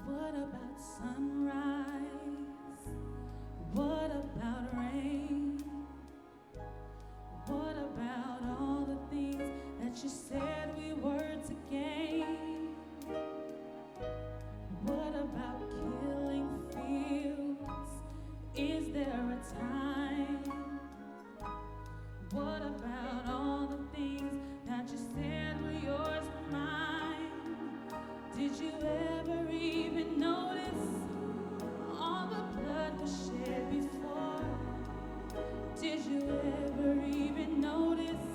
What about sunrise? What about rain? What about all the things that you said we were to gain? What about killing fields? Is there a time? What about all the things that you said were yours were mine? Did you ever even notice all the blood was shed before? Did you ever even notice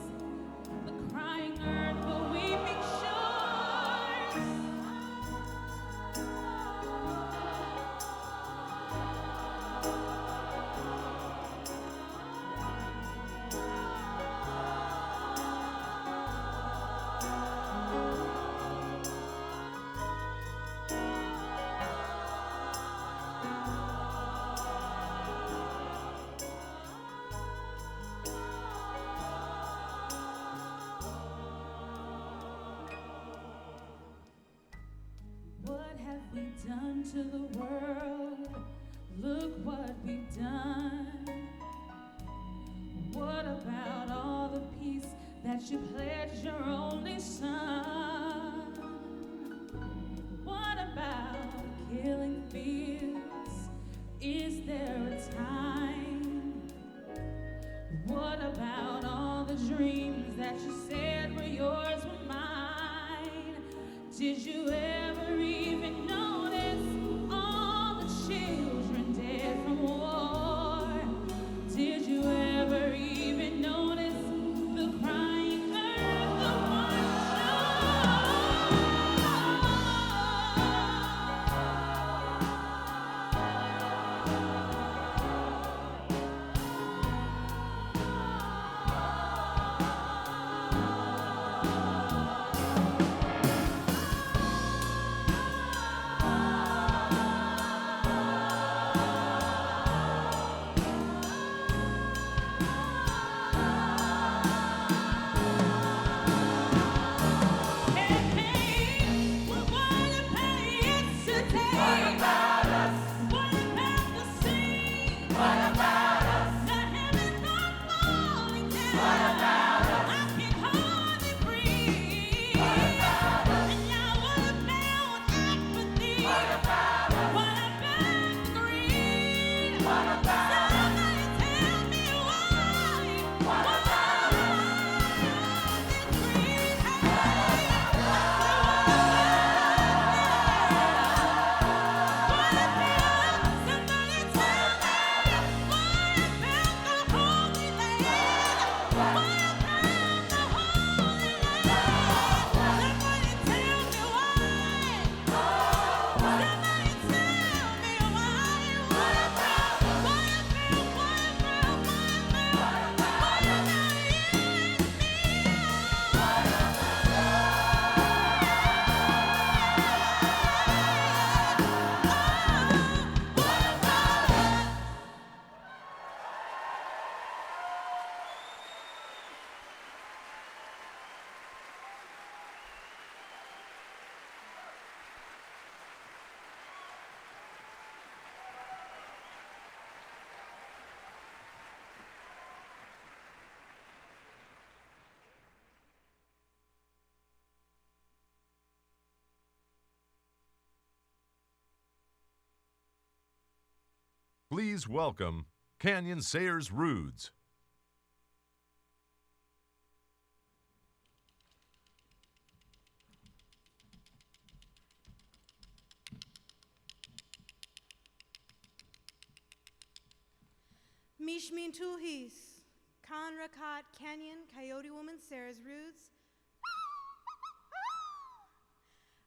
the crying earth, the weeping shores? What have we done to the world? Look what we've done. What about all the peace that you pledged your only son? What about killing fields? Is there a time? What about all the dreams that you said were yours were mine? Did you ever even notice all the children dead from war? Did you ever even notice the crying earth, the one Please welcome Canyon Sayers Roods. Mishmin Tuhis, Khan Rakat Canyon, Coyote Woman Sayers Roods.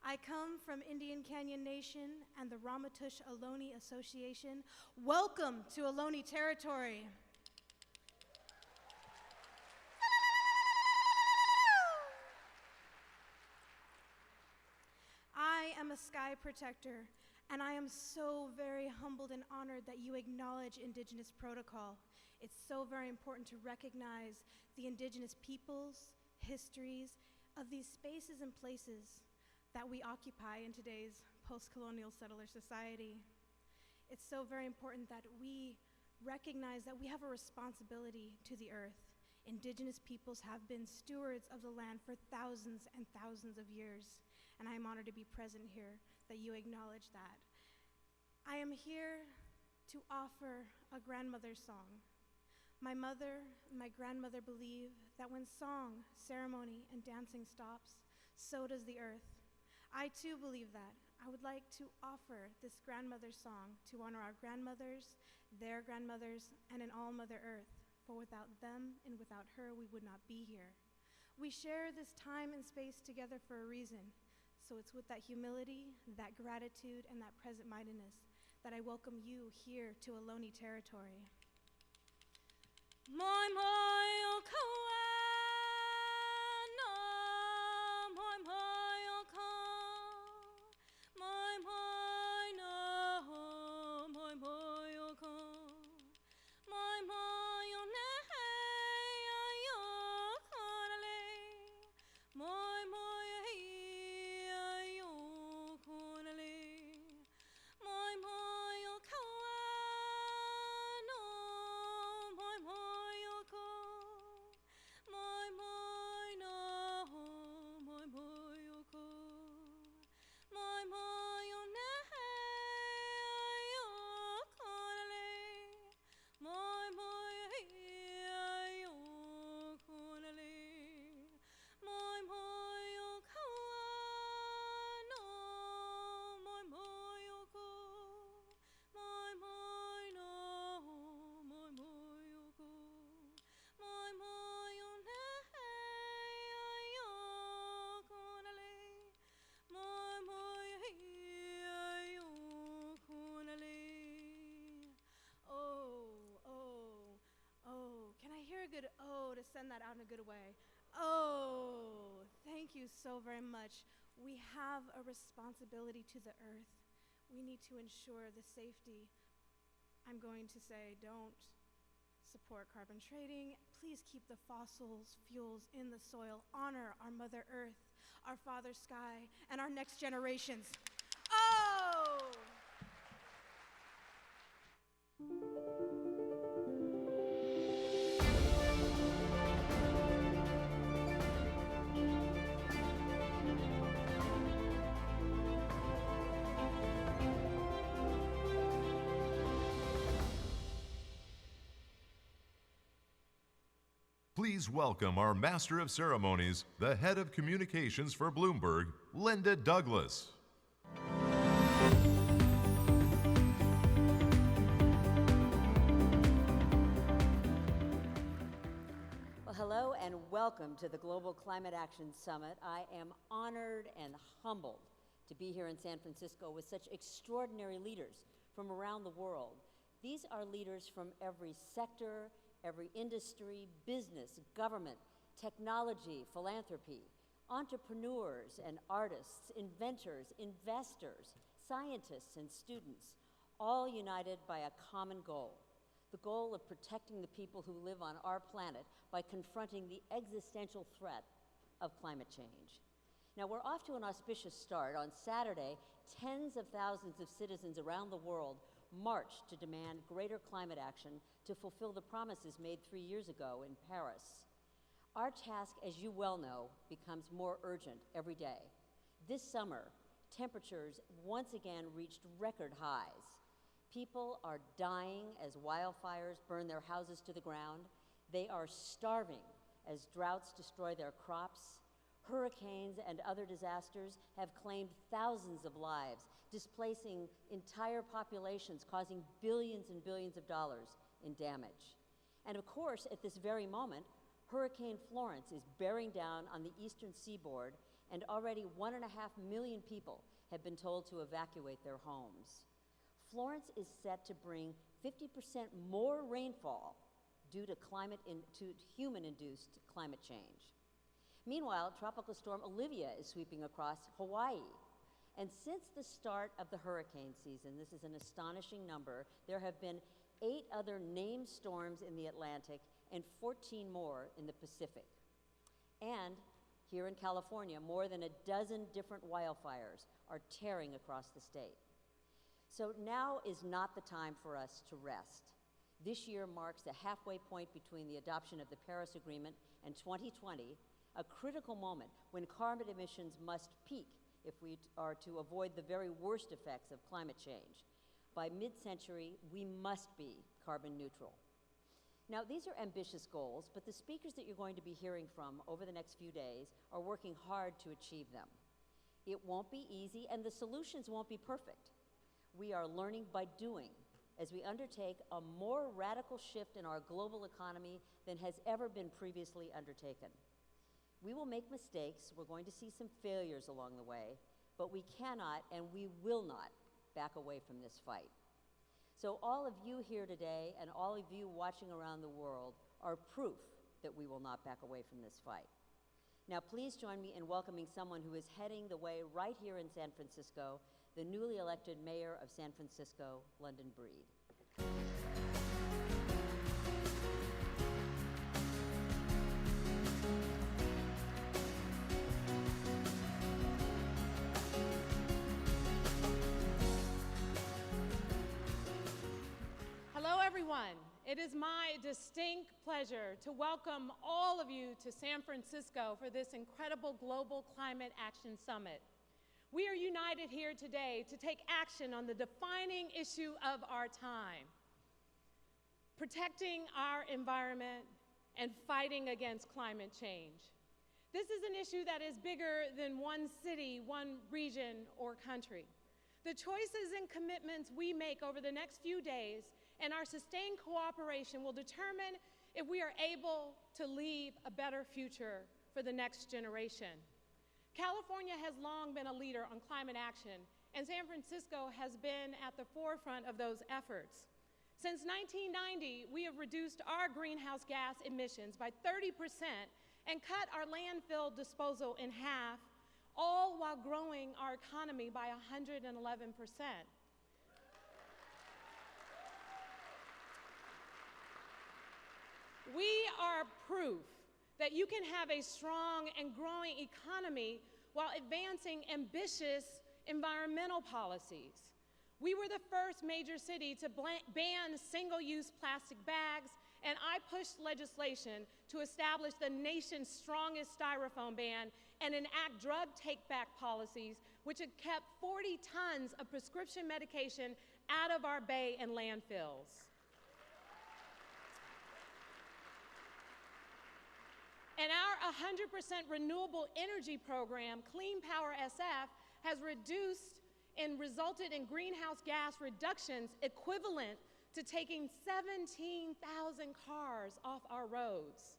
I come from Indian Canyon Nation and the Ramaytush Ohlone Association. Welcome to Ohlone territory. I am a sky protector, and I am so very humbled and honored that you acknowledge Indigenous protocol. It's so very important to recognize the Indigenous peoples, histories of these spaces and places. that we occupy in today's post-colonial settler society. It's so very important that we recognize that we have a responsibility to the earth. Indigenous peoples have been stewards of the land for thousands and thousands of years, and I am honored to be present here, that you acknowledge that. I am here to offer a grandmother's song. My mother and my grandmother believe that when song, ceremony, and dancing stops, so does the earth. I too believe that. I would like to offer this grandmother's song to honor our grandmothers, their grandmothers, and in all Mother Earth, for without them and without her, we would not be here. We share this time and space together for a reason, so it's with that humility, that gratitude, and that present-mindedness that I welcome you here to Ohlone territory. Moi moi o kawana, moi moi o ka, moi moi no, moi moi o ka, moi moi o nei ayo konale, moi moi ayo konale, moi moi o kawana, moi moi o ka, moi moi no, moi moi o ka, moi moi o nei ayo konale, moi moi ayo konale, moi moi o kawana, moi moi o ka, moi moi no, moi moi o ka, moi moi o nei ayo konale, moi moi ayo konale. Oh, can I hear a good oh to send that out in a good way? Oh, thank you so very much. We have a responsibility to the earth. We need to ensure the safety. I'm going to say don't support carbon trading. Please keep the fossil fuels in the soil. Honor our Mother Earth, our Father Sky, and our next generations. Oh! Please welcome our Master of Ceremonies, the Head of Communications for Bloomberg, Linda Douglas. Well, hello and welcome to the Global Climate Action Summit. I am honored and humbled to be here in San Francisco with such extraordinary leaders from around the world. These are leaders from every sector, every industry, business, government, technology, philanthropy, entrepreneurs and artists, inventors, investors, scientists and students, all united by a common goal, the goal of protecting the people who live on our planet by confronting the existential threat of climate change. Now, we're off to an auspicious start. On Saturday, tens of thousands of citizens around the world marched to demand greater climate action to fulfill the promises made 3 years ago in Paris. Our task, as you well know, becomes more urgent every day. This summer, temperatures once again reached record highs. People are dying as wildfires burn their houses to the ground. They are starving as droughts destroy their crops. Hurricanes and other disasters have claimed thousands of lives, displacing entire populations, causing billions and billions of dollars in damage. And of course, at this very moment, Hurricane Florence is bearing down on the eastern seaboard, and already 1.5 million people have been told to evacuate their homes. Florence is set to bring 50% more rainfall due to human-induced climate change. Meanwhile, Tropical Storm Olivia is sweeping across Hawaii. And since the start of the hurricane season, this is an astonishing number, there have been 8 other named storms in the Atlantic and 14 more in the Pacific. And Here in California, more than a dozen different wildfires are tearing across the state. So now is not the time for us to rest. This year marks the halfway point between the adoption of the Paris Agreement and 2020, a critical moment when carbon emissions must peak if we are to avoid the very worst effects of climate change. By mid-century, we must be carbon neutral. Now, these are ambitious goals, but the speakers that you're going to be hearing from over the next few days are working hard to achieve them. It won't be easy, and the solutions won't be perfect. We are learning by doing as we undertake a more radical shift in our global economy than has ever been previously undertaken. We will make mistakes, we're going to see some failures along the way, but we cannot and we will not back away from this fight. So all of you here today and all of you watching around the world are proof that we will not back away from this fight. Now please join me in welcoming someone who is heading the way right here in San Francisco, the newly elected mayor of San Francisco, London Breed. Hello, everyone. It is my distinct pleasure to welcome all of you to San Francisco for this incredible Global Climate Action Summit. We are united here today to take action on the defining issue of our time, protecting our environment and fighting against climate change. This is an issue that is bigger than one city, one region, or country. The choices and commitments we make over the next few days and our sustained cooperation will determine if we are able to leave a better future for the next generation. California has long been a leader on climate action, and San Francisco has been at the forefront of those efforts. Since 1990, we have reduced our greenhouse gas emissions by 30% and cut our landfill disposal in half, all while growing our economy by 111%. We are proof that you can have a strong and growing economy while advancing ambitious environmental policies. We were the first major city to ban single-use plastic bags, and I pushed legislation to establish the nation's strongest styrofoam ban and enact drug take-back policies, which have kept 40 tons of prescription medication out of our bay and landfills. And our 100% renewable energy program, Clean Power SF, has reduced and resulted in greenhouse gas reductions equivalent to taking 17,000 cars off our roads.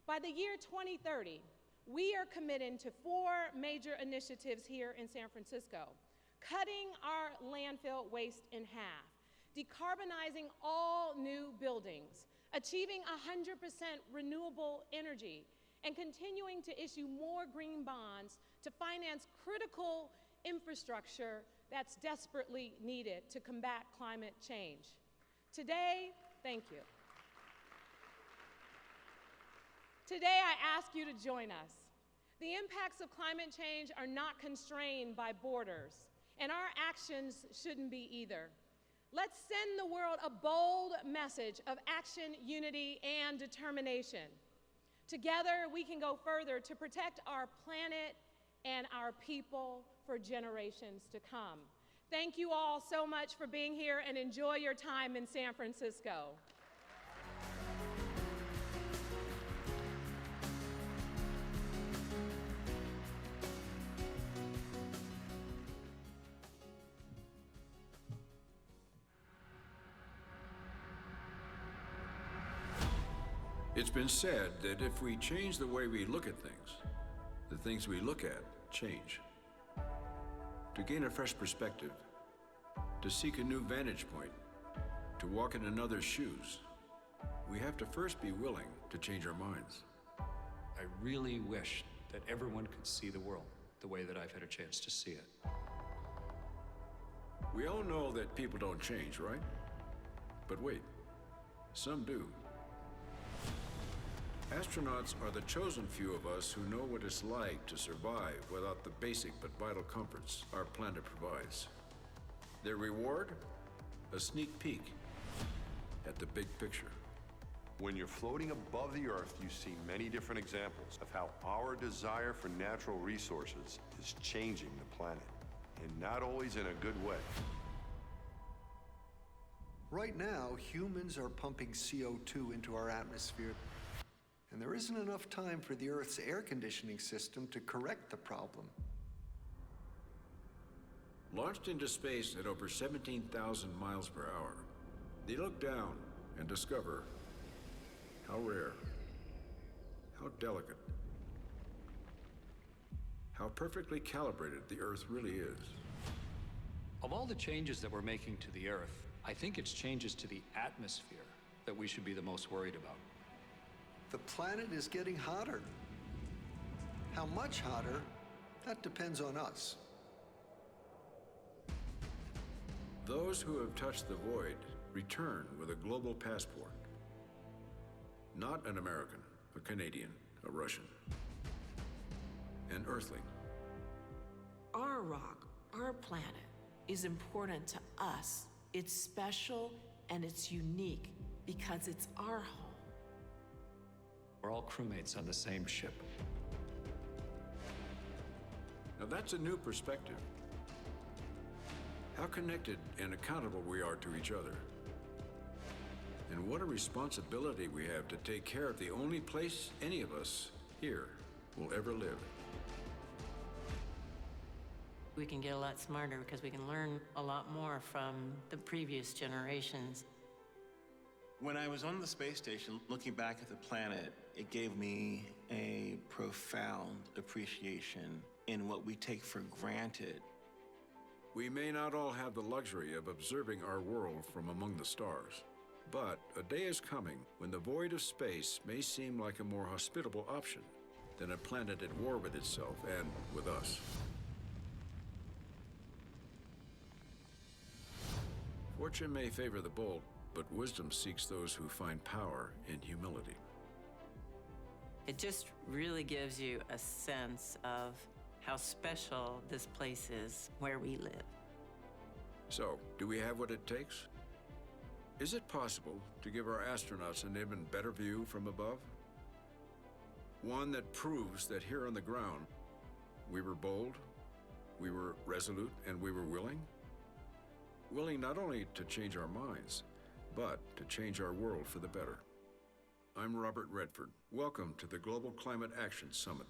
By the year 2030, we are committed to 4 major initiatives here in San Francisco: cutting our landfill waste in half, decarbonizing all new buildings, achieving 100% renewable energy, and continuing to issue more green bonds to finance critical infrastructure that's desperately needed to combat climate change. Today, thank you. Today, I ask you to join us. The impacts of climate change are not constrained by borders, and our actions shouldn't be either. Let's send the world a bold message of action, unity, and determination. Together, we can go further to protect our planet and our people for generations to come. Thank you all so much for being here, and enjoy your time in San Francisco. It's been said that if we change the way we look at things, the things we look at change. To gain a fresh perspective, to seek a new vantage point, to walk in another's shoes, we have to first be willing to change our minds. I really wish that everyone could see the world the way that I've had a chance to see it. We all know that people don't change, right? But wait, some do. Astronauts are the chosen few of us who know what it's like to survive without the basic but vital comforts our planet provides. Their reward? A sneak peek at the big picture. When you're floating above the Earth, you see many different examples of how our desire for natural resources is changing the planet, and not always in a good way. Right now, humans are pumping CO2 into our atmosphere, and there isn't enough time for the Earth's air conditioning system to correct the problem. Launched into space at over 17,000 miles per hour, they look down and discover how rare, how delicate, how perfectly calibrated the Earth really is. Of all the changes that we're making to the Earth, I think it's changes to the atmosphere that we should be the most worried about. The planet is getting hotter. How much hotter? That depends on us. Those who have touched the void return with a global passport. Not an American, a Canadian, a Russian, an Earthling. Our rock, our planet, is important to us. It's special and it's unique because it's our home. We're all crewmates on the same ship. Now that's a new perspective. How connected and accountable we are to each other. And what a responsibility we have to take care of the only place any of us here will ever live. We can get a lot smarter because we can learn a lot more from the previous generations. When I was on the space station, looking back at the planet, it gave me a profound appreciation in what we take for granted. We may not all have the luxury of observing our world from among the stars, but a day is coming when the void of space may seem like a more hospitable option than a planet at war with itself and with us. Fortune may favor the bold, but wisdom seeks those who find power in humility. It just really gives you a sense of how special this place is where we live. So, do we have what it takes? Is it possible to give our astronauts an even better view from above? One that proves that here on the ground, we were bold, we were resolute, and we were willing? Willing not only to change our minds, but to change our world for the better. I'm Robert Redford. Welcome to the Global Climate Action Summit.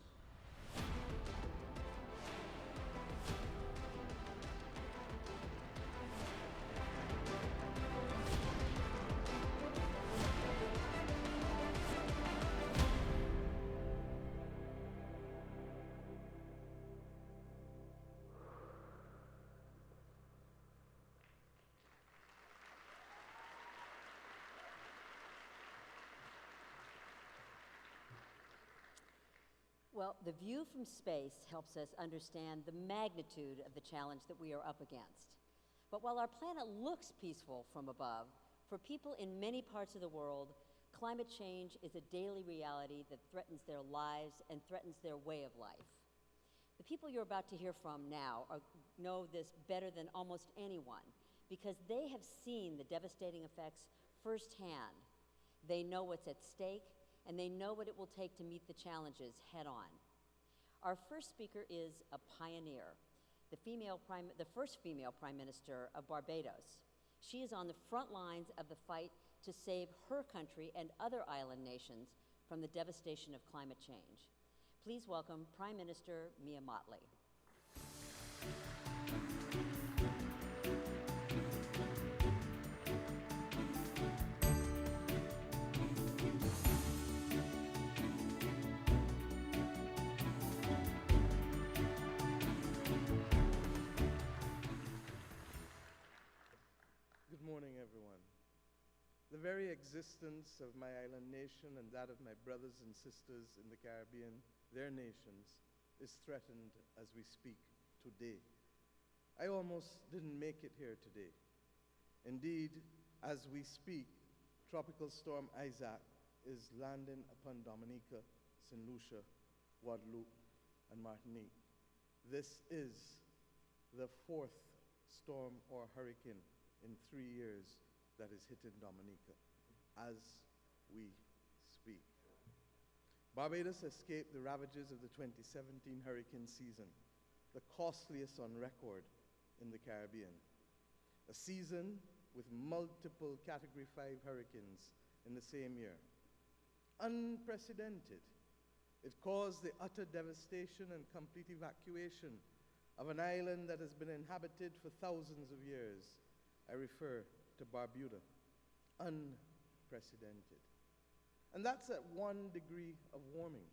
Well, the view from space helps us understand the magnitude of the challenge that we are up against. But while our planet looks peaceful from above, for people in many parts of the world, climate change is a daily reality that threatens their lives and threatens their way of life. The people you're about to hear from now know this better than almost anyone because they have seen the devastating effects firsthand. They know what's at stake, and they know what it will take to meet the challenges head on. Our first speaker is a pioneer, the first female Prime Minister of Barbados. She is on the front lines of the fight to save her country and other island nations from the devastation of climate change. Please welcome Prime Minister Mia Mottley. Good morning, everyone. The very existence of my island nation and that of my brothers and sisters in the Caribbean, their nations, is threatened as we speak today. I almost didn't make it here today. Indeed, as we speak, Tropical Storm Isaac is landing upon Dominica, St. Lucia, Guadeloupe, and Martinique. This is the fourth storm or hurricane in 3 years that is hitting Dominica as we speak. Barbados escaped the ravages of the 2017 hurricane season, the costliest on record in the Caribbean. A season with multiple Category 5 hurricanes in the same year. Unprecedented. It caused the utter devastation and complete evacuation of an island that has been inhabited for thousands of years. I refer to Barbuda. Unprecedented. And that's at 1 degree of warming.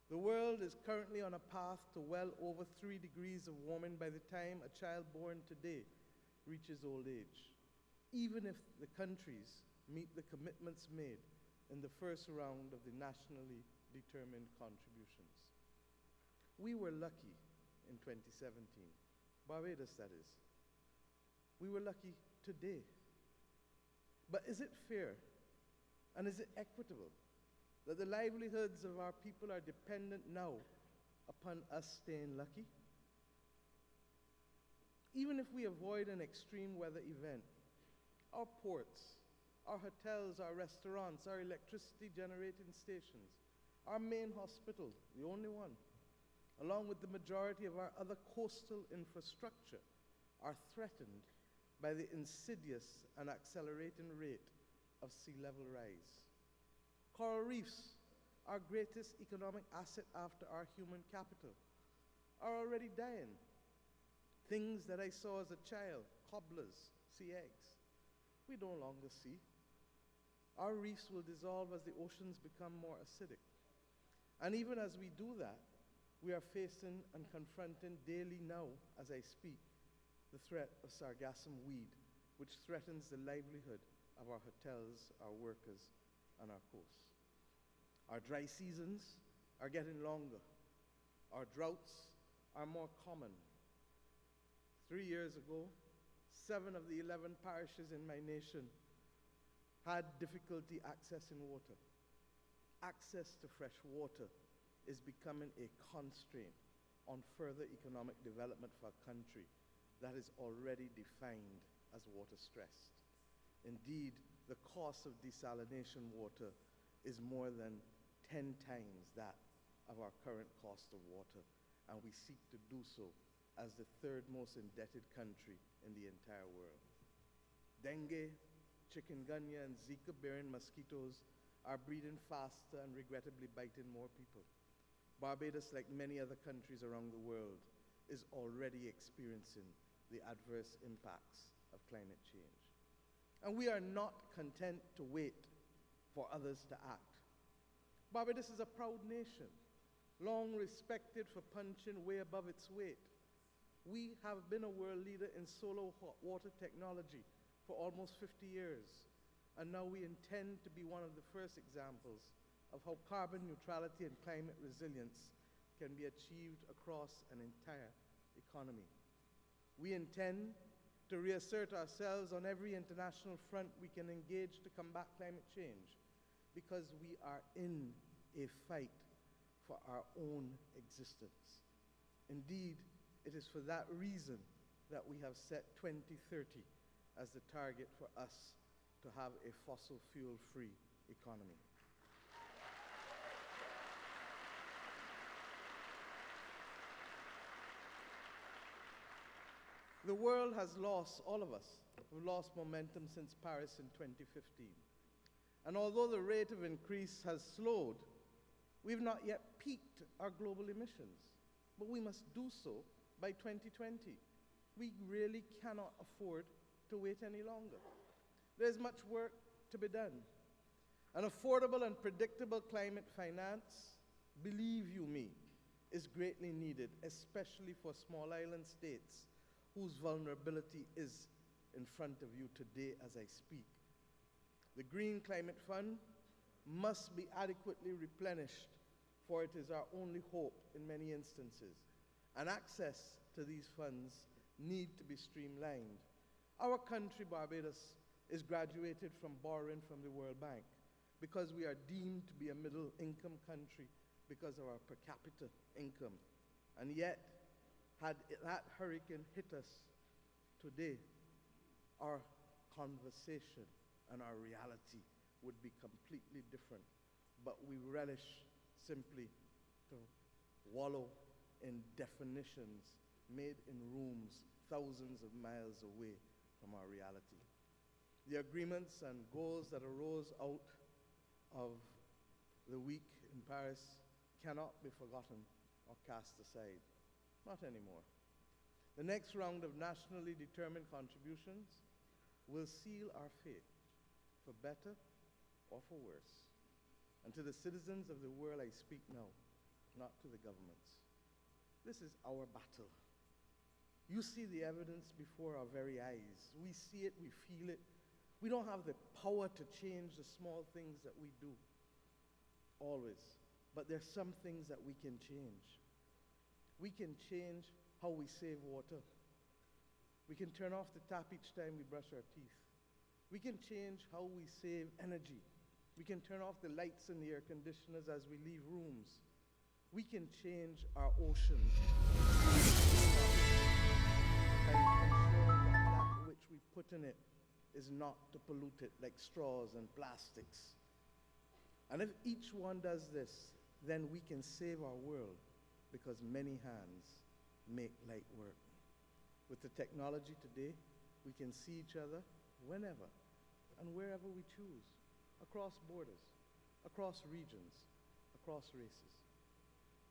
The world is currently on a path to well over 3 degrees of warming by the time a child born today reaches old age, even if the countries meet the commitments made in the first round of the nationally determined contributions. We were lucky in 2017, Barbados that is. We were lucky today. But is it fair and is it equitable that the livelihoods of our people are dependent now upon us staying lucky? Even if we avoid an extreme weather event, our ports, our hotels, our restaurants, our electricity generating stations, our main hospital, the only one, along with the majority of our other coastal infrastructure, are threatened by the insidious and accelerating rate of sea level rise. Coral reefs, our greatest economic asset after our human capital, are already dying. Things that I saw as a child, cobblers, sea eggs, we no longer see. Our reefs will dissolve as the oceans become more acidic. And even as we do that, we are facing and confronting daily now, as I speak, the threat of sargassum weed, which threatens the livelihood of our hotels, our workers, and our coasts. Our dry seasons are getting longer. Our droughts are more common. 3 years ago, 7 of the 11 parishes in my nation had difficulty accessing water. Access to fresh water is becoming a constraint on further economic development for a country that is already defined as water stressed. Indeed, the cost of desalination water is more than 10 times that of our current cost of water, and we seek to do so as the third most indebted country in the entire world. Dengue, chikungunya, and Zika-bearing mosquitoes are breeding faster and regrettably biting more people. Barbados, like many other countries around the world, is already experiencing the adverse impacts of climate change. And we are not content to wait for others to act. Barbados is a proud nation, long respected for punching way above its weight. We have been a world leader in solar hot water technology for almost 50 years, and now we intend to be one of the first examples of how carbon neutrality and climate resilience can be achieved across an entire economy. We intend to reassert ourselves on every international front we can engage to combat climate change, because we are in a fight for our own existence. Indeed, it is for that reason that we have set 2030 as the target for us to have a fossil fuel-free economy. The world has lost, all of us have lost momentum since Paris in 2015. And although the rate of increase has slowed, we've not yet peaked our global emissions. But we must do so by 2020. We really cannot afford to wait any longer. There's much work to be done. An affordable and predictable climate finance, believe you me, is greatly needed, especially for small island states whose vulnerability is in front of you today as I speak. The Green Climate Fund must be adequately replenished, for it is our only hope in many instances. And access to these funds need to be streamlined. Our country, Barbados, is graduated from borrowing from the World Bank. because we are deemed to be a middle-income country because of our per capita income. And yet, had that hurricane hit us today, our conversation and our reality would be completely different. But we relish simply to wallow in definitions made in rooms thousands of miles away from our reality. The agreements and goals that arose out of the week in Paris cannot be forgotten or cast aside. Not anymore. The next round of nationally determined contributions will seal our fate, for better or for worse. And to the citizens of the world I speak now, not to the governments. This is our battle. You see the evidence before our very eyes. We see it, we feel it. We don't have the power to change the small things that we do, always. But there's some things that we can change. We can change how we save water. We can turn off the tap each time we brush our teeth. We can change how we save energy. We can turn off the lights and the air conditioners as we leave rooms. We can change our oceans and ensure that which we put in it is not to pollute it, like straws and plastics. And if each one does this, then we can save our world, because many hands make light work. With the technology today, we can see each other whenever and wherever we choose, across borders, across regions, across races.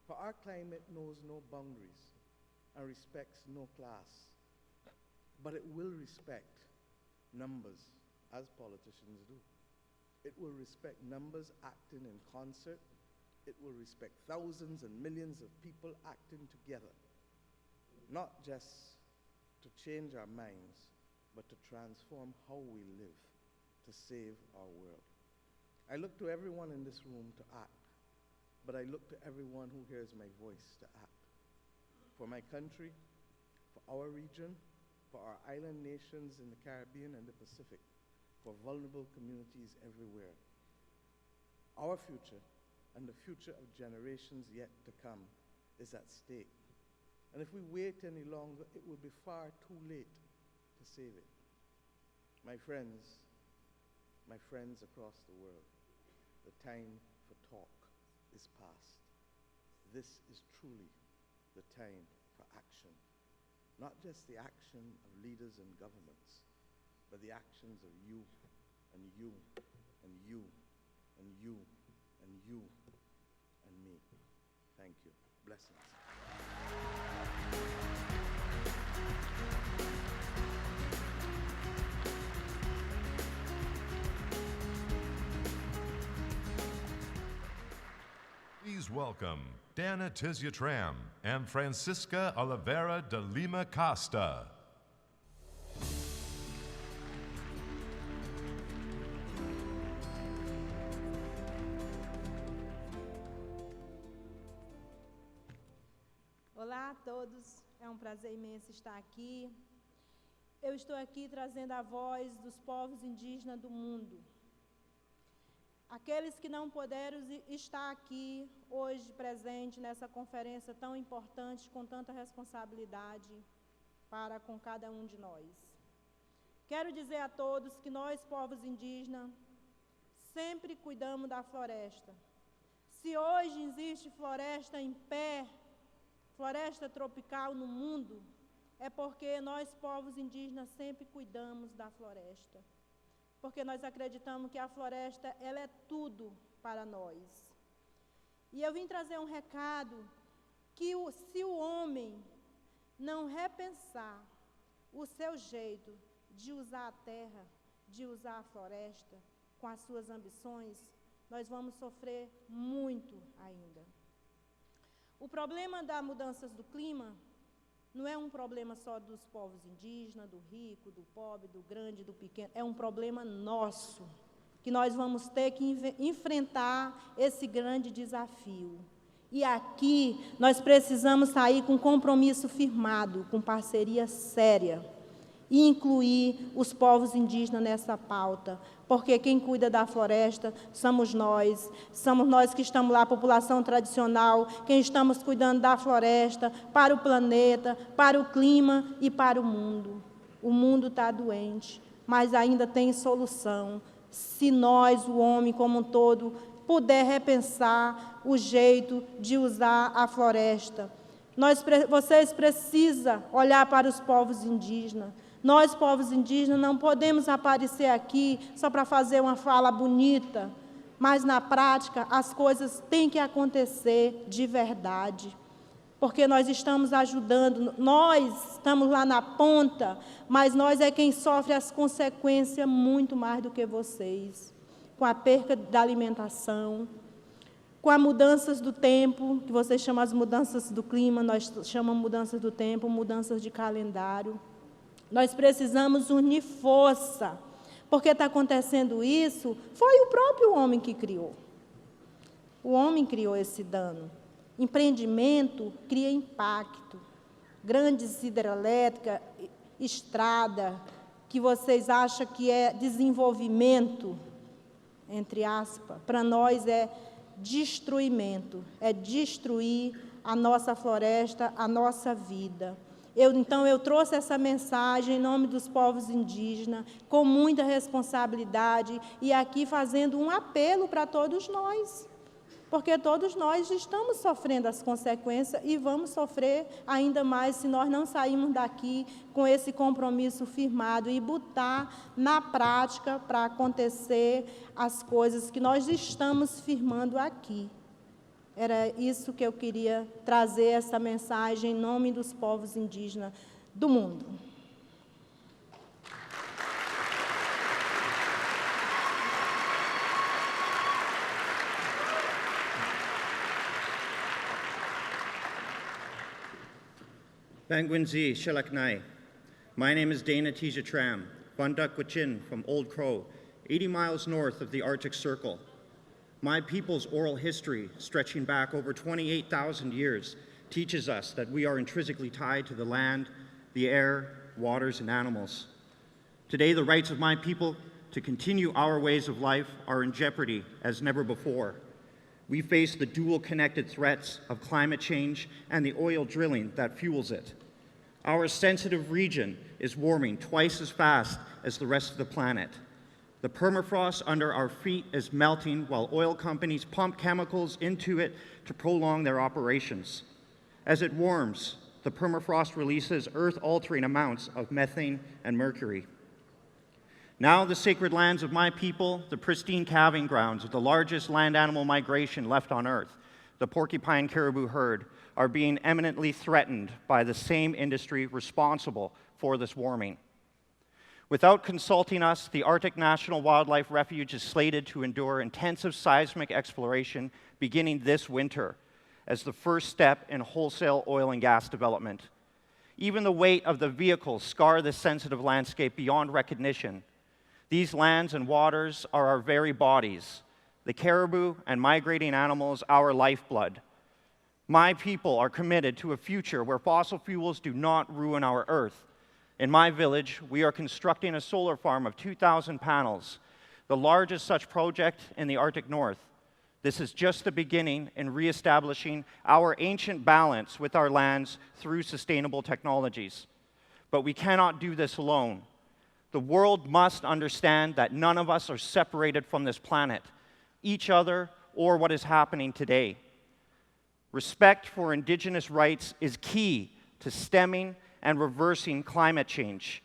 For our climate knows no boundaries and respects no class, but it will respect numbers, as politicians do. It will respect numbers acting in concert. It will respect thousands and millions of people acting together, not just to change our minds, but to transform how we live, to save our world. I look to everyone in this room to act, but I look to everyone who hears my voice to act. For my country, for our region, for our island nations in the Caribbean and the Pacific, for vulnerable communities everywhere. Our future and the future of generations yet to come is at stake. And if we wait any longer, it will be far too late to save it. My friends across the world, the time for talk is past. This is truly the time for action. Not just the action of leaders and governments, but the actions of you, and you, and you, and you, and you, and me. Thank you. Blessings. Please welcome Dana Tiziatram and Francisca Oliveira de Lima Costa. Olá a todos, é um prazer imenso estar aqui. Eu estou aqui trazendo a voz dos povos indígenas do mundo. Aqueles que não puderam estar aqui hoje presente nessa conferência tão importante, com tanta responsabilidade para com cada um de nós. Quero dizer a todos que nós, povos indígenas, sempre cuidamos da floresta. Se hoje existe floresta em pé, floresta tropical no mundo, é porque nós, povos indígenas, sempre cuidamos da floresta. Porque nós acreditamos que a floresta, ela é tudo para nós. E eu vim trazer um recado que se o homem não repensar o seu jeito de usar a terra, de usar a floresta, com as suas ambições, nós vamos sofrer muito ainda. O problema das mudanças do clima não é um problema só dos povos indígenas, do rico, do pobre, do grande, do pequeno. É um problema nosso, que nós vamos ter que enfrentar esse grande desafio. E aqui nós precisamos sair com compromisso firmado, com parceria séria. e incluir os povos indígenas nessa pauta, porque quem cuida da floresta somos nós que estamos lá, a população tradicional, quem estamos cuidando da floresta para o planeta, para o clima e para o mundo. O mundo está doente, mas ainda tem solução, se nós, o homem como um todo, puder repensar o jeito de usar a floresta. Vocês precisam olhar para os povos indígenas. Nós, povos indígenas, não podemos aparecer aqui só para fazer uma fala bonita, mas, na prática, as coisas têm que acontecer de verdade, porque nós estamos ajudando, nós estamos lá na ponta, mas nós é quem sofre as consequências muito mais do que vocês, com a perca da alimentação, com as mudanças do tempo, que vocês chamam as mudanças do clima, nós chamamos mudanças do tempo, mudanças de calendário. Nós precisamos unir força, porque está acontecendo isso, foi o próprio homem que criou. O homem criou esse dano. Empreendimento cria impacto. Grandes hidrelétricas, estrada, que vocês acham que é desenvolvimento, entre aspas, para nós é destruimento, é destruir a nossa floresta, a nossa vida. Então, eu trouxe essa mensagem em nome dos povos indígenas, com muita responsabilidade, e aqui fazendo um apelo para todos nós, porque todos nós estamos sofrendo as consequências e vamos sofrer ainda mais se nós não sairmos daqui com esse compromisso firmado e botar na prática para acontecer as coisas que nós estamos firmando aqui. Era isso que eu queria trazer, essa mensagem em nome dos povos indígenas do mundo. Bangwinzi Shilaknai. My name is Dana Tija Tram, Bundak Wichin from Old Crow, 80 miles north of the Arctic Circle. My people's oral history, stretching back over 28,000 years, teaches us that we are intrinsically tied to the land, the air, waters, and animals. Today, the rights of my people to continue our ways of life are in jeopardy as never before. We face the dual-connected threats of climate change and the oil drilling that fuels it. Our sensitive region is warming twice as fast as the rest of the planet. The permafrost under our feet is melting while oil companies pump chemicals into it to prolong their operations. As it warms, the permafrost releases earth-altering amounts of methane and mercury. Now the sacred lands of my people, the pristine calving grounds of the largest land animal migration left on Earth, the porcupine caribou herd, are being eminently threatened by the same industry responsible for this warming. Without consulting us, the Arctic National Wildlife Refuge is slated to endure intensive seismic exploration beginning this winter as the first step in wholesale oil and gas development. Even the weight of the vehicles scar this sensitive landscape beyond recognition. These lands and waters are our very bodies, the caribou and migrating animals, our lifeblood. My people are committed to a future where fossil fuels do not ruin our Earth. In my village, we are constructing a solar farm of 2,000 panels, the largest such project in the Arctic North. This is just the beginning in reestablishing our ancient balance with our lands through sustainable technologies. But we cannot do this alone. The world must understand that none of us are separated from this planet, each other, or what is happening today. Respect for Indigenous rights is key to stemming and reversing climate change.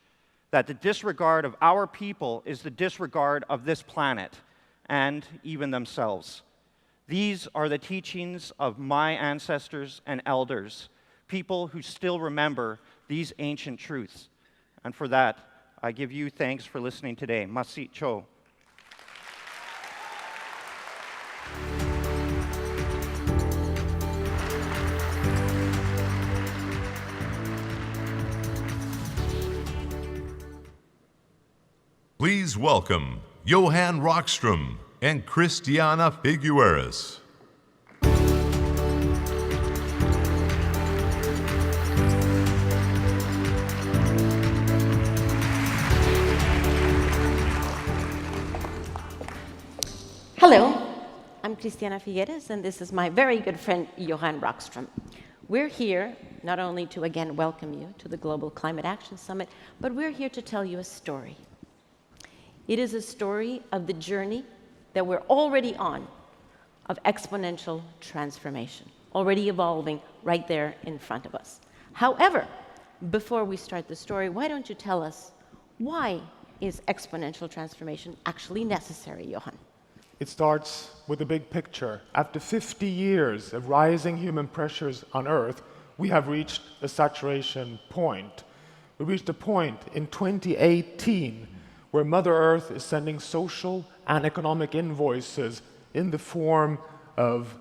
That the disregard of our people is the disregard of this planet and even themselves. These are the teachings of my ancestors and elders, people who still remember these ancient truths. And for that, I give you thanks for listening today. Masit Cho. Please welcome Johan Rockstrom and Christiana Figueres. Hello, I'm Cristiana Figueres, and this is my very good friend, Johan Rockström. We're here not only to again welcome you to the Global Climate Action Summit, but we're here to tell you a story. It is a story of the journey that we're already on of exponential transformation, already evolving right there in front of us. However, before we start the story, why don't you tell us, why is exponential transformation actually necessary, Johan? It starts with the big picture. After 50 years of rising human pressures on Earth, we have reached a saturation point. We reached a point in 2018 where Mother Earth is sending social and economic invoices in the form of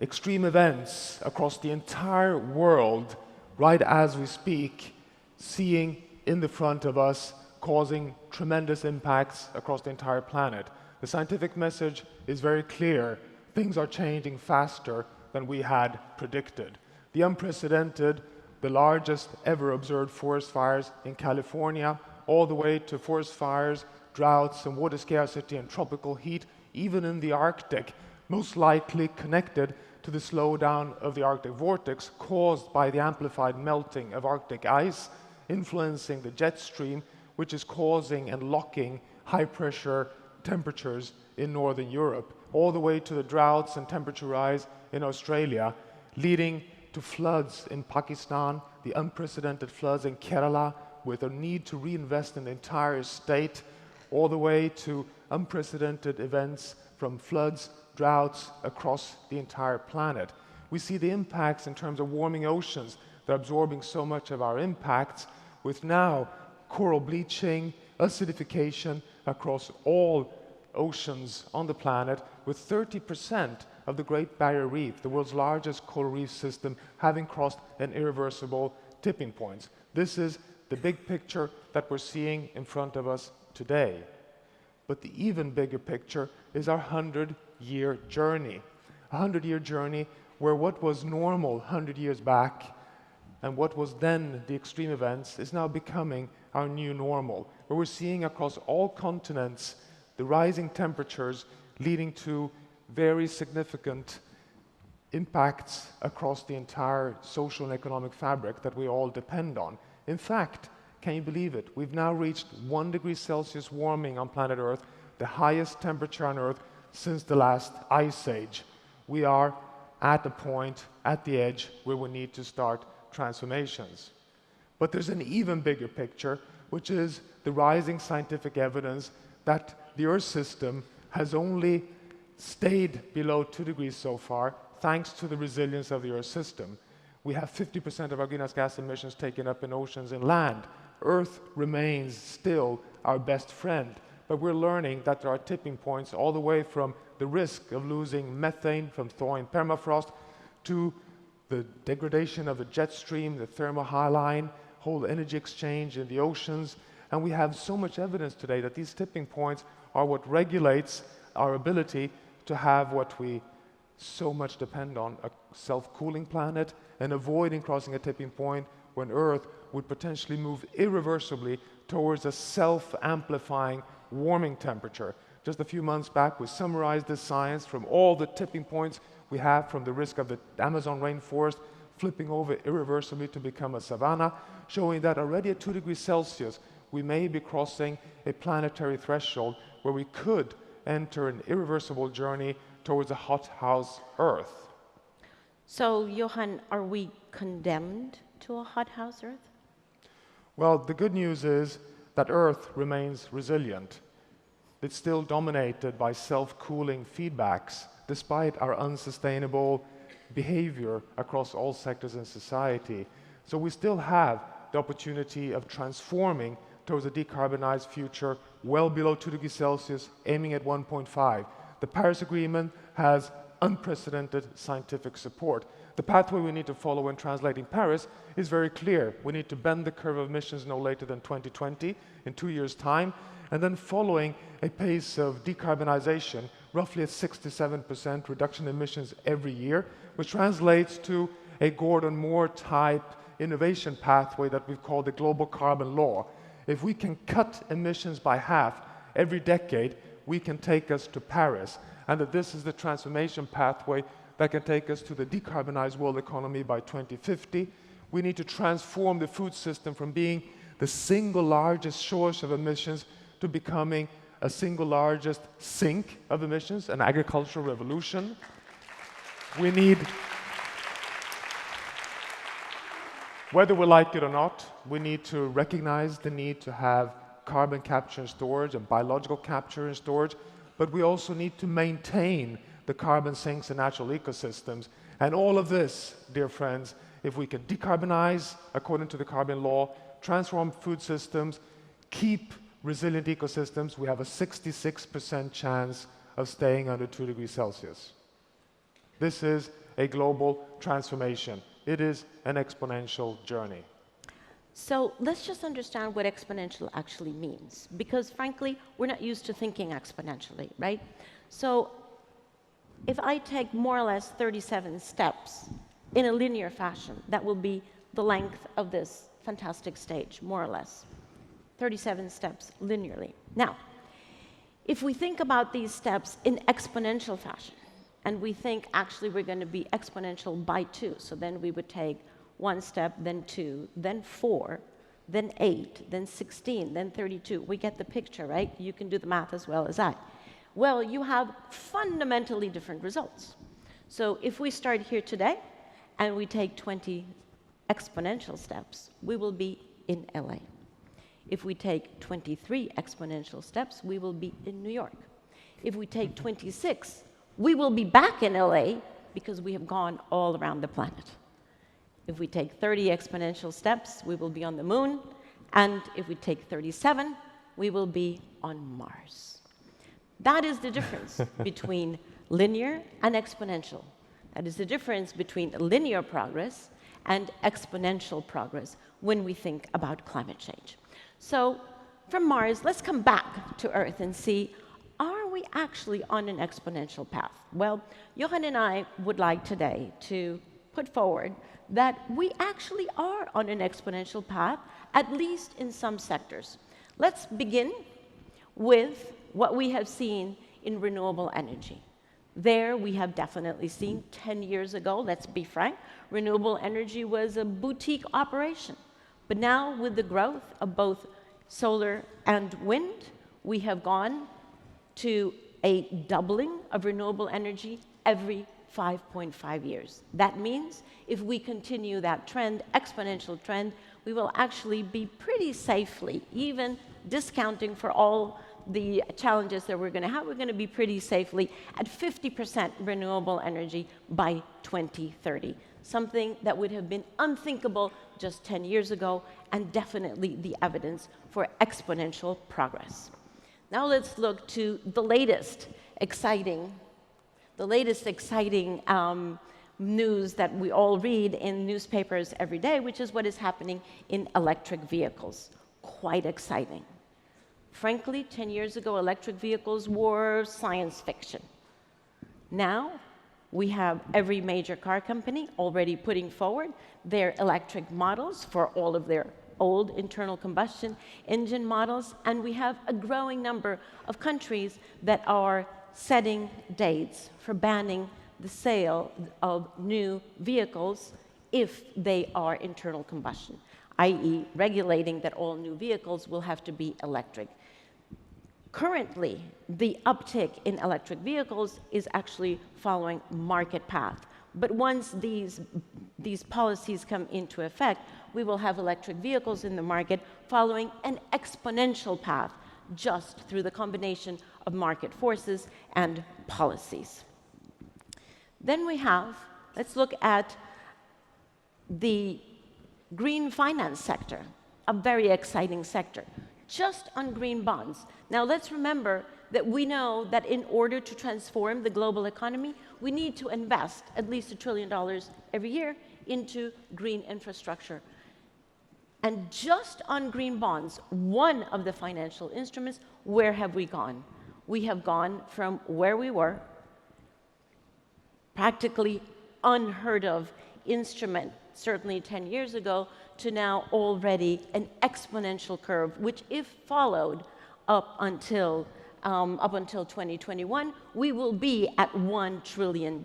extreme events across the entire world, right as we speak, seeing in the front of us, causing tremendous impacts across the entire planet. The scientific message is very clear. Things are changing faster than we had predicted. The unprecedented, the largest ever observed forest fires in California, all the way to forest fires, droughts, and water scarcity and tropical heat, even in the Arctic, most likely connected to the slowdown of the Arctic vortex caused by the amplified melting of Arctic ice, influencing the jet stream, which is causing and locking high-pressure temperatures in Northern Europe, all the way to the droughts and temperature rise in Australia, leading to floods in Pakistan, the unprecedented floods in Kerala, with a need to reinvest in the entire state, all the way to unprecedented events from floods, droughts across the entire planet. We see the impacts in terms of warming oceans that are absorbing so much of our impacts, with now coral bleaching, acidification across all oceans on the planet, with 30% of the Great Barrier Reef, the world's largest coral reef system, having crossed an irreversible tipping point. This is the big picture that we're seeing in front of us today. But the even bigger picture is our 100-year journey. A 100-year journey where what was normal 100 years back and what was then the extreme events is now becoming our new normal, where we're seeing across all continents the rising temperatures leading to very significant impacts across the entire social and economic fabric that we all depend on. In fact, can you believe it? We've now reached 1 degree Celsius warming on planet Earth, the highest temperature on Earth since the last ice age. We are at a point, at the edge, where we need to start transformations. But there's an even bigger picture, which is the rising scientific evidence that the Earth system has only stayed below 2 degrees so far, thanks to the resilience of the Earth system. We have 50% of our greenhouse gas emissions taken up in oceans and land. Earth remains still our best friend, but we're learning that there are tipping points all the way from the risk of losing methane from thawing permafrost to the degradation of the jet stream, the thermohaline, whole energy exchange in the oceans. And we have so much evidence today that these tipping points are what regulates our ability to have what we so much depend on, a self-cooling planet, and avoiding crossing a tipping point when Earth would potentially move irreversibly towards a self-amplifying warming temperature. Just a few months back, we summarized this science from all the tipping points we have, from the risk of the Amazon rainforest flipping over irreversibly to become a savanna, showing that already at 2 degrees Celsius, we may be crossing a planetary threshold where we could enter an irreversible journey towards a hothouse Earth. So, Johan, are we condemned to a hothouse Earth? Well, the good news is that Earth remains resilient. It's still dominated by self-cooling feedbacks, despite our unsustainable behavior across all sectors in society. So we still have the opportunity of transforming towards a decarbonized future well below 2 degrees Celsius, aiming at 1.5. The Paris Agreement has unprecedented scientific support. The pathway we need to follow when translating Paris is very clear. We need to bend the curve of emissions no later than 2020, in 2 years' time, and then following a pace of decarbonization, roughly a 67% reduction in emissions every year, which translates to a Gordon Moore-type innovation pathway that we've called the global carbon law. If we can cut emissions by half every decade, we can take us to Paris, and that this is the transformation pathway that can take us to the decarbonized world economy by 2050. We need to transform the food system from being the single largest source of emissions to becoming a single largest sink of emissions, an agricultural revolution. We need, whether we like it or not, we need to recognize the need to have carbon capture and storage and biological capture and storage, but we also need to maintain the carbon sinks in natural ecosystems. And all of this, dear friends, if we can decarbonize according to the carbon law, transform food systems, keep resilient ecosystems, we have a 66% chance of staying under 2 degrees Celsius. This is a global transformation. It is an exponential journey. So let's just understand what exponential actually means, because frankly, we're not used to thinking exponentially, right? So if I take more or less 37 steps in a linear fashion, that will be the length of this fantastic stage, more or less. 37 steps linearly. Now, if we think about these steps in exponential fashion, and we think actually we're going to be exponential by 2, so then we would take 1 step, then 2, then 4, then 8, then 16, then 32. We get the picture, right? You can do the math as well as I. Well, you have fundamentally different results. So if we start here today, and we take 20 exponential steps, we will be in LA. If we take 23 exponential steps, we will be in New York. If we take 26, we will be back in LA because we have gone all around the planet. If we take 30 exponential steps, we will be on the moon. And if we take 37, we will be on Mars. That is the difference between linear and exponential. That is the difference between linear progress and exponential progress when we think about climate change. So from Mars, let's come back to Earth and see, are we actually on an exponential path? Well, Johan and I would like today to put forward that we actually are on an exponential path, at least in some sectors. Let's begin with what we have seen in renewable energy. There we have definitely seen 10 years ago, let's be frank, renewable energy was a boutique operation. But now with the growth of both solar and wind, we have gone to a doubling of renewable energy every 5.5 years. That means if we continue that trend, exponential trend, we will actually be pretty safely, even discounting for all the challenges that we're going to have, we're going to be pretty safely at 50% renewable energy by 2030. Something that would have been unthinkable just 10 years ago, and definitely the evidence for exponential progress. Now let's look to the latest exciting news that we all read in newspapers every day, which is what is happening in electric vehicles. Quite exciting. Frankly, 10 years ago, electric vehicles were science fiction. Now, we have every major car company already putting forward their electric models for all of their old internal combustion engine models, and we have a growing number of countries that are setting dates for banning the sale of new vehicles if they are internal combustion, i.e. regulating that all new vehicles will have to be electric. Currently, the uptick in electric vehicles is actually following market path. But once these policies come into effect, we will have electric vehicles in the market following an exponential path just through the combination of market forces and policies. Then we have, let's look at the green finance sector, a very exciting sector, just on green bonds. Now let's remember that we know that in order to transform the global economy, we need to invest at least $1 trillion every year into green infrastructure. And just on green bonds, one of the financial instruments, where have we gone? We have gone from where we were, practically unheard of instrument, certainly 10 years ago, to now already an exponential curve, which if followed up until up until 2021, we will be at $1 trillion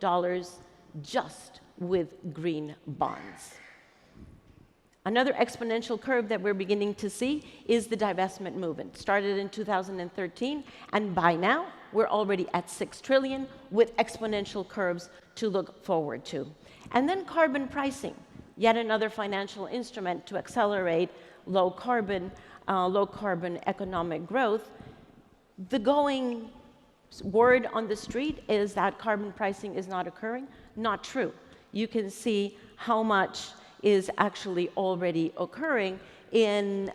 just with green bonds. Another exponential curve that we're beginning to see is the divestment movement. Started in 2013, and by now, we're already at 6 trillion with exponential curves to look forward to. And then carbon pricing, yet another financial instrument to accelerate low carbon economic growth. The going word on the street is that carbon pricing is not occurring. Not true. You can see how much is actually already occurring in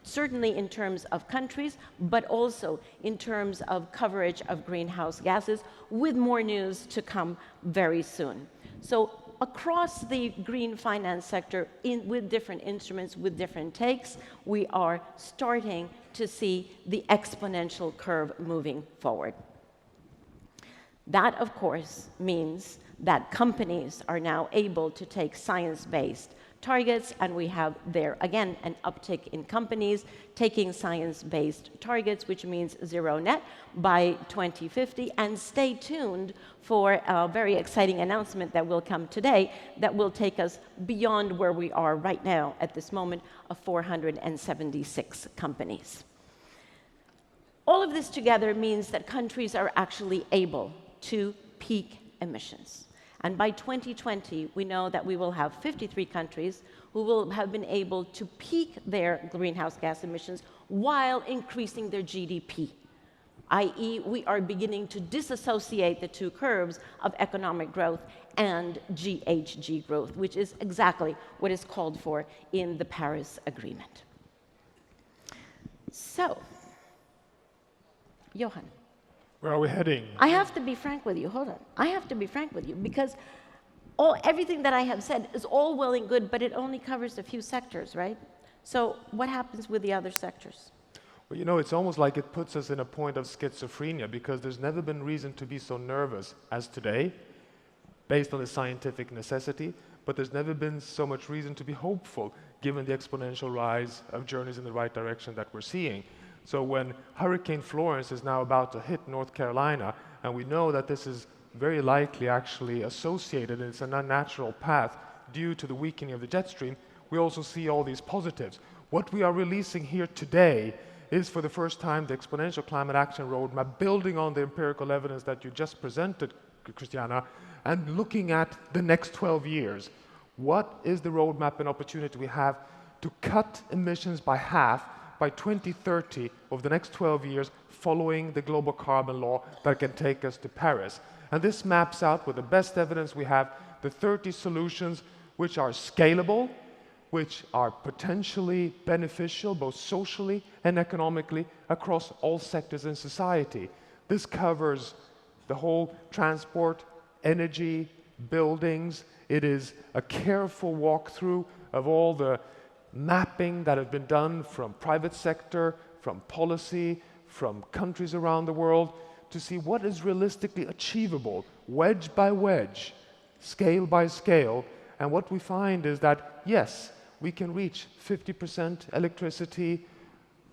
certainly in terms of countries, but also in terms of coverage of greenhouse gases, with more news to come very soon. So across the green finance sector, with different instruments, with different takes, we are starting to see the exponential curve moving forward. That, of course, means that companies are now able to take science-based targets, and we have there, again, an uptick in companies taking science-based targets, which means zero net by 2050. And stay tuned for a very exciting announcement that will come today that will take us beyond where we are right now at this moment of 476 companies. All of this together means that countries are actually able to peak emissions. And by 2020, we know that we will have 53 countries who will have been able to peak their greenhouse gas emissions while increasing their GDP, i.e., we are beginning to disassociate the two curves of economic growth and GHG growth, which is exactly what is called for in the Paris Agreement. So, Johan. Where are we heading? I have to be frank with you. Hold on. I have to be frank with you because everything that I have said is all well and good, but it only covers a few sectors, right? So what happens with the other sectors? Well, you know, it's almost like it puts us in a point of schizophrenia because there's never been reason to be so nervous as today, based on the scientific necessity, but there's never been so much reason to be hopeful, given the exponential rise of journeys in the right direction that we're seeing. So when Hurricane Florence is now about to hit North Carolina, and we know that this is very likely actually associated, and it's an unnatural path due to the weakening of the jet stream, we also see all these positives. What we are releasing here today is for the first time the Exponential Climate Action Roadmap, building on the empirical evidence that you just presented, Christiana, and looking at the next 12 years. What is the roadmap and opportunity we have to cut emissions by half by 2030 over the next 12 years, following the global carbon law that can take us to Paris? And this maps out, with the best evidence we have, the 30 solutions which are scalable, which are potentially beneficial both socially and economically across all sectors in society. This covers the whole transport, energy, buildings. It is a careful walkthrough of all the mapping that have been done from private sector, from policy, from countries around the world, to see what is realistically achievable, wedge by wedge, scale by scale. And what we find is that, yes, we can reach 50% electricity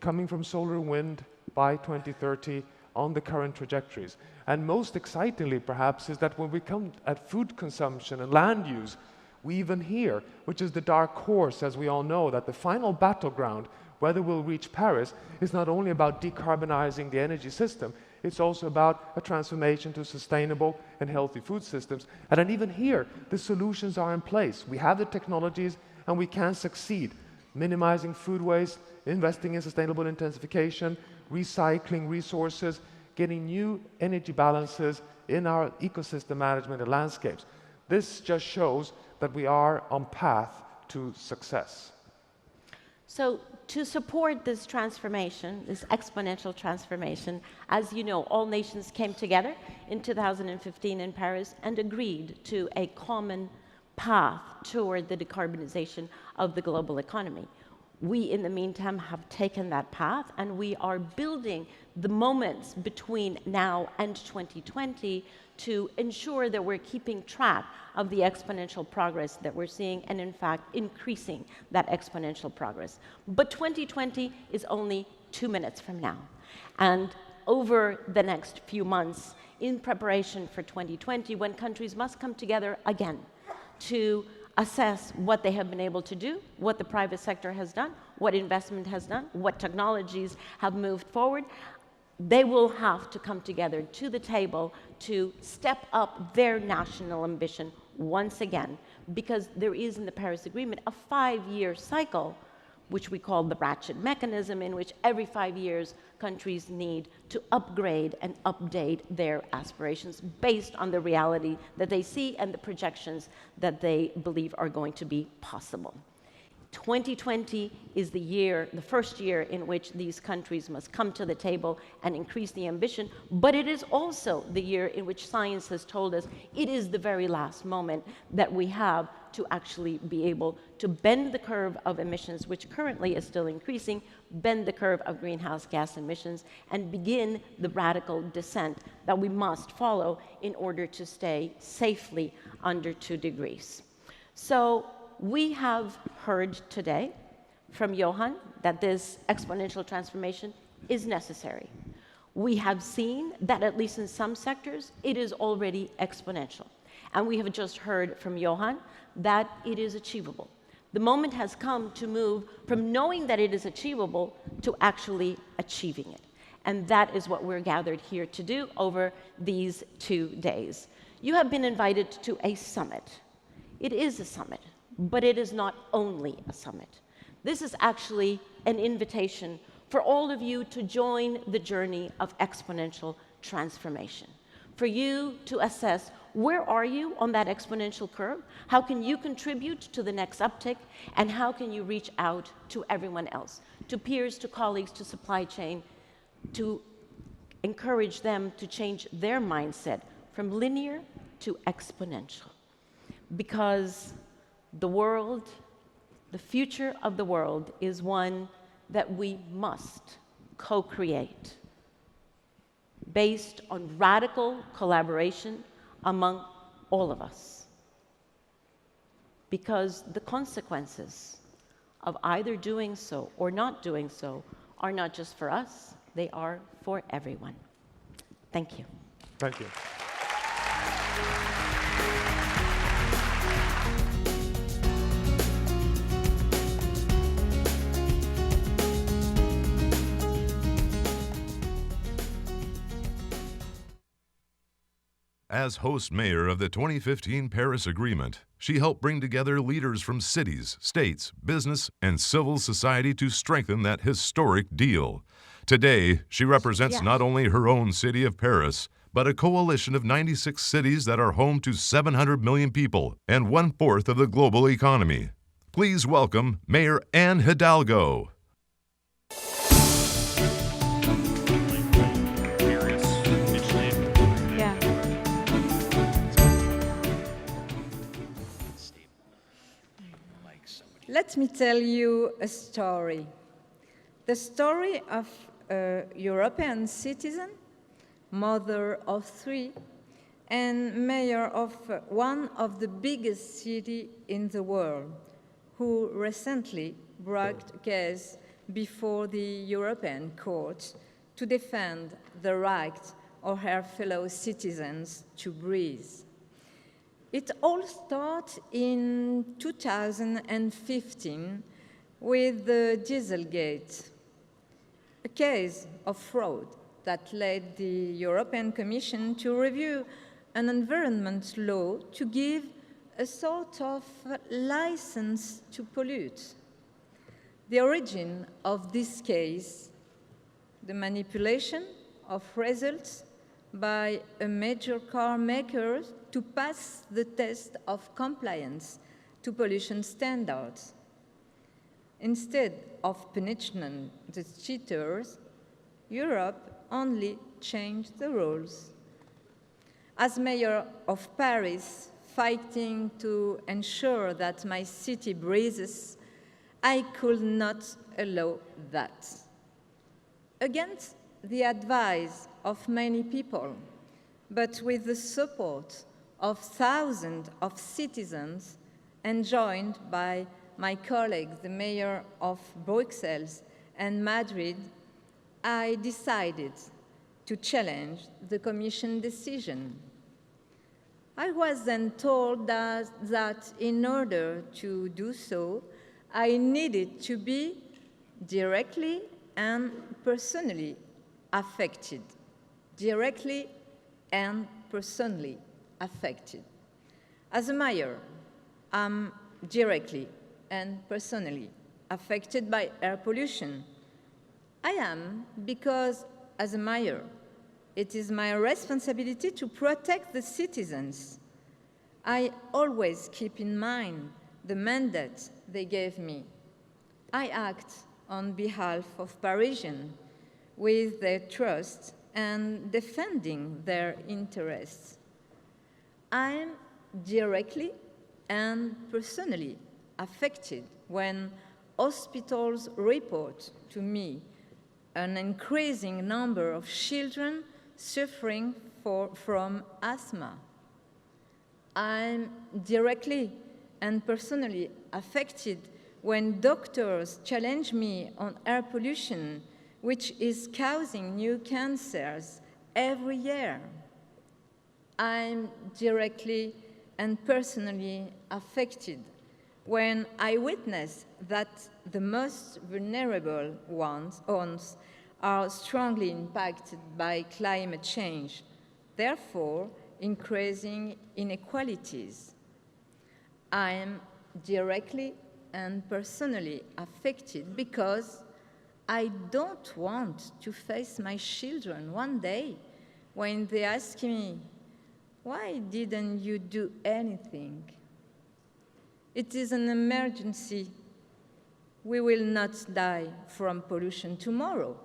coming from solar and wind by 2030 on the current trajectories. And most excitingly, perhaps, is that when we come at food consumption and land use, we even hear, which is the dark horse, as we all know, that the final battleground, whether we'll reach Paris, is not only about decarbonizing the energy system, it's also about a transformation to sustainable and healthy food systems. And then even here, the solutions are in place. We have the technologies and we can succeed. Minimizing food waste, investing in sustainable intensification, recycling resources, getting new energy balances in our ecosystem management and landscapes. This just shows that we are on path to success. So to support this transformation, this exponential transformation, as you know, all nations came together in 2015 in Paris and agreed to a common path toward the decarbonization of the global economy. We, in the meantime, have taken that path, and we are building the moments between now and 2020 to ensure that we're keeping track of the exponential progress that we're seeing, and in fact, increasing that exponential progress. But 2020 is only 2 minutes from now. And over the next few months in preparation for 2020, when countries must come together again to assess what they have been able to do, what the private sector has done, what investment has done, what technologies have moved forward. They will have to come together to the table to step up their national ambition once again, because there is in the Paris Agreement a 5-year cycle, which we call the ratchet mechanism, in which every 5 years countries need to upgrade and update their aspirations based on the reality that they see and the projections that they believe are going to be possible. 2020 is the first year in which these countries must come to the table and increase the ambition, but it is also the year in which science has told us it is the very last moment that we have to actually be able to bend the curve of emissions, which currently is still increasing, bend the curve of greenhouse gas emissions, and begin the radical descent that we must follow in order to stay safely under 2 degrees. So we have heard today from Johan that this exponential transformation is necessary. We have seen that, at least in some sectors, it is already exponential. And we have just heard from Johan that it is achievable. The moment has come to move from knowing that it is achievable to actually achieving it. And that is what we're gathered here to do over these 2 days. You have been invited to a summit. It is a summit, but it is not only a summit. This is actually an invitation for all of you to join the journey of exponential transformation, for you to assess where are you on that exponential curve, how can you contribute to the next uptick, and how can you reach out to everyone else, to peers, to colleagues, to supply chain, to encourage them to change their mindset from linear to exponential. Because the world, the future of the world, is one that we must co-create based on radical collaboration among all of us. Because the consequences of either doing so or not doing so are not just for us, they are for everyone. Thank you. Thank you. As host mayor of the 2015 Paris Agreement, she helped bring together leaders from cities, states, business, and civil society to strengthen that historic deal. Today, she represents not only her own city of Paris, but a coalition of 96 cities that are home to 700 million people and 1/4 of the global economy. Please welcome Mayor Anne Hidalgo. Let me tell you a story. The story of a European citizen, mother of 3, and mayor of one of the biggest cities in the world, who recently brought a case before the European Court to defend the right of her fellow citizens to breathe. It all started in 2015 with the Dieselgate, a case of fraud that led the European Commission to review an environment law to give a sort of license to pollute. The origin of this case, the manipulation of results by a major car maker to pass the test of compliance to pollution standards. Instead of punishing the cheaters, Europe only changed the rules. As mayor of Paris, fighting to ensure that my city breathes, I could not allow that. Against the advice of many people, but with the support of thousands of citizens and joined by my colleagues, the mayor of Brussels and Madrid, I decided to challenge the Commission decision. I was then told that in order to do so, I needed to be directly and personally affected. Directly and personally affected. As a mayor, I'm directly and personally affected by air pollution. I am because, as a mayor, it is my responsibility to protect the citizens. I always keep in mind the mandate they gave me. I act on behalf of Parisians with their trust and defending their interests. I'm directly and personally affected when hospitals report to me an increasing number of children suffering from asthma. I'm directly and personally affected when doctors challenge me on air pollution, which is causing new cancers every year. I'm directly and personally affected when I witness that the most vulnerable ones are strongly impacted by climate change, therefore increasing inequalities. I am directly and personally affected because I don't want to face my children one day when they ask me, "Why didn't you do anything?" It is an emergency. We will not die from pollution tomorrow.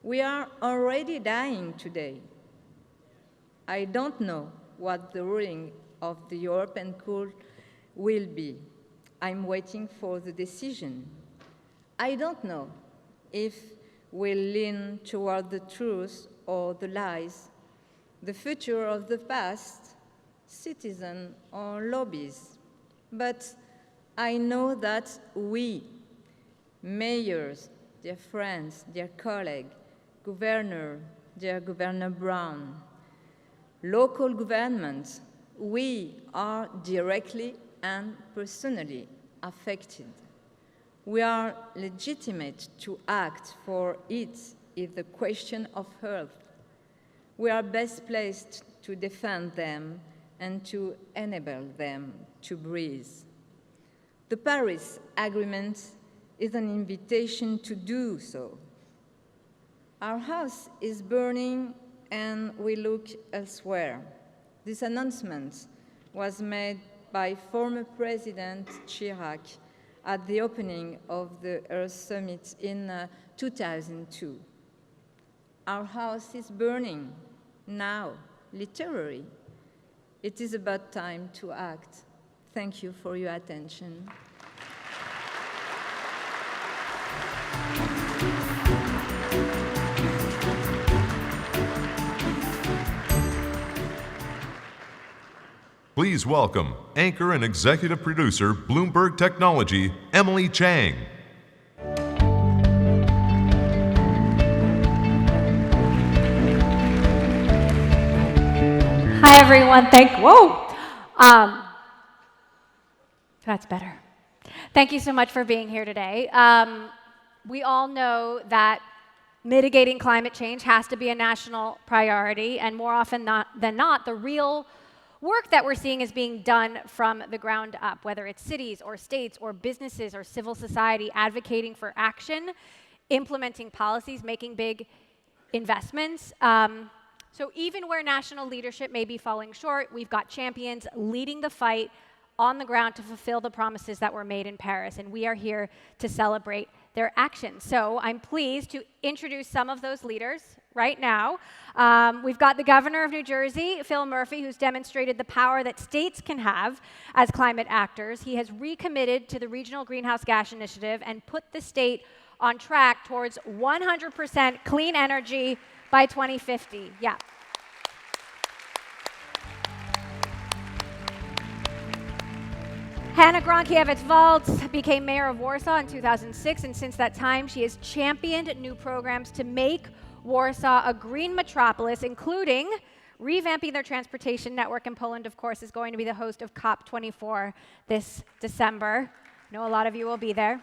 We are already dying today. I don't know what the ruling of the European Court will be. I'm waiting for the decision. I don't know if we'll lean toward the truth or the lies, the future of the past, citizen or lobbies. But I know that we, mayors, dear friends, dear colleague, governor, dear Governor Brown, local governments, we are directly and personally affected. We are legitimate to act, for it is the question of health. We are best placed to defend them and to enable them to breathe. The Paris Agreement is an invitation to do so. Our house is burning and we look elsewhere. This announcement was made by former President Chirac at the opening of the Earth Summit in 2002. Our house is burning now, literally. It is about time to act. Thank you for your attention. Please welcome anchor and executive producer, Bloomberg Technology, Emily Chang. Hi, everyone. That's better. Thank you so much for being here today. We all know that mitigating climate change has to be a national priority, and more often than not, the real work that we're seeing is being done from the ground up, whether it's cities or states or businesses or civil society advocating for action, implementing policies, making big investments. So even where national leadership may be falling short, we've got champions leading the fight on the ground to fulfill the promises that were made in Paris, and we are here to celebrate their actions. So I'm pleased to introduce some of those leaders right now. We've got the governor of New Jersey, Phil Murphy, who's demonstrated the power that states can have as climate actors. He has recommitted to the Regional Greenhouse Gas Initiative and put the state on track towards 100% clean energy by 2050. Yeah. Hanna Gronkiewicz-Waltz became mayor of Warsaw in 2006, and since that time, she has championed new programs to make Warsaw a green metropolis, including revamping their transportation network. And Poland, of course, is going to be the host of COP24 this December. I know a lot of you will be there.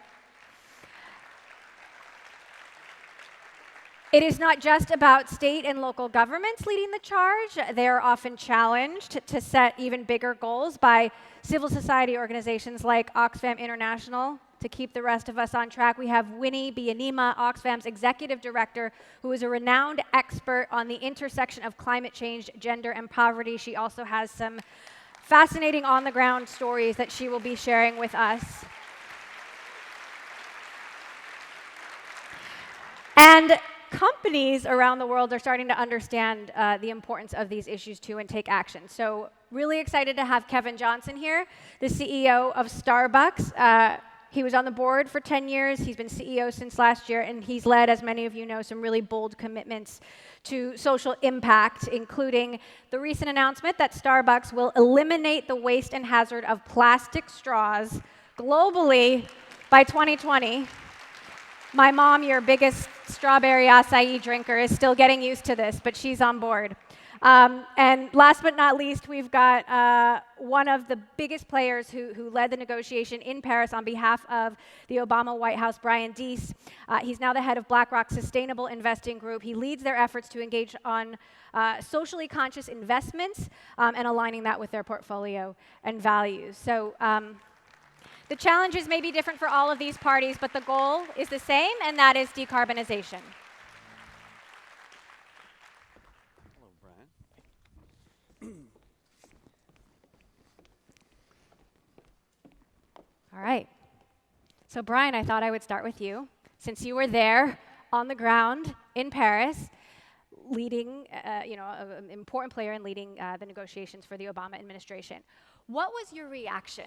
It is not just about state and local governments leading the charge. They are often challenged to set even bigger goals by civil society organizations like Oxfam International. To keep the rest of us on track, we have Winnie Bianima, Oxfam's executive director, who is a renowned expert on the intersection of climate change, gender, and poverty. She also has some fascinating on-the-ground stories that she will be sharing with us. And companies around the world are starting to understand the importance of these issues too and take action. So really excited to have Kevin Johnson here, the CEO of Starbucks. He was on the board for 10 years. He's been CEO since last year, and he's led, as many of you know, some really bold commitments to social impact, including the recent announcement that Starbucks will eliminate the waste and hazard of plastic straws globally by 2020. My mom, your biggest strawberry acai drinker, is still getting used to this, but she's on board. And last but not least, we've got one of the biggest players who led the negotiation in Paris on behalf of the Obama White House, Brian Deese. He's now the head of BlackRock's Sustainable Investing Group. He leads their efforts to engage on socially conscious investments and aligning that with their portfolio and values. So the challenges may be different for all of these parties, but the goal is the same, and that is decarbonization. All right. So Brian, I thought I would start with you, since you were there on the ground in Paris, leading, an important player in leading the negotiations for the Obama administration. What was your reaction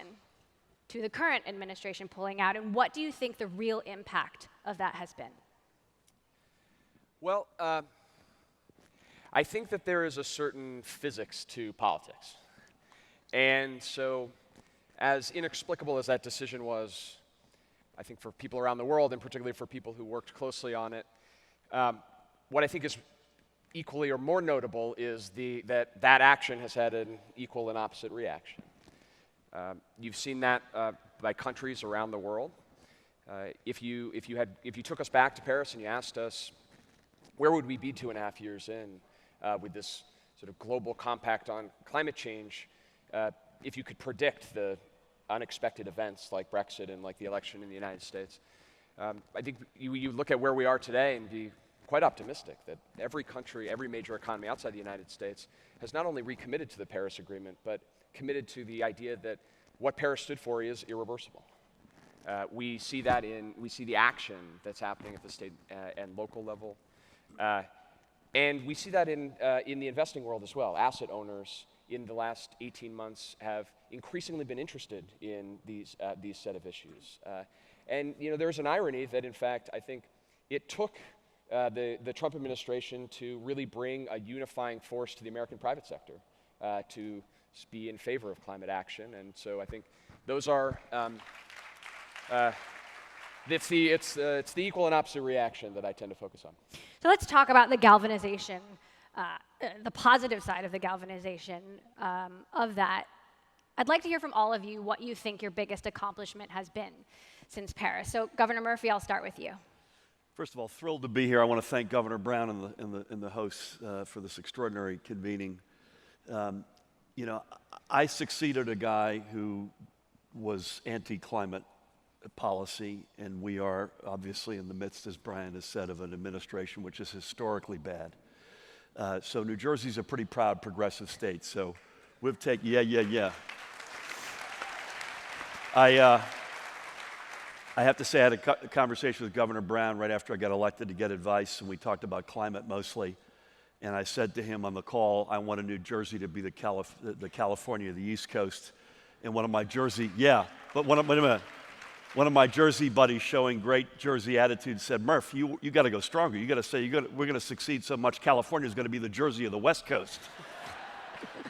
to the current administration pulling out, and what do you think the real impact of that has been? Well, I think that there is a certain physics to politics. And so, as inexplicable as that decision was, I think for people around the world, and particularly for people who worked closely on it, what I think is equally or more notable is that action has had an equal and opposite reaction. You've seen that by countries around the world. If you took us back to Paris and you asked us, where would we be 2.5 years in with this sort of global compact on climate change, if you could predict the unexpected events like Brexit and like the election in the United States, I think you look at where we are today and be quite optimistic that every country, every major economy outside the United States has not only recommitted to the Paris Agreement, but committed to the idea that what Paris stood for is irreversible. We see the action that's happening at the state and local level. And we see that in the investing world as well. Asset owners in the last 18 months have increasingly been interested in these set of issues. And there's an irony that, in fact, I think it took the Trump administration to really bring a unifying force to the American private sector to be in favor of climate action. And so I think those are, it's the equal and opposite reaction that I tend to focus on. So let's talk about the galvanization, the positive side of the galvanization of that. I'd like to hear from all of you what you think your biggest accomplishment has been since Paris. So Governor Murphy, I'll start with you. First of all, thrilled to be here. I want to thank Governor Brown and the hosts for this extraordinary convening. I succeeded a guy who was anti-climate policy, and we are obviously in the midst, as Brian has said, of an administration which is historically bad. So New Jersey's a pretty proud progressive state. So we've taken, yeah. I have to say I had a conversation with Governor Brown right after I got elected to get advice, and we talked about climate mostly. And I said to him on the call, I wanted New Jersey to be the California of the East Coast. And one of my Jersey, one of my Jersey buddies showing great Jersey attitude said, Murph, you got to go stronger. You got to say, we're going to succeed so much, California is going to be the Jersey of the West Coast.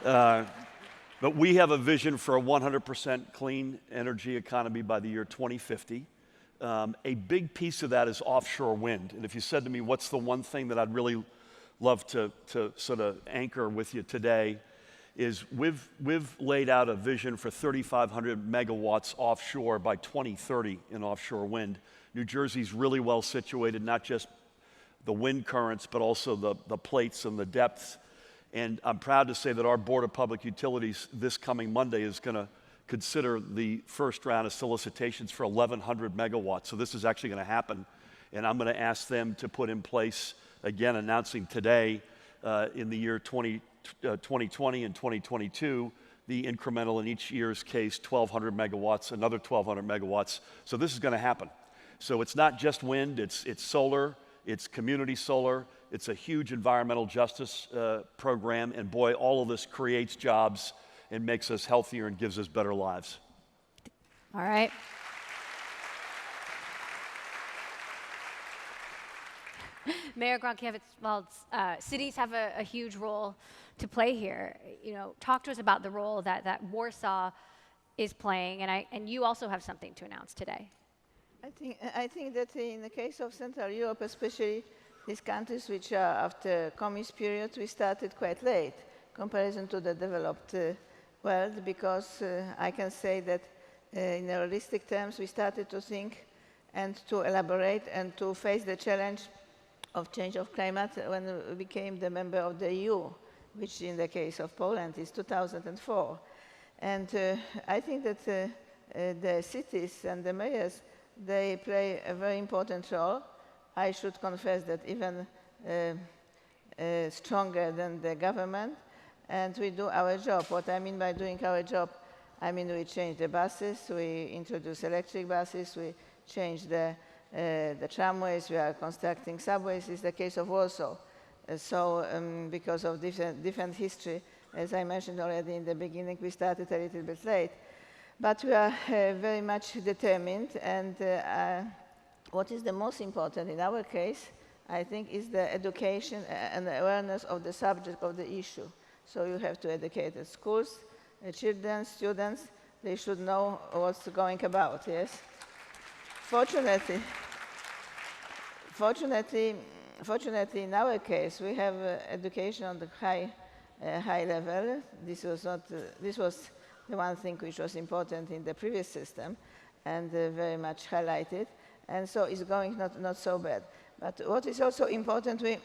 But we have a vision for a 100% clean energy economy by the year 2050. A big piece of that is offshore wind. And if you said to me, what's the one thing that I'd really love to sort of anchor with you today, is we've laid out a vision for 3,500 megawatts offshore by 2030 in offshore wind. New Jersey's really well situated, not just the wind currents, but also the plates and the depths. And I'm proud to say that our Board of Public Utilities this coming Monday is going to consider the first round of solicitations for 1,100 megawatts. So this is actually going to happen. And I'm going to ask them to put in place, again, announcing today in the year 2020 and 2022, the incremental in each year's case, 1,200 megawatts, another 1,200 megawatts. So this is going to happen. So it's not just wind, it's solar, it's community solar, it's a huge environmental justice program, and boy, all of this creates jobs and makes us healthier and gives us better lives. All right. Mayor Gronkiewicz, cities have a huge role to play here. You know, talk to us about the role that Warsaw is playing, and you also have something to announce today. I think that in the case of Central Europe, especially these countries which are after communist period, we started quite late comparison to the developed world, because I can say that in realistic terms we started to think and to elaborate and to face the challenge of change of climate when we became the member of the EU, which in the case of Poland is 2004. And I think that the cities and the mayors, they play a very important role. I should confess that even stronger than the government, and we do our job. What I mean by doing our job, I mean we change the buses, we introduce electric buses, we change the tramways, we are constructing subways. It's the case of Warsaw. Because of different history, as I mentioned already in the beginning, we started a little bit late. But we are very much determined, and what is the most important in our case, I think, is the education and the awareness of the subject of the issue. So you have to educate the schools, the children, students, they should know what's going about, yes? Fortunately, in our case, we have education on the high level. This was the one thing which was important in the previous system and very much highlighted. And so it's going not so bad. But what is also important, we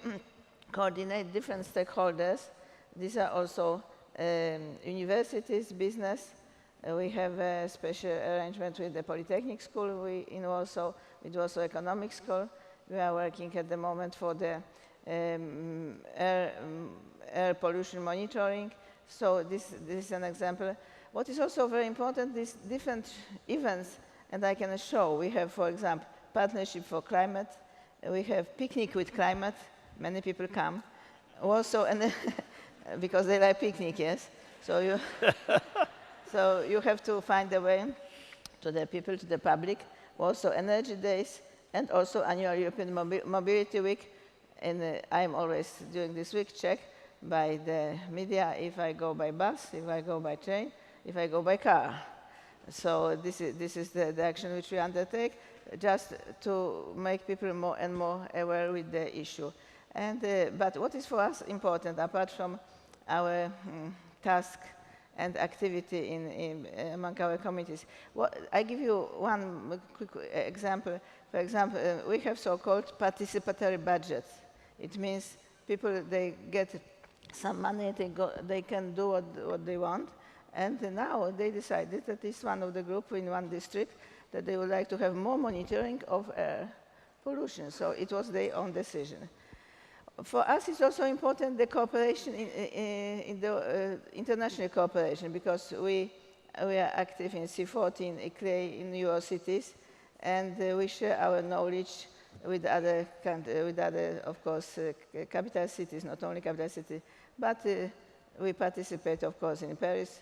coordinate different stakeholders. These are also universities, business. We have a special arrangement with the Polytechnic School in Warsaw, with Warsaw Economic School. We are working at the moment for the air pollution monitoring. So this is an example. What is also very important is different events, and I can show. We have, for example, Partnership for Climate. We have Picnic with Climate. Many people come. Also, and because they like picnic, yes? So you have to find a way to the people, to the public. Also Energy Days, and also Annual European Mobility Week. And I'm always doing this week check by the media if I go by bus, if I go by train, if I go by car. So this is the action which we undertake, just to make people more and more aware with the issue. And but what is for us important, apart from our task and activity among our committees? I give you one quick example. For example, we have so-called participatory budgets. It means people, they get some money, they can do what they want. And now they decided that this one of the group in one district, that they would like to have more monitoring of air pollution. So it was their own decision. For us, it's also important the cooperation in the international cooperation, because we are active in C14, ICLEI, in Euro cities, and we share our knowledge with other, of course, capital cities, not only capital cities, but we participate, of course, in Paris,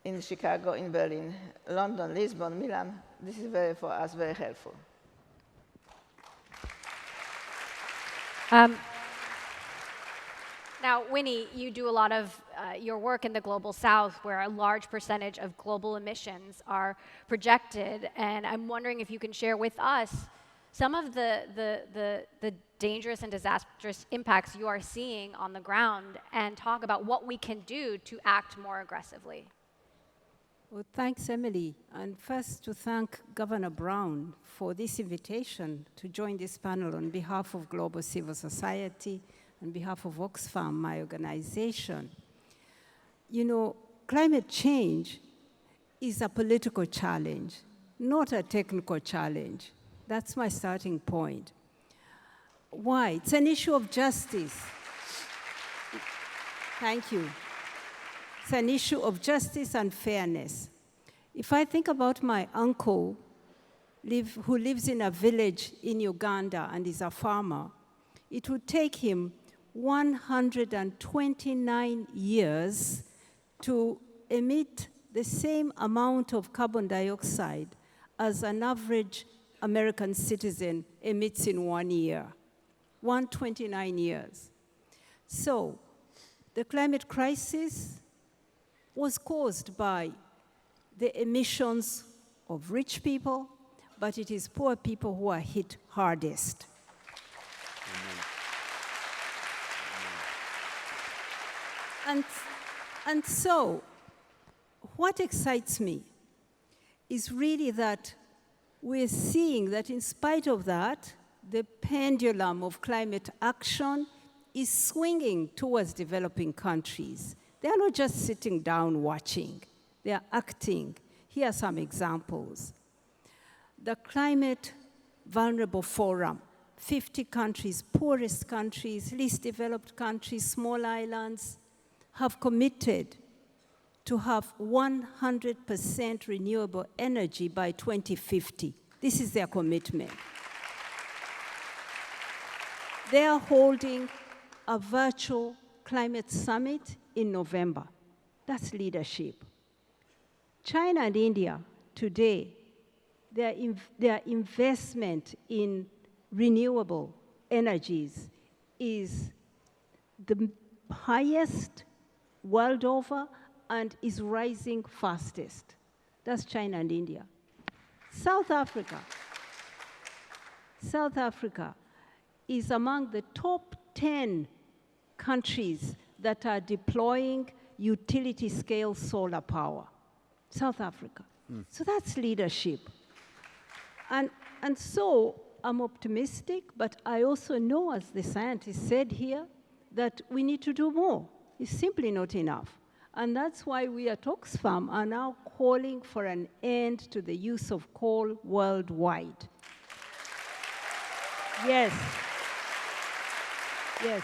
in Chicago, in Berlin, London, Lisbon, Milan. This is for us very helpful. Now, Winnie, you do a lot of your work in the Global South, where a large percentage of global emissions are projected, and I'm wondering if you can share with us some of the dangerous and disastrous impacts you are seeing on the ground, and talk about what we can do to act more aggressively. Well, thanks, Emily. And first, to thank Governor Brown for this invitation to join this panel on behalf of Global Civil Society, on behalf of Oxfam, my organization. You know, climate change is a political challenge, not a technical challenge. That's my starting point. Why? It's an issue of justice. Thank you. It's an issue of justice and fairness. If I think about my uncle who lives in a village in Uganda and is a farmer, it would take him 129 years to emit the same amount of carbon dioxide as an average American citizen emits in 1 year. 129 years. So, the climate crisis was caused by the emissions of rich people, but it is poor people who are hit hardest. And so, what excites me is really that we're seeing that in spite of that, the pendulum of climate action is swinging towards developing countries. They are not just sitting down watching, they are acting. Here are some examples. The Climate Vulnerable Forum, 50 countries, poorest countries, least developed countries, small islands, have committed to have 100% renewable energy by 2050. This is their commitment. They are holding a virtual climate summit in November. That's leadership. China and India today, their investment in renewable energies is the highest world over and is rising fastest. That's China and India. South Africa is among the top 10 countries that are deploying utility-scale solar power. South Africa. So that's leadership. And so I'm optimistic, but I also know, as the scientist said here, that we need to do more. It's simply not enough. And that's why we at Oxfam are now calling for an end to the use of coal worldwide. Yes. Yes.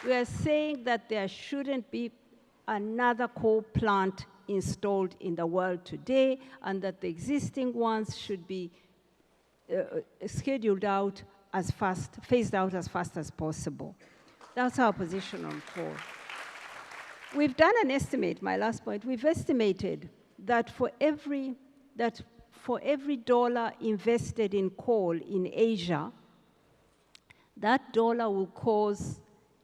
We are saying that there shouldn't be another coal plant installed in the world today, and that the existing ones should be phased out as fast as possible. That's our position on coal. We've done an estimate, my last point, we've estimated that for every dollar invested in coal in Asia, that dollar will cause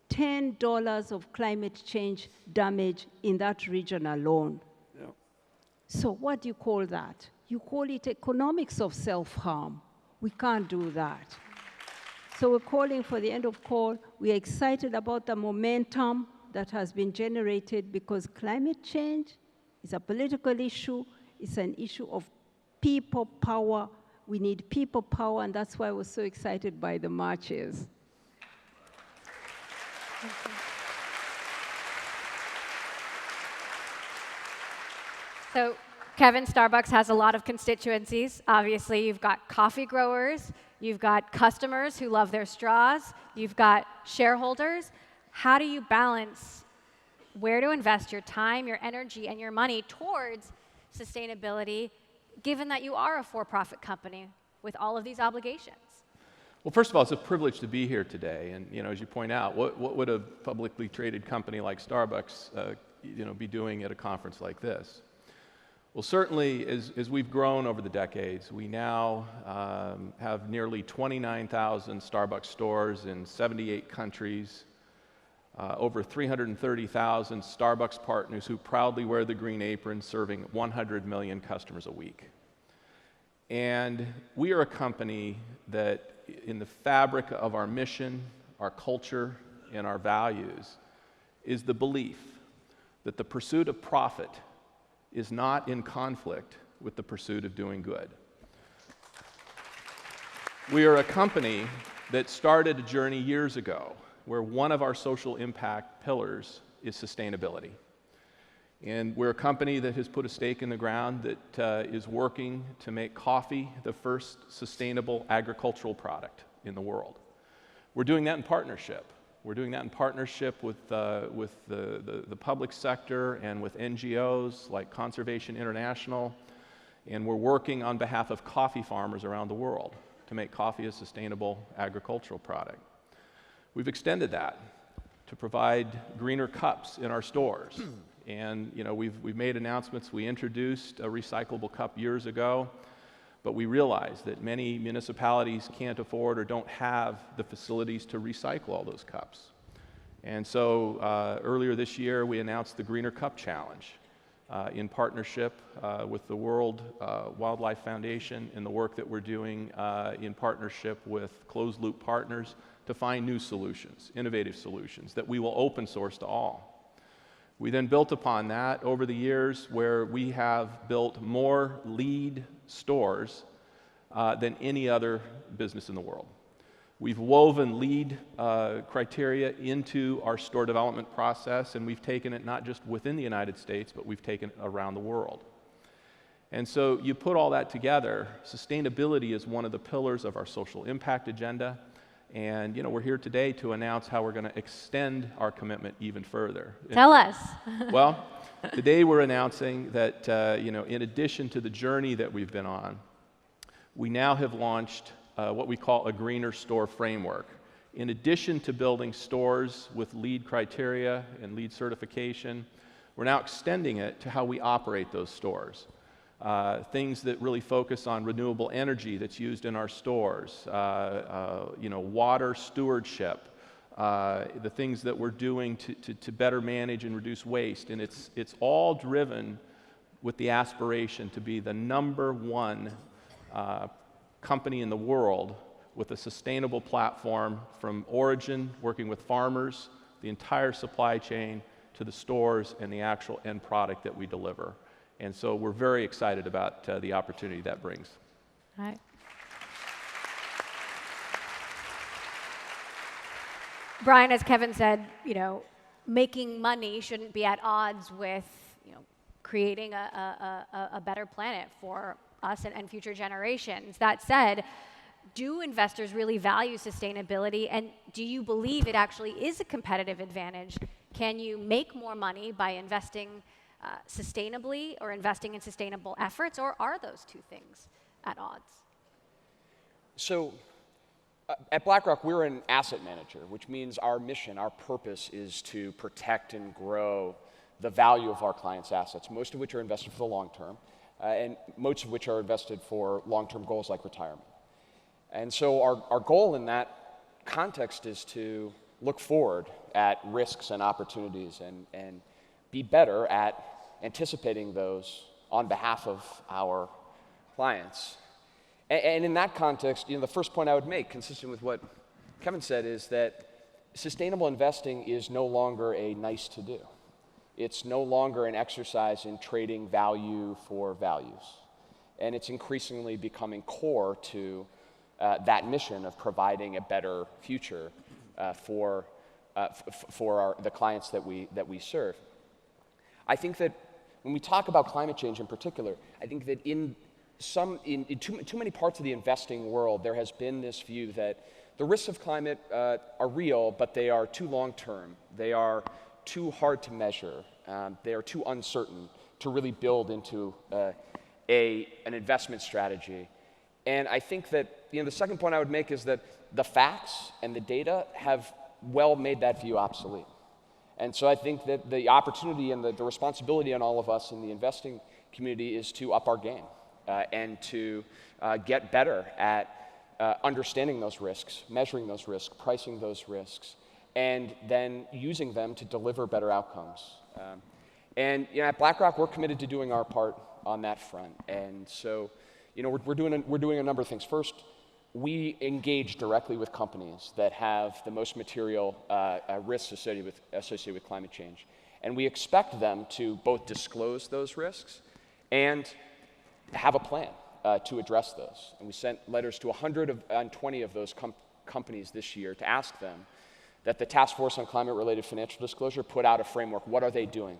$10 of climate change damage in that region alone. Yep. So what do you call that? You call it economics of self-harm. We can't do that. So we're calling for the end of coal. We are excited about the momentum that has been generated because climate change is a political issue. It's an issue of people power. We need people power, and that's why we're so excited by the marches. Thank you. So, Kevin, Starbucks has a lot of constituencies. Obviously, you've got coffee growers, you've got customers who love their straws, you've got shareholders. How do you balance where to invest your time, your energy, and your money towards sustainability, given that you are a for-profit company with all of these obligations? Well, first of all, it's a privilege to be here today. And as you point out, what would a publicly traded company like Starbucks be doing at a conference like this? Well, certainly, as we've grown over the decades, we now have nearly 29,000 Starbucks stores in 78 countries, over 330,000 Starbucks partners who proudly wear the green apron, serving 100 million customers a week. And we are a company that, in the fabric of our mission, our culture, and our values, is the belief that the pursuit of profit is not in conflict with the pursuit of doing good. We are a company that started a journey years ago where one of our social impact pillars is sustainability. And we're a company that has put a stake in the ground that is working to make coffee the first sustainable agricultural product in the world. We're doing that in partnership. We're doing that in partnership with the public sector and with NGOs like Conservation International, and we're working on behalf of coffee farmers around the world to make coffee a sustainable agricultural product. We've extended that to provide greener cups in our stores. And we've made announcements. We introduced a recyclable cup years ago, but we realized that many municipalities can't afford or don't have the facilities to recycle all those cups. And so earlier this year, we announced the Greener Cup Challenge in partnership with the World Wildlife Foundation and the work that we're doing in partnership with closed loop partners to find new solutions, innovative solutions that we will open source to all. We then built upon that over the years, where we have built more LEED stores than any other business in the world. We've woven LEED criteria into our store development process, and we've taken it not just within the United States, but we've taken it around the world. And so you put all that together, sustainability is one of the pillars of our social impact agenda. And we're here today to announce how we're going to extend our commitment even further. Tell us. Well, today we're announcing that in addition to the journey that we've been on, we now have launched what we call a greener store framework. In addition to building stores with LEED criteria and LEED certification, we're now extending it to how we operate those stores. Things that really focus on renewable energy that's used in our stores, water stewardship, the things that we're doing to better manage and reduce waste. And it's all driven with the aspiration to be the #1 company in the world with a sustainable platform from origin, working with farmers, the entire supply chain, to the stores and the actual end product that we deliver. And so we're very excited about the opportunity that brings. All right. Brian, as Kevin said, making money shouldn't be at odds with, creating a better planet for us and future generations. That said, do investors really value sustainability, and do you believe it actually is a competitive advantage? Can you make more money by investing sustainably or investing in sustainable efforts, or are those two things at odds? So at BlackRock, we're an asset manager, which means our mission, our purpose is to protect and grow the value of our clients' assets, most of which are invested for the long term, and most of which are invested for long-term goals like retirement. And so our goal in that context is to look forward at risks and opportunities and be better at anticipating those on behalf of our clients. And in that context, the first point I would make, consistent with what Kevin said, is that sustainable investing is no longer a nice to do. It's no longer an exercise in trading value for values. And it's increasingly becoming core to that mission of providing a better future for the clients that we serve. I think that when we talk about climate change in particular, I think that in too many parts of the investing world, there has been this view that the risks of climate are real, but they are too long-term. They are too hard to measure. They are too uncertain to really build into an investment strategy. And I think that the second point I would make is that the facts and the data have well made that view obsolete. And so I think that the opportunity and the responsibility on all of us in the investing community is to up our game and to get better at understanding those risks, measuring those risks, pricing those risks, and then using them to deliver better outcomes. And at BlackRock, we're committed to doing our part on that front. And so, we're doing a number of things. First, we engage directly with companies that have the most material risks associated with climate change. And we expect them to both disclose those risks and have a plan to address those. And we sent letters to 120 of those companies this year to ask them that the Task Force on Climate-Related Financial Disclosure put out a framework. What are they doing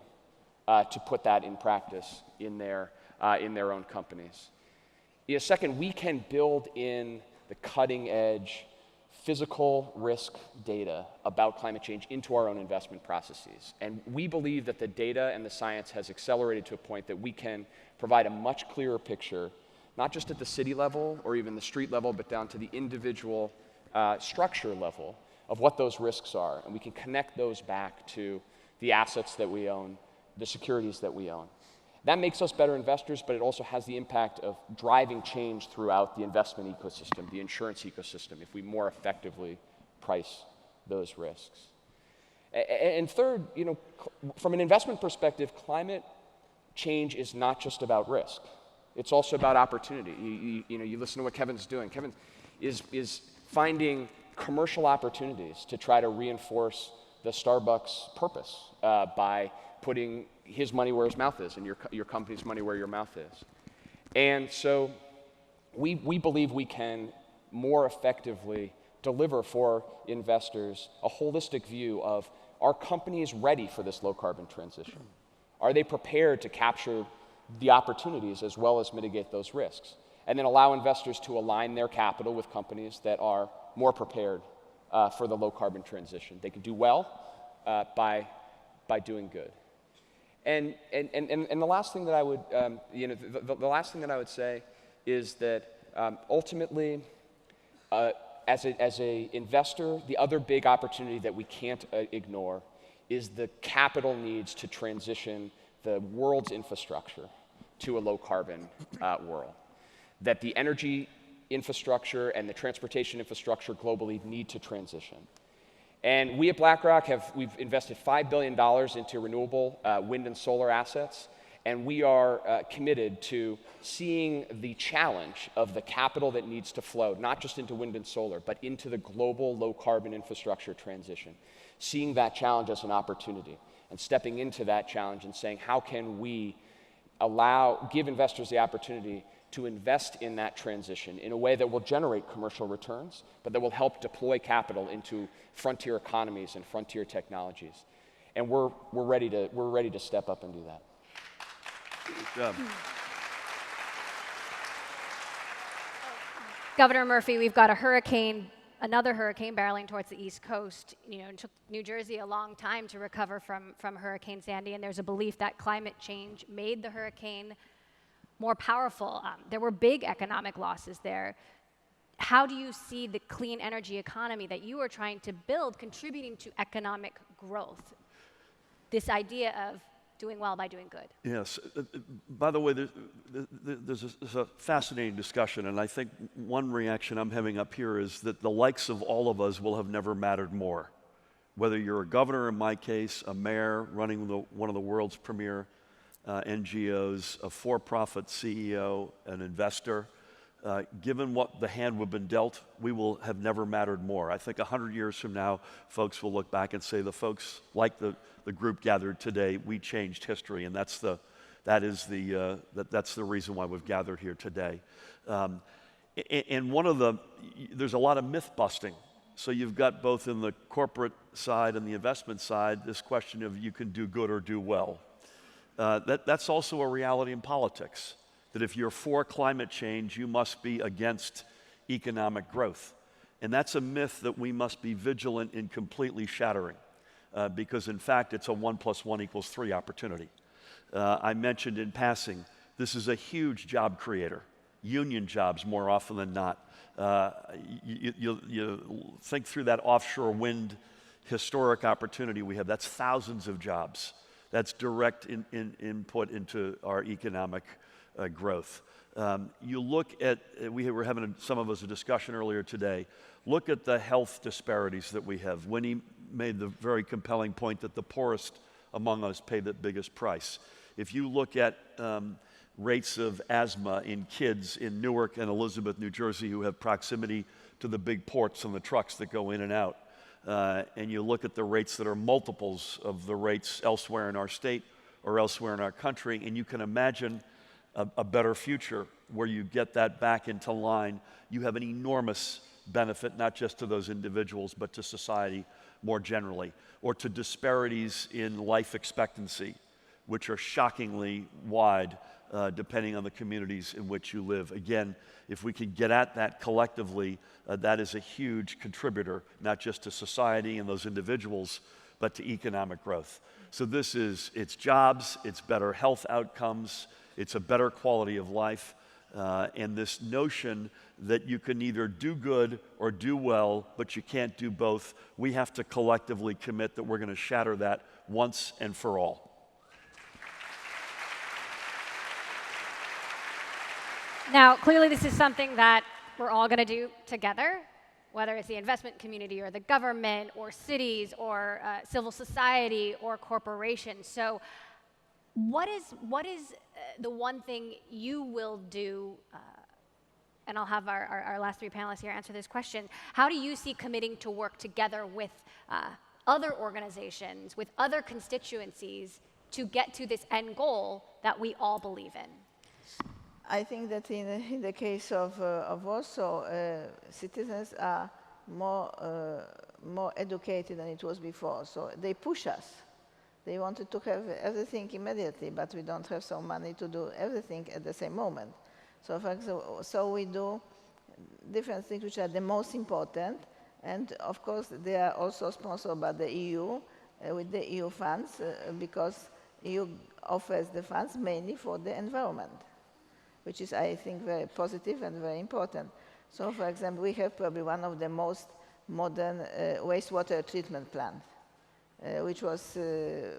to put that in practice in their own companies? Second, we can build in the cutting-edge physical risk data about climate change into our own investment processes. And we believe that the data and the science has accelerated to a point that we can provide a much clearer picture, not just at the city level or even the street level, but down to the individual structure level of what those risks are. And we can connect those back to the assets that we own, the securities that we own. That makes us better investors, but it also has the impact of driving change throughout the investment ecosystem, the insurance ecosystem, if we more effectively price those risks. And third, from an investment perspective, climate change is not just about risk. It's also about opportunity. You listen to what Kevin's doing. Kevin is finding commercial opportunities to try to reinforce the Starbucks purpose by putting his money where his mouth is and your company's money where your mouth is. And so we believe we can more effectively deliver for investors a holistic view of, are companies ready for this low carbon transition? Are they prepared to capture the opportunities as well as mitigate those risks? And then allow investors to align their capital with companies that are more prepared for the low carbon transition. They can do well by doing good. And the last thing that I would, the last thing that I would say is that ultimately, as a investor, the other big opportunity that we can't ignore is the capital needs to transition the world's infrastructure to a low carbon world. That the energy infrastructure and the transportation infrastructure globally need to transition. And we at BlackRock we've invested $5 billion into renewable wind and solar assets, and we are committed to seeing the challenge of the capital that needs to flow, not just into wind and solar, but into the global low carbon infrastructure transition. Seeing that challenge as an opportunity and stepping into that challenge and saying, how can we give investors the opportunity to invest in that transition in a way that will generate commercial returns, but that will help deploy capital into frontier economies and frontier technologies. And we're ready to step up and do that. Good job. Governor Murphy, we've got another hurricane barreling towards the East Coast. It took New Jersey a long time to recover from Hurricane Sandy, and there's a belief that climate change made the hurricane more powerful. There were big economic losses there. How do you see the clean energy economy that you are trying to build contributing to economic growth? This idea of doing well by doing good. Yes. By the way, there's a fascinating discussion, and I think one reaction I'm having up here is that the likes of all of us will have never mattered more. Whether you're a governor, in my case, a mayor running one of the world's premier NGOs, a for-profit CEO, an investor, given what the hand we've been dealt, we will have never mattered more. I think 100 years from now, folks will look back and say the folks like the group gathered today, we changed history, and that's the reason why we've gathered here today. And there's a lot of myth busting. So you've got both in the corporate side and the investment side this question of you can do good or do well. That's also a reality in politics, that if you're for climate change, you must be against economic growth. And that's a myth that we must be vigilant in completely shattering, because in fact, it's a 1 + 1 = 3 opportunity. I mentioned in passing, this is a huge job creator, union jobs more often than not. You think through that offshore wind historic opportunity we have, that's thousands of jobs. That's direct input into our economic growth. You look at, we were having, some of us, a discussion earlier today. Look at the health disparities that we have. Winnie made the very compelling point that the poorest among us pay the biggest price. If you look at rates of asthma in kids in Newark and Elizabeth, New Jersey, who have proximity to the big ports and the trucks that go in and out, and you look at the rates that are multiples of the rates elsewhere in our state or elsewhere in our country, and you can imagine a better future where you get that back into line, you have an enormous benefit, not just to those individuals, but to society more generally, or to disparities in life expectancy, which are shockingly wide depending on the communities in which you live. Again, if we can get at that collectively, that is a huge contributor, not just to society and those individuals, but to economic growth. So this is, it's jobs, it's better health outcomes, it's a better quality of life, and this notion that you can either do good or do well, but you can't do both. We have to collectively commit that we're going to shatter that once and for all. Now, clearly this is something that we're all going to do together, whether it's the investment community or the government or cities or civil society or corporations. So what is the one thing you will do, and I'll have our last three panelists here answer this question, how do you see committing to work together with other organizations, with other constituencies to get to this end goal that we all believe in? I think that in the case of Warsaw, citizens are more educated than it was before, so they push us. They wanted to have everything immediately, but we don't have so money to do everything at the same moment. So, for example, so we do different things which are the most important, and of course they are also sponsored by the EU with the EU funds, because EU offers the funds mainly for the environment, which is, I think, very positive and very important. So, for example, we have probably one of the most modern wastewater treatment plants, which was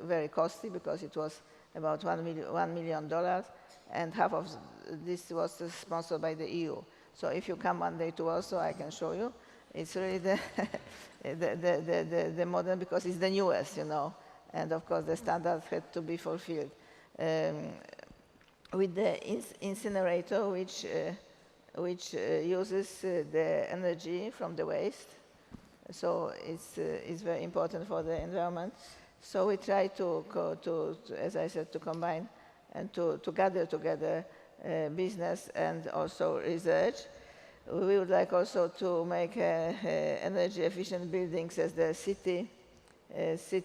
very costly because it was about $1 million, and half of this was sponsored by the EU. So if you come one day to Warsaw, I can show you. It's really the modern, because it's the newest, you know, and of course the standards had to be fulfilled. With the incinerator, which uses the energy from the waste, so it's very important for the environment. So we try to as I said, to combine and to gather together business and also research. We would like also to make energy efficient buildings as the city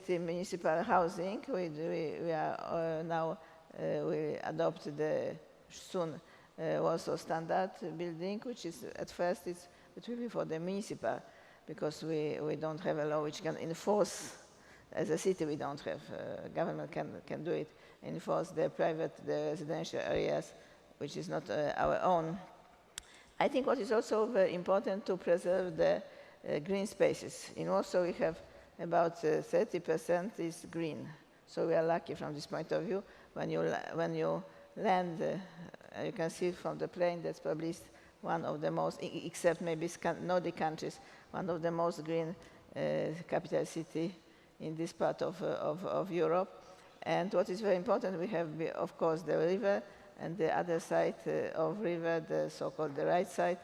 municipal housing. We are now we adopt the soon Warsaw standard building, which is at first it will be for the municipal, because we don't have a law which can enforce. As a city, we don't have government can do it, enforce the residential areas, which is not our own. I think what is also very important to preserve the green spaces. In Warsaw, we have about 30% is green, so we are lucky from this point of view. When you land, you can see from the plane, that's probably one of the most, except maybe Nordic countries, one of the most green capital city in this part of Europe. And what is very important, we have, of course, the river, and the other side of river, the so-called the right side.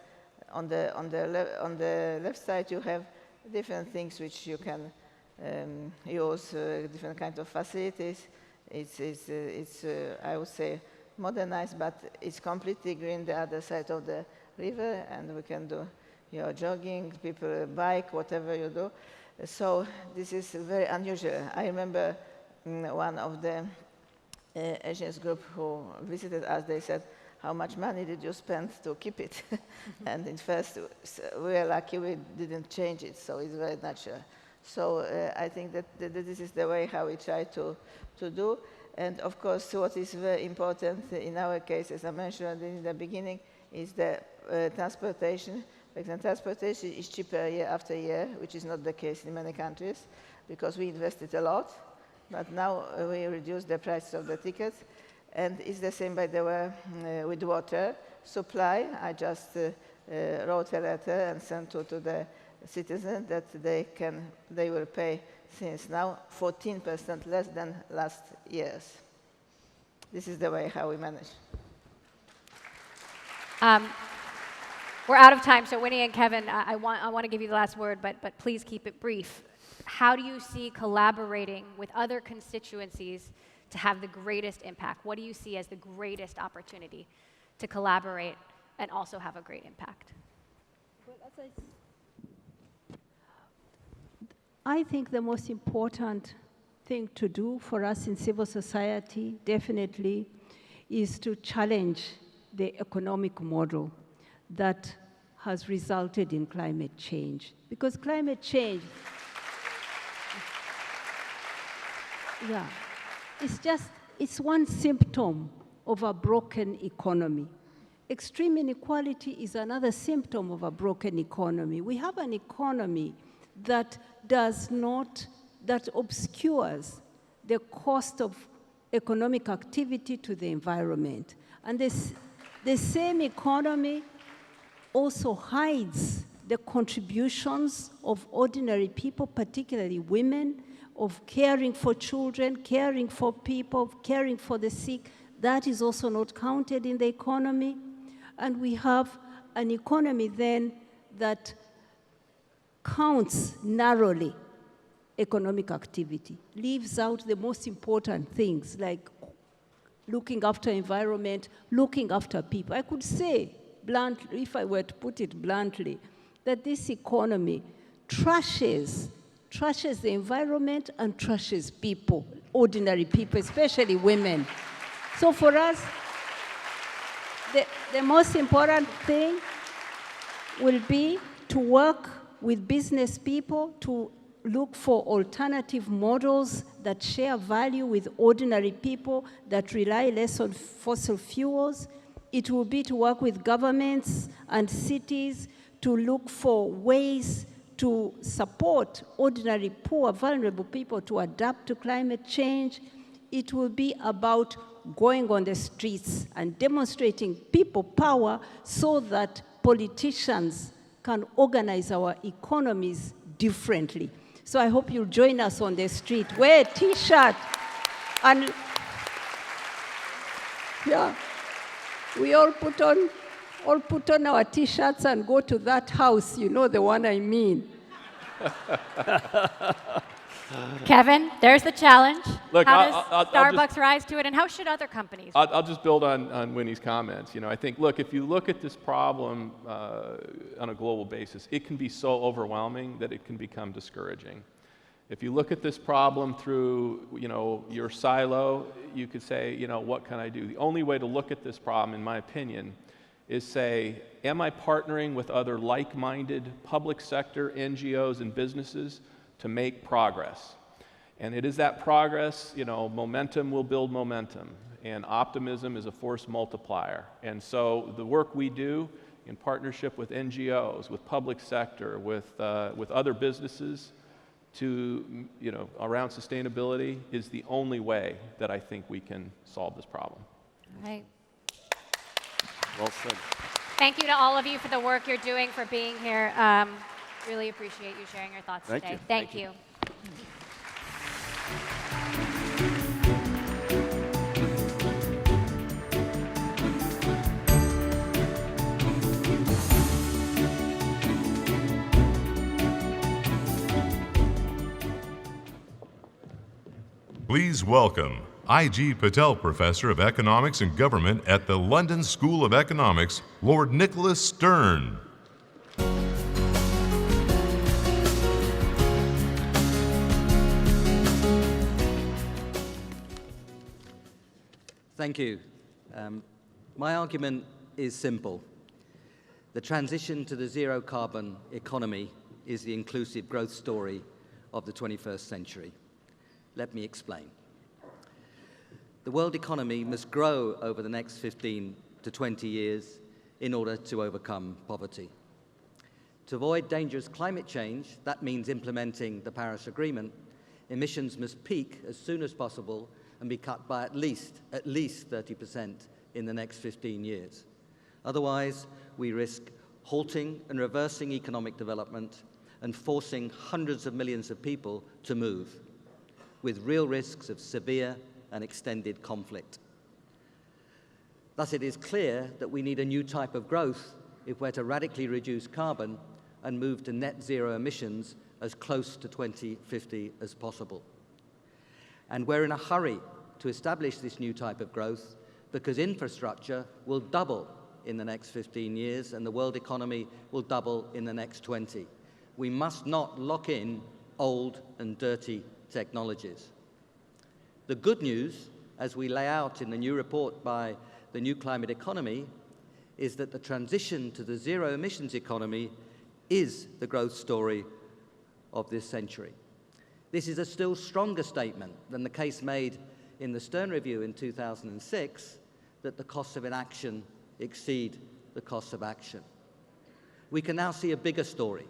On the left side, you have different things which you can use, different kinds of facilities. It's I would say, modernized, but it's completely green, the other side of the river, and we can do your jogging, people bike, whatever you do. So this is very unusual. I remember one of the Asian group who visited us, they said, how much money did you spend to keep it? And in first, we are lucky we didn't change it, so it's very natural. So I think that this is the way how we try to do. And of course, what is very important in our case, as I mentioned in the beginning, is the transportation. For example, transportation is cheaper year after year, which is not the case in many countries, because we invested a lot. but now we reduce the price of the tickets. And it's the same, by the way, with water supply. I just wrote a letter and sent to the citizens that they will pay since now 14% less than last year's. This is the way how we manage. We're out of time, so Winnie and Kevin, I want to give you the last word, but please keep it brief. How do you see collaborating with other constituencies to have the greatest impact? What do you see as the greatest opportunity to collaborate and also have a great impact? I think the most important thing to do for us in civil society, definitely, is to challenge the economic model that has resulted in climate change. Because climate change, it's one symptom of a broken economy. Extreme inequality is another symptom of a broken economy. We have an economy that obscures the cost of economic activity to the environment. And the same economy also hides the contributions of ordinary people, particularly women, of caring for children, caring for people, caring for the sick. That is also not counted in the economy. And we have an economy then that counts narrowly economic activity, leaves out the most important things like looking after environment, looking after people. I could say bluntly, if I were to put it bluntly, that this economy trashes the environment and trashes people, ordinary people, especially women. So for us, the most important thing will be to work with business people to look for alternative models that share value with ordinary people, that rely less on fossil fuels. It will be to work with governments and cities to look for ways to support ordinary, poor, vulnerable people to adapt to climate change. It will be about going on the streets and demonstrating people power so that politicians can organize our economies differently. So I hope you'll join us on the street. Wear a T-shirt and we all put on our T-shirts and go to that house, you know the one I mean. Kevin, there's the challenge. Look, how does Starbucks rise to it, and how should other companies? I'll just build on Winnie's comments. I think, look, if you look at this problem on a global basis, it can be so overwhelming that it can become discouraging. If you look at this problem through, your silo, you could say, what can I do? The only way to look at this problem, in my opinion, is say, am I partnering with other like-minded public sector, NGOs, and businesses to make progress? And it is that progress, momentum will build momentum, and optimism is a force multiplier. And so the work we do in partnership with NGOs, with public sector, with other businesses to, around sustainability is the only way that I think we can solve this problem. All right. Well said. Thank you to all of you for the work you're doing, for being here. Really appreciate you sharing your thoughts today. Thank you. Please welcome I.G. Patel Professor of Economics and Government at the London School of Economics, Lord Nicholas Stern. Thank you. My argument is simple. The transition to the zero-carbon economy is the inclusive growth story of the 21st century. Let me explain. The world economy must grow over the next 15 to 20 years in order to overcome poverty. To avoid dangerous climate change, that means implementing the Paris Agreement, emissions must peak as soon as possible and be cut by at least 30% in the next 15 years. Otherwise, we risk halting and reversing economic development and forcing hundreds of millions of people to move, with real risks of severe and extended conflict. Thus, it is clear that we need a new type of growth if we're to radically reduce carbon and move to net zero emissions as close to 2050 as possible. And we're in a hurry to establish this new type of growth because infrastructure will double in the next 15 years and the world economy will double in the next 20. We must not lock in old and dirty technologies. The good news, as we lay out in the new report by the New Climate Economy, is that the transition to the zero emissions economy is the growth story of this century. This is a still stronger statement than the case made in the Stern Review in 2006 that the costs of inaction exceed the costs of action. We can now see a bigger story,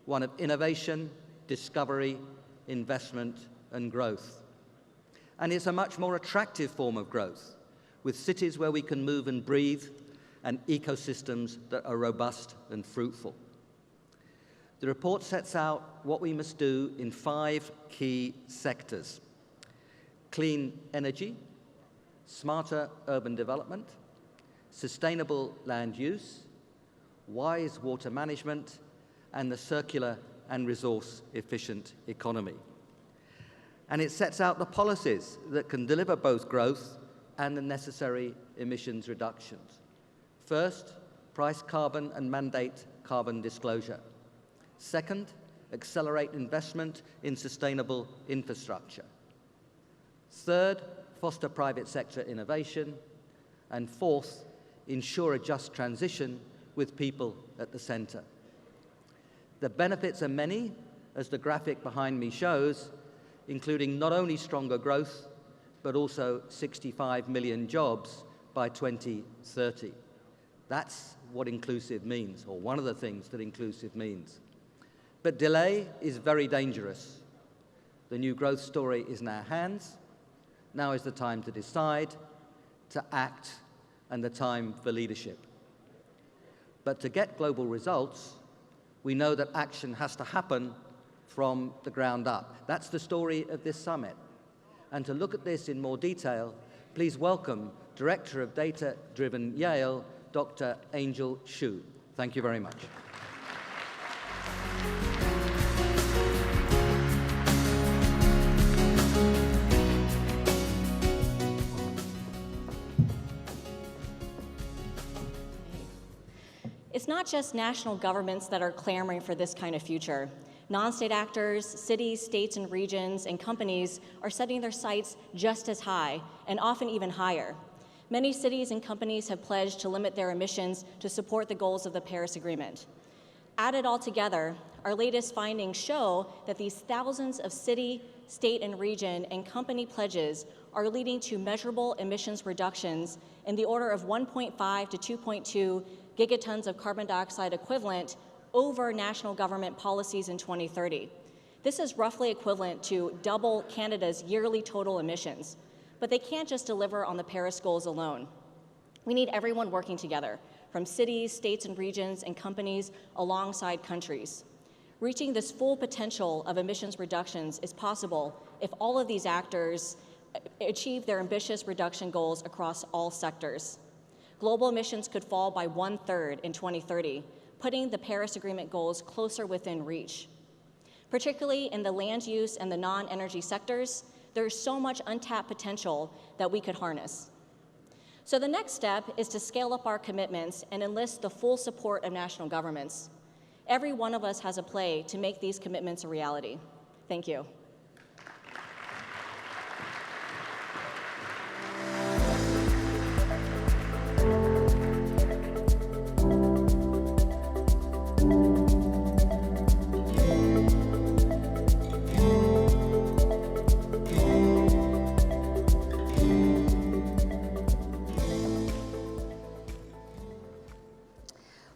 one of innovation, discovery, investment, and growth. And it's a much more attractive form of growth, with cities where we can move and breathe and ecosystems that are robust and fruitful. The report sets out what we must do in 5 key sectors: clean energy, smarter urban development, sustainable land use, wise water management, and the circular and resource-efficient economy. And it sets out the policies that can deliver both growth and the necessary emissions reductions. First, price carbon and mandate carbon disclosure. Second, accelerate investment in sustainable infrastructure. Third, foster private sector innovation. And fourth, ensure a just transition with people at the center. The benefits are many, as the graphic behind me shows, including not only stronger growth, but also 65 million jobs by 2030. That's what inclusive means, or one of the things that inclusive means. But delay is very dangerous. The new growth story is in our hands. Now is the time to decide, to act, and the time for leadership. But to get global results, we know that action has to happen from the ground up. That's the story of this summit. And to look at this in more detail, please welcome Director of Data-Driven Yale, Dr. Angel Xu. Thank you very much. It's not just national governments that are clamoring for this kind of future. Non-state actors, cities, states, and regions, and companies are setting their sights just as high, and often even higher. Many cities and companies have pledged to limit their emissions to support the goals of the Paris Agreement. Added all together, our latest findings show that these thousands of city, state, and region and company pledges are leading to measurable emissions reductions in the order of 1.5 to 2.2 gigatons of carbon dioxide equivalent over national government policies in 2030. This is roughly equivalent to double Canada's yearly total emissions. But they can't just deliver on the Paris goals alone. We need everyone working together, from cities, states, and regions, and companies alongside countries. Reaching this full potential of emissions reductions is possible if all of these actors achieve their ambitious reduction goals across all sectors. Global emissions could fall by 1/3 in 2030, putting the Paris Agreement goals closer within reach. Particularly in the land use and the non-energy sectors, there is so much untapped potential that we could harness. So the next step is to scale up our commitments and enlist the full support of national governments. Every one of us has a play to make these commitments a reality. Thank you.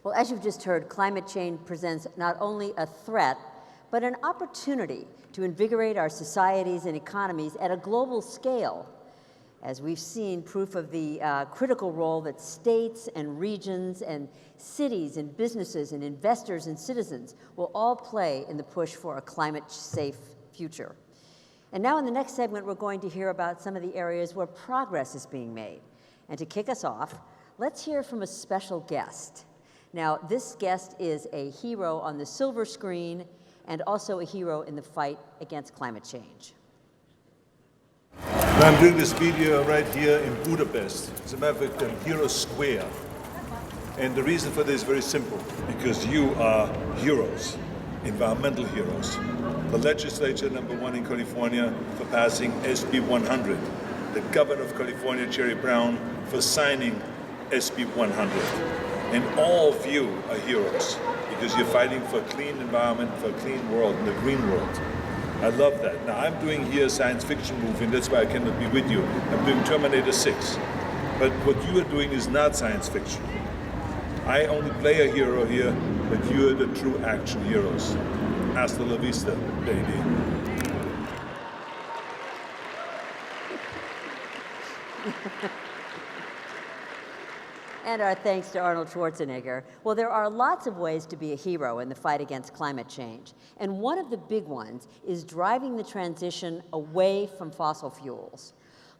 Well, as you've just heard, climate change presents not only a threat, but an opportunity to invigorate our societies and economies at a global scale, as we've seen proof of the critical role that states and regions and cities and businesses and investors and citizens will all play in the push for a climate-safe future. And now in the next segment, we're going to hear about some of the areas where progress is being made. And to kick us off, let's hear from a special guest. Now, this guest is a hero on the silver screen and also a hero in the fight against climate change. I'm doing this video right here in Budapest. As a matter of fact, Hero Square. And the reason for this is very simple, because you are heroes, environmental heroes. The legislature #1 in California for passing SB 100. The governor of California, Jerry Brown, for signing SB 100. And all of you are heroes, because you're fighting for a clean environment, for a clean world, and a green world. I love that. Now, I'm doing here a science fiction movie, and that's why I cannot be with you. I'm doing Terminator 6. But what you are doing is not science fiction. I only play a hero here, but you are the true action heroes. Hasta la vista, baby. And our thanks to Arnold Schwarzenegger. Well, there are lots of ways to be a hero in the fight against climate change. And one of the big ones is driving the transition away from fossil fuels.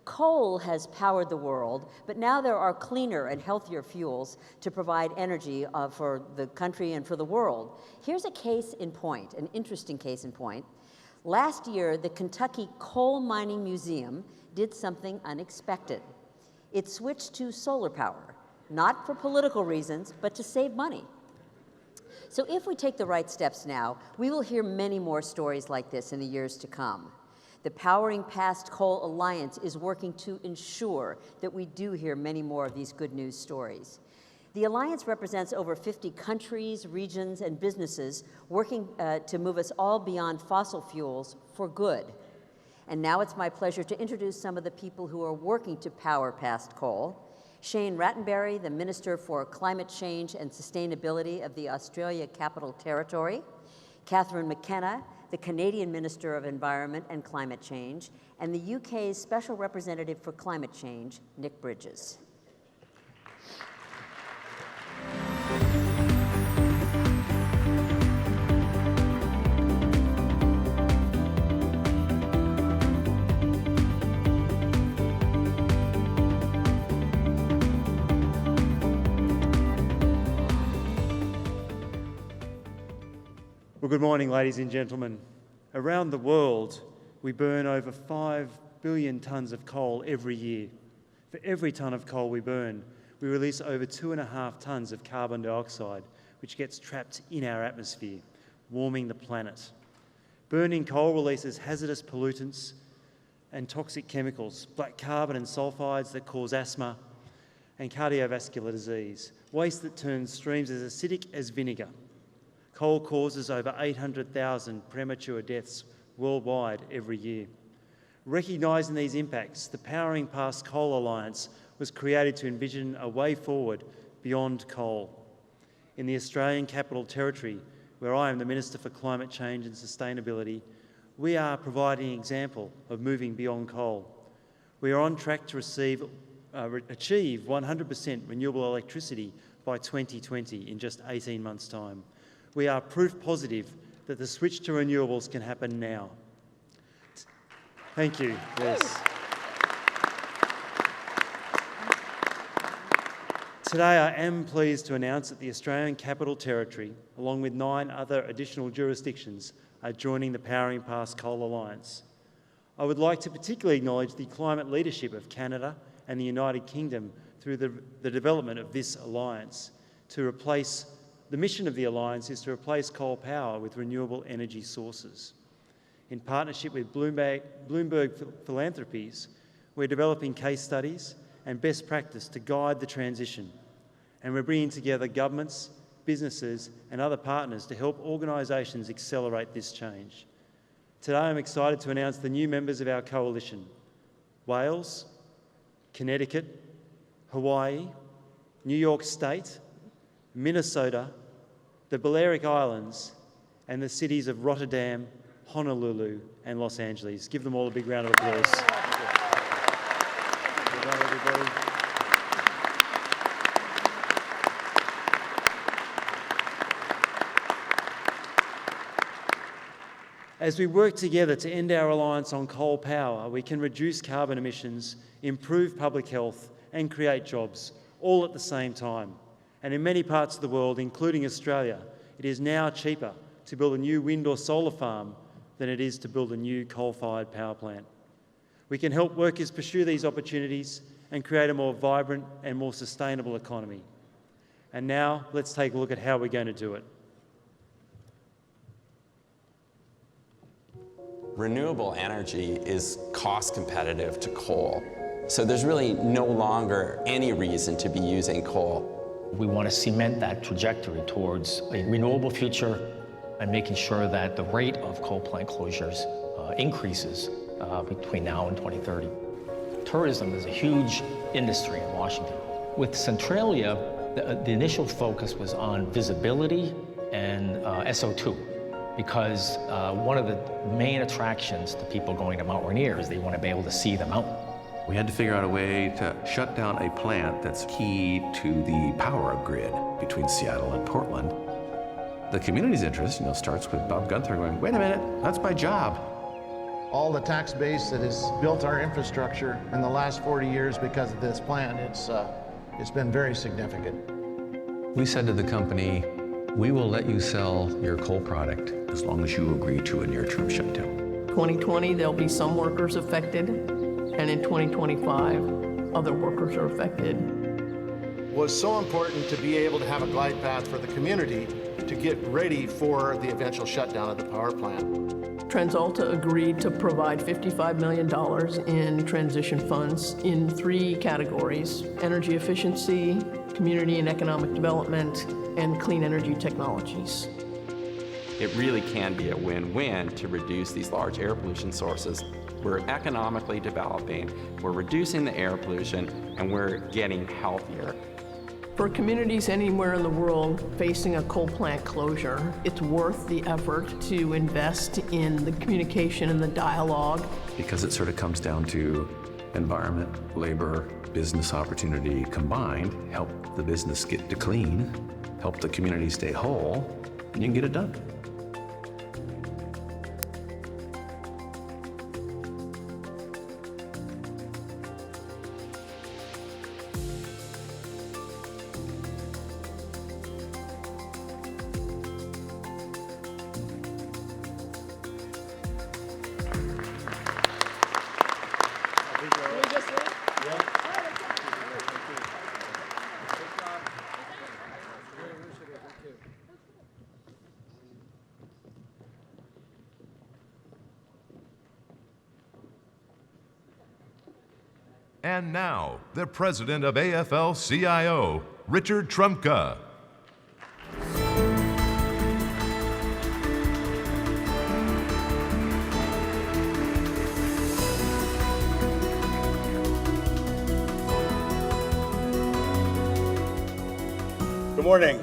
Coal has powered the world, but now there are cleaner and healthier fuels to provide energy for the country and for the world. Here's a case in point, an interesting case in point. Last year, the Kentucky Coal Mining Museum did something unexpected. It switched to solar power. Not for political reasons, but to save money. So if we take the right steps now, we will hear many more stories like this in the years to come. The Powering Past Coal Alliance is working to ensure that we do hear many more of these good news stories. The Alliance represents over 50 countries, regions, and businesses working to move us all beyond fossil fuels for good. And now it's my pleasure to introduce some of the people who are working to power past coal. Shane Rattenberry, the Minister for Climate Change and Sustainability of the Australia Capital Territory, Catherine McKenna, the Canadian Minister of Environment and Climate Change, and the UK's Special Representative for Climate Change, Nick Bridges. Well, good morning, ladies and gentlemen. Around the world, we burn over 5 billion tonnes of coal every year. For every tonne of coal we burn, we release over 2.5 tonnes of carbon dioxide, which gets trapped in our atmosphere, warming the planet. Burning coal releases hazardous pollutants and toxic chemicals, black carbon and sulphides that cause asthma and cardiovascular disease, waste that turns streams as acidic as vinegar. Coal causes over 800,000 premature deaths worldwide every year. Recognising these impacts, the Powering Past Coal Alliance was created to envision a way forward beyond coal. In the Australian Capital Territory, where I am the Minister for Climate Change and Sustainability, we are providing an example of moving beyond coal. We are on track to achieve 100% renewable electricity by 2020 in just 18 months' time. We are proof positive that the switch to renewables can happen now. Thank you. Yes. Today I am pleased to announce that the Australian Capital Territory, along with 9 other additional jurisdictions, are joining the Powering Past Coal Alliance. I would like to particularly acknowledge the climate leadership of Canada and the United Kingdom through the development of this alliance. The mission of the alliance is to replace coal power with renewable energy sources. In partnership with Bloomberg Philanthropies, we're developing case studies and best practice to guide the transition. And we're bringing together governments, businesses and other partners to help organisations accelerate this change. Today I'm excited to announce the new members of our coalition: Wales, Connecticut, Hawaii, New York State, Minnesota, the Balearic Islands and the cities of Rotterdam, Honolulu, and Los Angeles. Give them all a big round of applause. Well done, everybody. As we work together to end our reliance on coal power, we can reduce carbon emissions, improve public health, and create jobs, all at the same time. And in many parts of the world, including Australia, it is now cheaper to build a new wind or solar farm than it is to build a new coal-fired power plant. We can help workers pursue these opportunities and create a more vibrant and more sustainable economy. And now, let's take a look at how we're going to do it. Renewable energy is cost competitive to coal. So there's really no longer any reason to be using coal. We want to cement that trajectory towards a renewable future and making sure that the rate of coal plant closures increases between now and 2030. Tourism is a huge industry in Washington. With Centralia, the initial focus was on visibility and SO2. Because one of the main attractions to people going to Mount Rainier is they want to be able to see the mountain. We had to figure out a way to shut down a plant that's key to the power grid between Seattle and Portland. The community's interest, starts with Bob Gunther going, wait a minute, that's my job. All the tax base that has built our infrastructure in the last 40 years because of this plant, it's been very significant. We said to the company, we will let you sell your coal product as long as you agree to a near-term shutdown. 2020, there'll be some workers affected, and in 2025, other workers are affected. It was so important to be able to have a glide path for the community to get ready for the eventual shutdown of the power plant. TransAlta agreed to provide $55 million in transition funds in 3 categories: energy efficiency, community and economic development, and clean energy technologies. It really can be a win-win to reduce these large air pollution sources. We're economically developing, we're reducing the air pollution, and we're getting healthier. For communities anywhere in the world facing a coal plant closure, it's worth the effort to invest in the communication and the dialogue. Because it sort of comes down to environment, labor, business opportunity combined, help the business get to clean, help the community stay whole, and you can get it done. And now, the president of AFL-CIO, Richard Trumka. Good morning.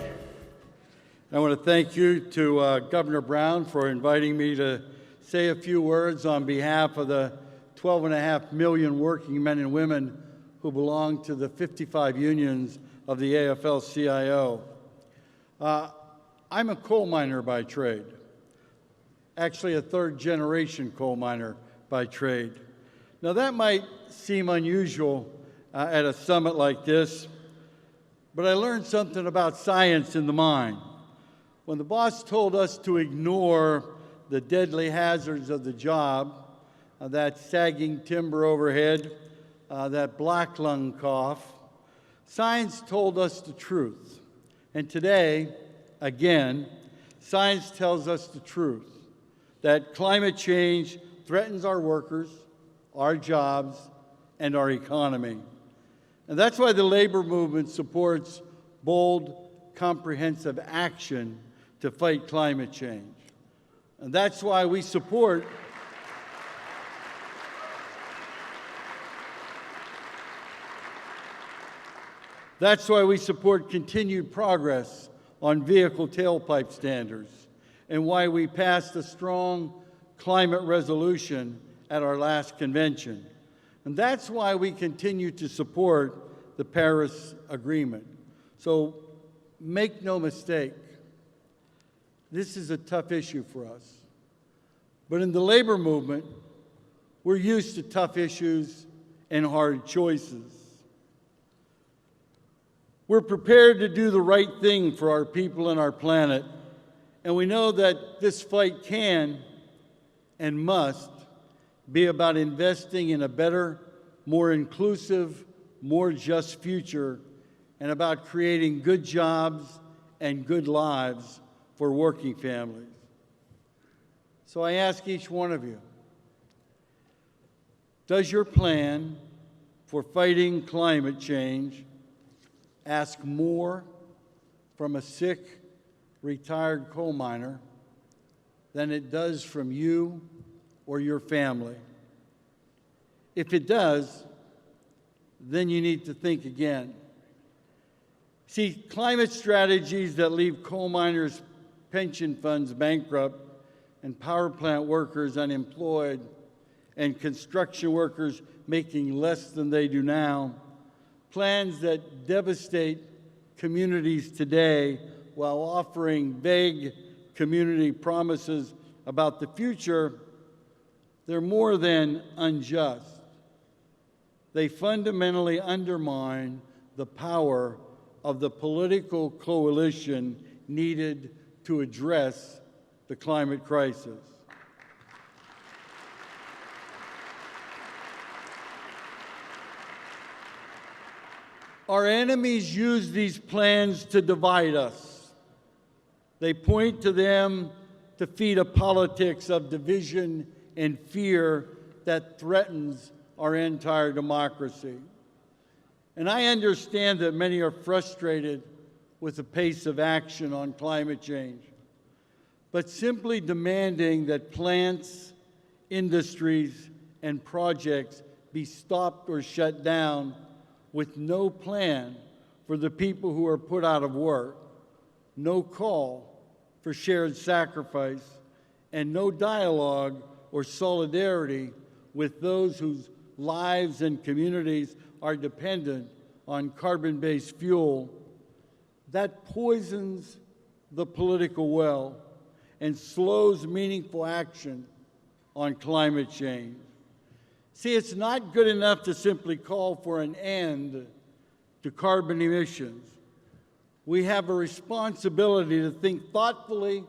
I want to thank you to Governor Brown for inviting me to say a few words on behalf of the 12.5 million working men and women who belong to the 55 unions of the AFL-CIO. I'm a coal miner by trade, actually a third-generation coal miner by trade. Now that might seem unusual at a summit like this, but I learned something about science in the mine. When the boss told us to ignore the deadly hazards of the job, that sagging timber overhead, that black lung cough, science told us the truth. And today, again, science tells us the truth, that climate change threatens our workers, our jobs, and our economy. And that's why the labor movement supports bold, comprehensive action to fight climate change. And that's why we support continued progress on vehicle tailpipe standards. and why we passed a strong climate resolution at our last convention. And that's why we continue to support the Paris Agreement. So make no mistake, this is a tough issue for us. But in the labor movement, we're used to tough issues and hard choices. We're prepared to do the right thing for our people and our planet, and we know that this fight can and must be about investing in a better, more inclusive, more just future, and about creating good jobs and good lives for working families. So I ask each one of you, does your plan for fighting climate change ask more from a sick, retired coal miner than it does from you or your family? If it does, then you need to think again. See, climate strategies that leave coal miners' pension funds bankrupt and power plant workers unemployed and construction workers making less than they do now, plans that devastate communities today while offering vague community promises about the future, they're more than unjust. They fundamentally undermine the power of the political coalition needed to address the climate crisis. Our enemies use these plans to divide us. They point to them to feed a politics of division and fear that threatens our entire democracy. And I understand that many are frustrated with the pace of action on climate change. But simply demanding that plants, industries, and projects be stopped or shut down with no plan for the people who are put out of work, no call for shared sacrifice, and no dialogue or solidarity with those whose lives and communities are dependent on carbon-based fuel, that poisons the political well and slows meaningful action on climate change. See, it's not good enough to simply call for an end to carbon emissions. We have a responsibility to think thoughtfully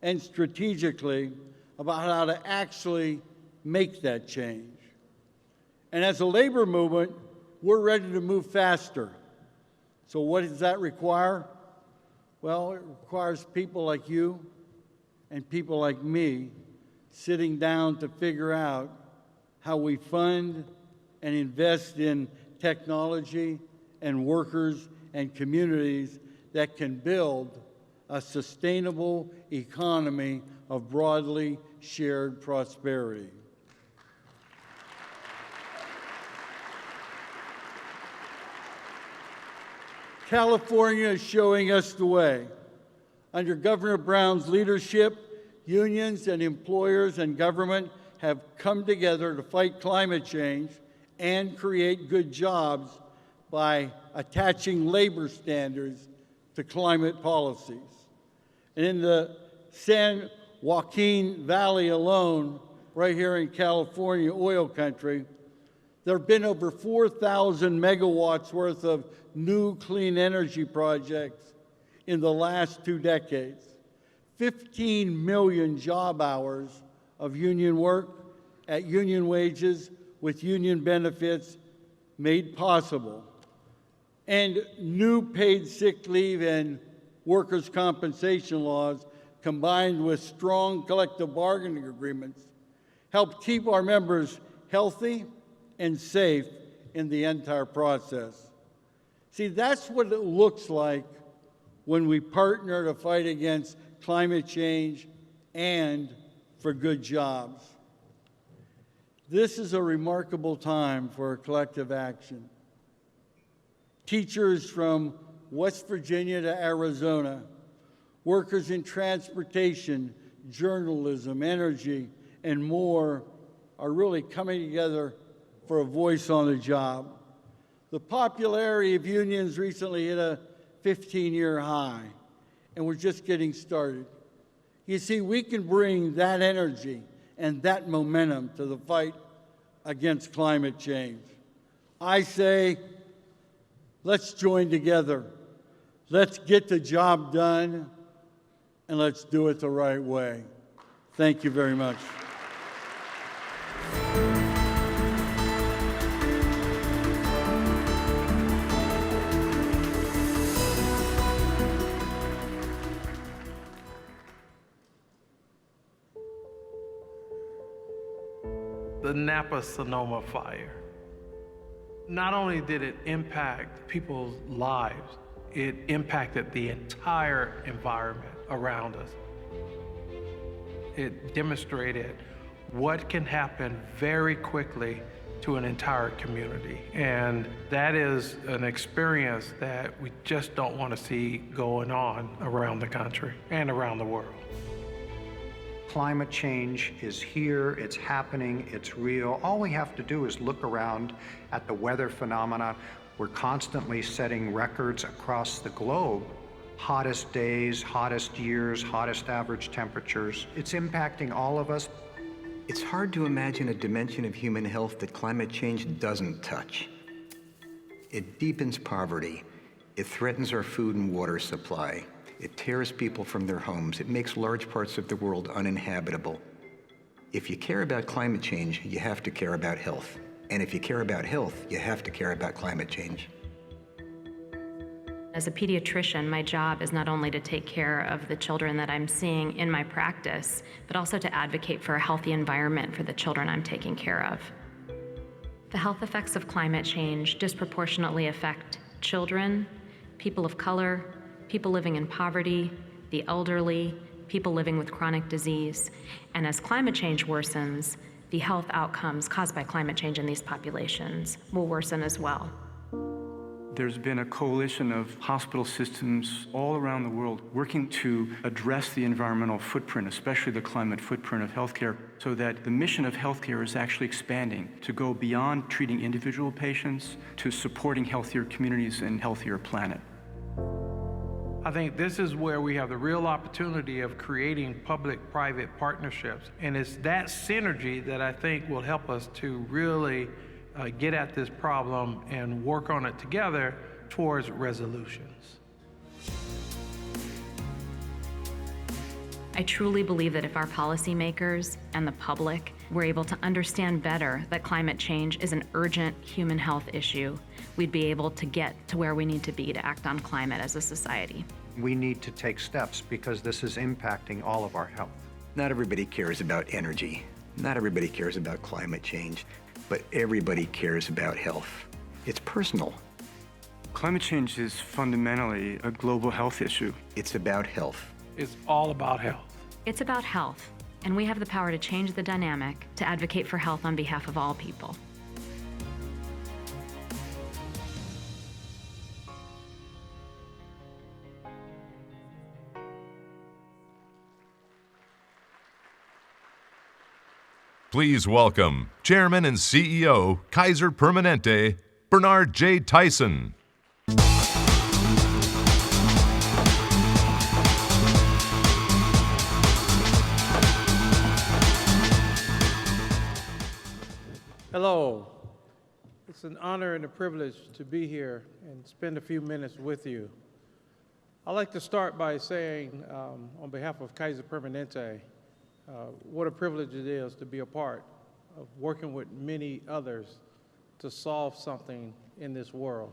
and strategically about how to actually make that change. And as a labor movement, we're ready to move faster. So what does that require? Well, it requires people like you and people like me sitting down to figure out how we fund and invest in technology and workers and communities that can build a sustainable economy of broadly shared prosperity. California is showing us the way. Under Governor Brown's leadership, unions and employers and government have come together to fight climate change and create good jobs by attaching labor standards to climate policies. And in the San Joaquin Valley alone, right here in California, oil country, there have been over 4,000 megawatts worth of new clean energy projects in the last 2 decades. 15 million job hours of union work at union wages with union benefits made possible. And new paid sick leave and workers' compensation laws combined with strong collective bargaining agreements help keep our members healthy and safe in the entire process. See, that's what it looks like when we partner to fight against climate change and for good jobs. This is a remarkable time for collective action. Teachers from West Virginia to Arizona, Workers in transportation, journalism, energy, and more are really coming together for a voice on the job. The popularity of unions recently hit a 15-year high, and we're just getting started. You see, we can bring that energy and that momentum to the fight against climate change. I say, let's join together. Let's get the job done, and let's do it the right way. Thank you very much. The Napa Sonoma fire. Not only did it impact people's lives, it impacted the entire environment around us. It demonstrated what can happen very quickly to an entire community. And that is an experience that we just don't want to see going on around the country and around the world. Climate change is here, it's happening, it's real. All we have to do is look around at the weather phenomena. We're constantly setting records across the globe. Hottest days, hottest years, hottest average temperatures. It's impacting all of us. It's hard to imagine a dimension of human health that climate change doesn't touch. It deepens poverty. It threatens our food and water supply. It tears people from their homes. It makes large parts of the world uninhabitable. If you care about climate change, you have to care about health. And if you care about health, you have to care about climate change. As a pediatrician, my job is not only to take care of the children that I'm seeing in my practice, but also to advocate for a healthy environment for the children I'm taking care of. The health effects of climate change disproportionately affect children, people of color, people living in poverty, the elderly, people living with chronic disease. And as climate change worsens, the health outcomes caused by climate change in these populations will worsen as well. There's been a coalition of hospital systems all around the world working to address the environmental footprint, especially the climate footprint of healthcare, so that the mission of healthcare is actually expanding to go beyond treating individual patients to supporting healthier communities and healthier planet. I think this is where we have the real opportunity of creating public-private partnerships. And it's that synergy that I think will help us to really get at this problem and work on it together towards resolutions. I truly believe that if our policymakers and the public were able to understand better that climate change is an urgent human health issue, we'd be able to get to where we need to be to act on climate as a society. We need to take steps because this is impacting all of our health. Not everybody cares about energy. Not everybody cares about climate change, but everybody cares about health. It's personal. Climate change is fundamentally a global health issue. It's about health. It's all about health. It's about health, and we have the power to change the dynamic to advocate for health on behalf of all people. Please welcome Chairman and CEO, Kaiser Permanente, Bernard J. Tyson. Hello. It's an honor and a privilege to be here and spend a few minutes with you. I'd like to start by saying, on behalf of Kaiser Permanente, what a privilege it is to be a part of working with many others to solve something in this world.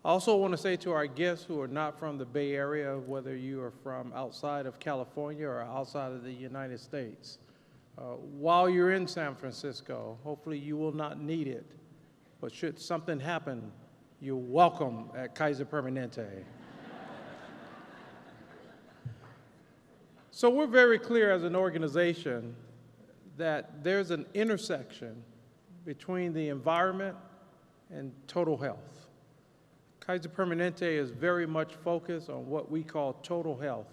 I also want to say to our guests who are not from the Bay Area, whether you are from outside of California or outside of the United States, while you're in San Francisco, hopefully you will not need it, but should something happen, you're welcome at Kaiser Permanente. So we're very clear as an organization that there's an intersection between the environment and total health. Kaiser Permanente is very much focused on what we call total health,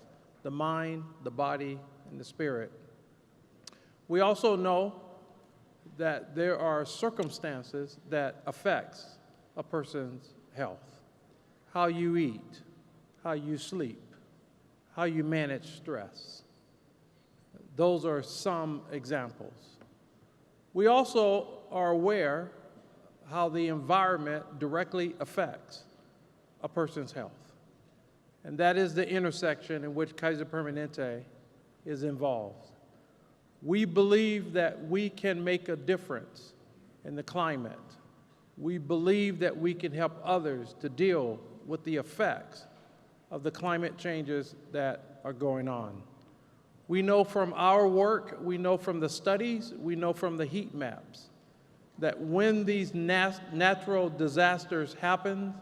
the mind, the body, and the spirit. We also know that there are circumstances that affects a person's health. How you eat, how you sleep, how you manage stress. Those are some examples. We also are aware how the environment directly affects a person's health. And that is the intersection in which Kaiser Permanente is involved. We believe that we can make a difference in the climate. We believe that we can help others to deal with the effects of the climate changes that are going on. We know from our work, we know from the studies, we know from the heat maps, that when these natural disasters happen,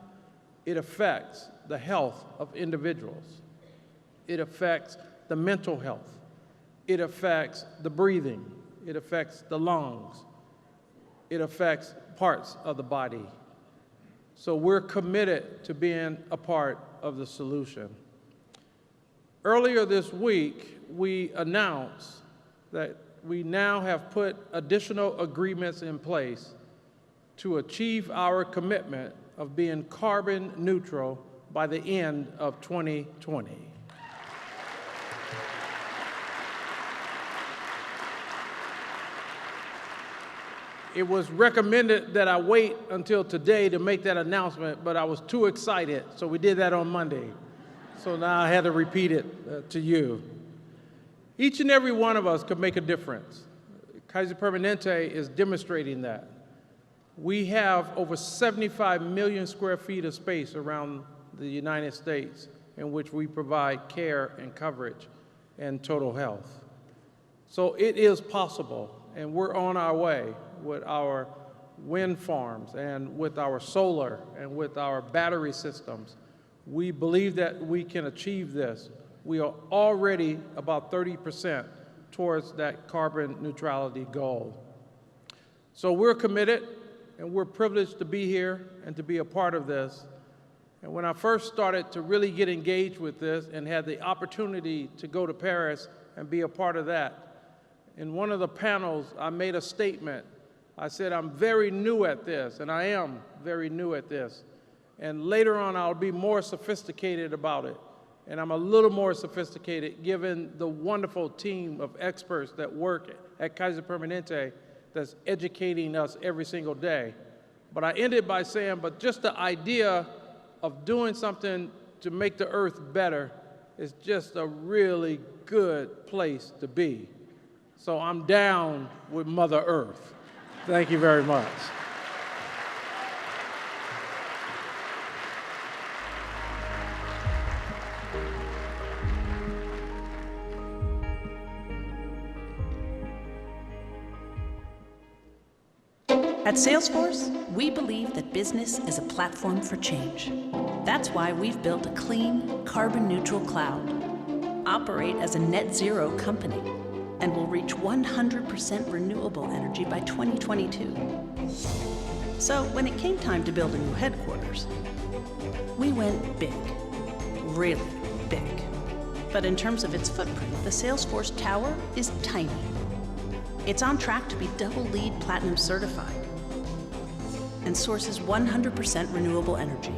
it affects the health of individuals. It affects the mental health. It affects the breathing. It affects the lungs. It affects parts of the body. So we're committed to being a part of the solution. Earlier this week, we announced that we now have put additional agreements in place to achieve our commitment of being carbon neutral by the end of 2020. It was recommended that I wait until today to make that announcement, but I was too excited, so we did that on Monday. So now I had to repeat it to you. Each and every one of us could make a difference. Kaiser Permanente is demonstrating that. We have over 75 million square feet of space around the United States in which we provide care and coverage and total health. So it is possible, and we're on our way with our wind farms and with our solar and with our battery systems. We believe that we can achieve this. We are already about 30% towards that carbon neutrality goal. So we're committed, and we're privileged to be here and to be a part of this. And when I first started to really get engaged with this and had the opportunity to go to Paris and be a part of that, in one of the panels, I made a statement. I said, I'm very new at this, and I am very new at this. And later on, I'll be more sophisticated about it. And I'm a little more sophisticated given the wonderful team of experts that work at Kaiser Permanente that's educating us every single day. But I ended by saying, but just the idea of doing something to make the earth better is just a really good place to be. So I'm down with Mother Earth. Thank you very much. At Salesforce, we believe that business is a platform for change. That's why we've built a clean, carbon-neutral cloud, operate as a net zero company, and will reach 100% renewable energy by 2022. So when it came time to build a new headquarters, we went big, really big. But in terms of its footprint, the Salesforce Tower is tiny. It's on track to be double LEED Platinum certified and sources 100% renewable energy.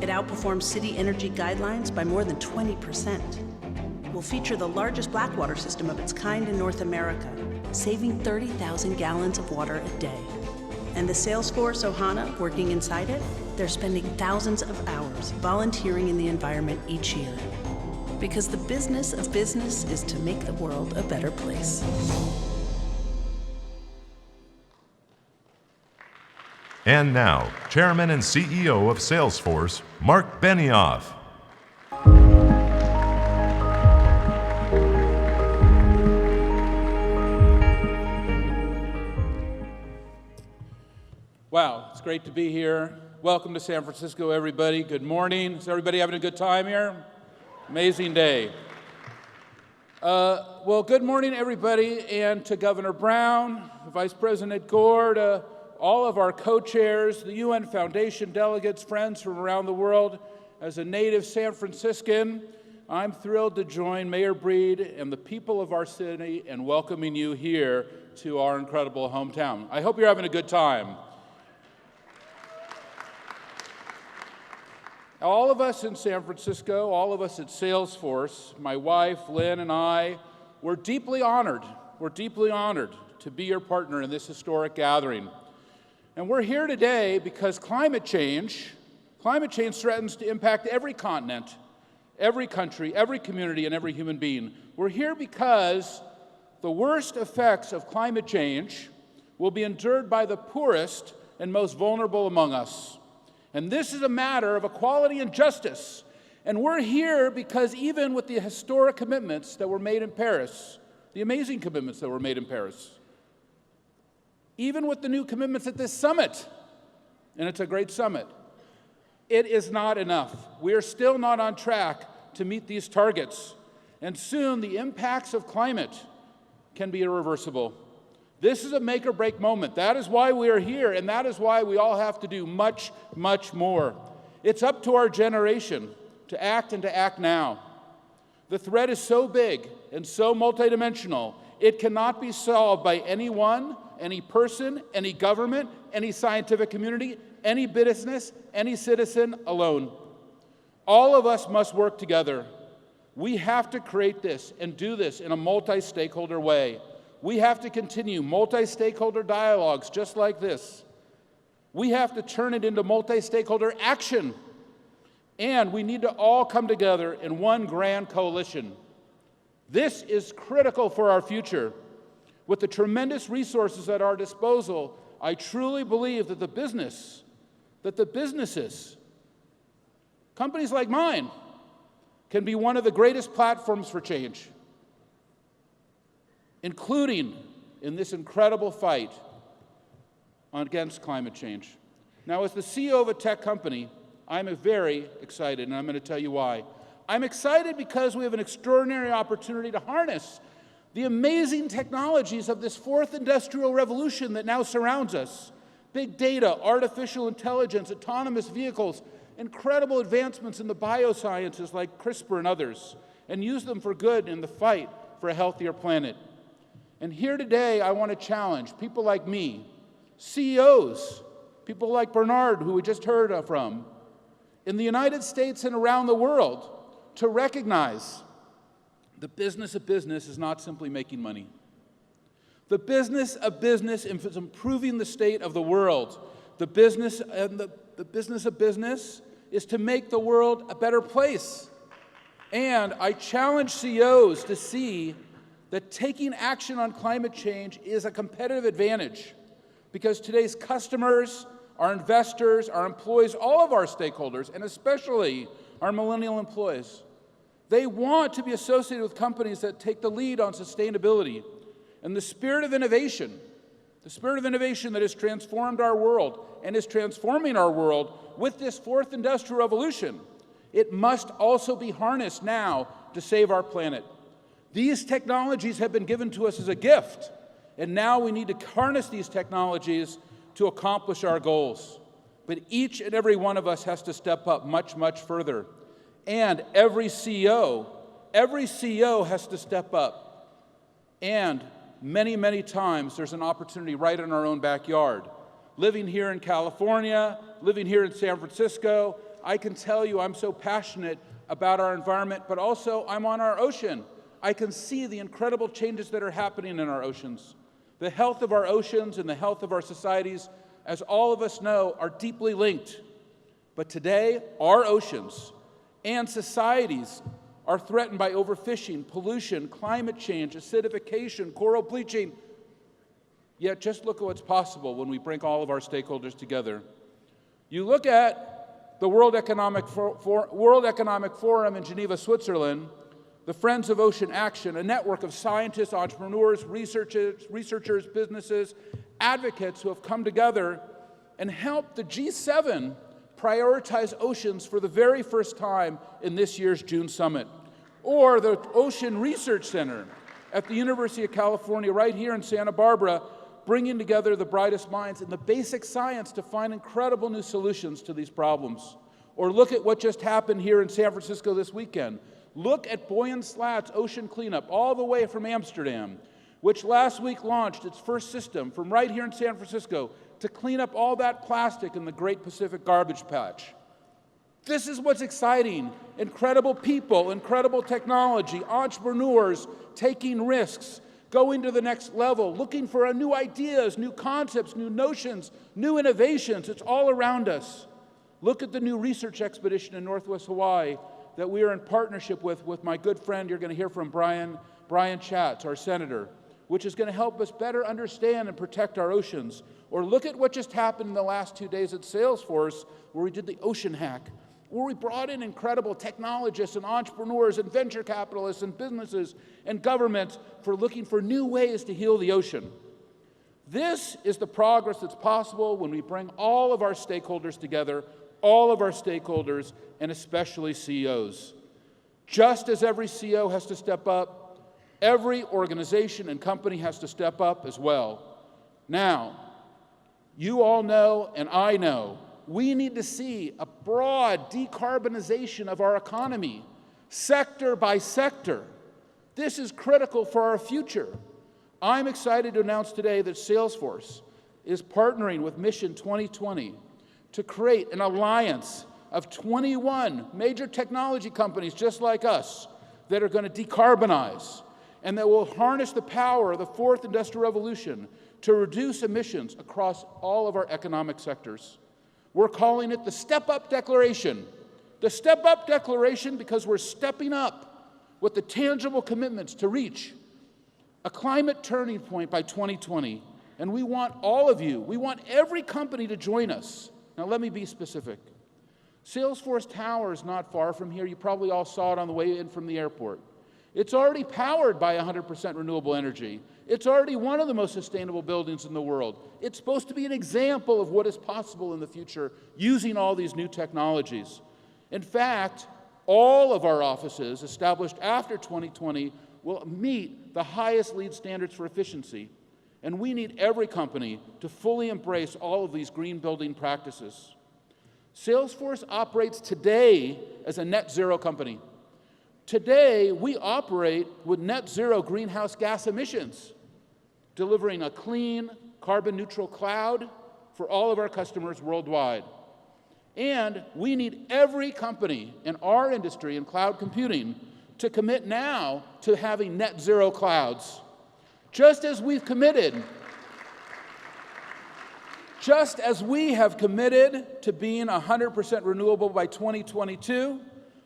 It outperforms city energy guidelines by more than 20%. Will feature the largest blackwater system of its kind in North America, saving 30,000 gallons of water a day. And the Salesforce Ohana working inside it, they're spending thousands of hours volunteering in the environment each year. Because the business of business is to make the world a better place. And now, Chairman and CEO of Salesforce, Mark Benioff. Wow, it's great to be here. Welcome to San Francisco, everybody. Good morning. Is everybody having a good time here? Amazing day. Well, good morning, everybody, and to Governor Brown, Vice President Gore, all of our co-chairs, the UN Foundation delegates, friends from around the world. As a native San Franciscan, I'm thrilled to join Mayor Breed and the people of our city in welcoming you here to our incredible hometown. I hope you're having a good time. All of us in San Francisco, all of us at Salesforce, my wife, Lynn, and I, we're deeply honored to be your partner in this historic gathering. And we're here today because climate change threatens to impact every continent, every country, every community, and every human being. We're here because the worst effects of climate change will be endured by the poorest and most vulnerable among us. And this is a matter of equality and justice. And we're here because even with the historic commitments that were made in Paris, the amazing commitments that were made in Paris, even with the new commitments at this summit, and it's a great summit, it is not enough. We are still not on track to meet these targets. And soon the impacts of climate can be irreversible. This is a make or break moment. That is why we are here, and that is why we all have to do much, much more. It's up to our generation to act and to act now. The threat is so big and so multidimensional, it cannot be solved by anyone, any person, any government, any scientific community, any business, any citizen alone. All of us must work together. We have to create this and do this in a multi-stakeholder way. We have to continue multi-stakeholder dialogues just like this. We have to turn it into multi-stakeholder action. And we need to all come together in one grand coalition. This is critical for our future. With the tremendous resources at our disposal, I truly believe that the businesses, companies like mine, can be one of the greatest platforms for change, including in this incredible fight against climate change. Now, as the CEO of a tech company, I'm very excited, and I'm going to tell you why. I'm excited because we have an extraordinary opportunity to harness the amazing technologies of this fourth industrial revolution that now surrounds us. Big data, artificial intelligence, autonomous vehicles, incredible advancements in the biosciences like CRISPR and others, and use them for good in the fight for a healthier planet. And here today, I want to challenge people like me, CEOs, people like Bernard, who we just heard from, in the United States and around the world, to recognize the business of business is not simply making money. The business of business is improving the state of the world. The business of business is to make the world a better place. And I challenge CEOs to see that taking action on climate change is a competitive advantage, because today's customers, our investors, our employees, all of our stakeholders, and especially our millennial employees, they want to be associated with companies that take the lead on sustainability. And the spirit of innovation that has transformed our world and is transforming our world with this fourth industrial revolution, it must also be harnessed now to save our planet. These technologies have been given to us as a gift, and now we need to harness these technologies to accomplish our goals. But each and every one of us has to step up much, much further. And every CEO has to step up. And many, many times there's an opportunity right in our own backyard. Living here in California, living here in San Francisco, I can tell you I'm so passionate about our environment, but also I'm on our ocean. I can see the incredible changes that are happening in our oceans. The health of our oceans and the health of our societies, as all of us know, are deeply linked. But today, our oceans and societies are threatened by overfishing, pollution, climate change, acidification, coral bleaching. Yet just look at what's possible when we bring all of our stakeholders together. You look at the World Economic Forum in Geneva, Switzerland, the Friends of Ocean Action, a network of scientists, entrepreneurs, researchers, businesses, advocates who have come together and helped the G7 prioritize oceans for the very first time in this year's June summit. Or the Ocean Research Center at the University of California right here in Santa Barbara bringing together the brightest minds in the basic science to find incredible new solutions to these problems. Or look at what just happened here in San Francisco this weekend. Look at Boyan Slat's ocean cleanup all the way from Amsterdam, which last week launched its first system from right here in San Francisco to clean up all that plastic in the Great Pacific Garbage Patch. This is what's exciting. Incredible people, incredible technology, entrepreneurs taking risks, going to the next level, looking for new ideas, new concepts, new notions, new innovations. It's all around us. Look at the new research expedition in Northwest Hawaii that we are in partnership with my good friend, you're going to hear from Brian Chatz, our senator, which is going to help us better understand and protect our oceans. Or look at what just happened in the last 2 days at Salesforce, where we did the ocean hack, where we brought in incredible technologists and entrepreneurs and venture capitalists and businesses and governments for looking for new ways to heal the ocean. This is the progress that's possible when we bring all of our stakeholders together, all of our stakeholders, and especially CEOs. Just as every CEO has to step up, every organization and company has to step up as well. Now, you all know, and I know, we need to see a broad decarbonization of our economy, sector by sector. This is critical for our future. I'm excited to announce today that Salesforce is partnering with Mission 2020 to create an alliance of 21 major technology companies just like us that are going to decarbonize and that will harness the power of the fourth industrial revolution to reduce emissions across all of our economic sectors. We're calling it the Step Up Declaration. The Step Up Declaration because we're stepping up with the tangible commitments to reach a climate turning point by 2020. And we want all of you, we want every company to join us. Now let me be specific. Salesforce Tower is not far from here. You probably all saw it on the way in from the airport. It's already powered by 100% renewable energy. It's already one of the most sustainable buildings in the world. It's supposed to be an example of what is possible in the future using all these new technologies. In fact, all of our offices established after 2020 will meet the highest LEED standards for efficiency. And we need every company to fully embrace all of these green building practices. Salesforce operates today as a net zero company. Today, we operate with net zero greenhouse gas emissions, delivering a clean, carbon neutral cloud for all of our customers worldwide. And we need every company in our industry in cloud computing to commit now to having net zero clouds. Just as we have committed to being 100% renewable by 2022,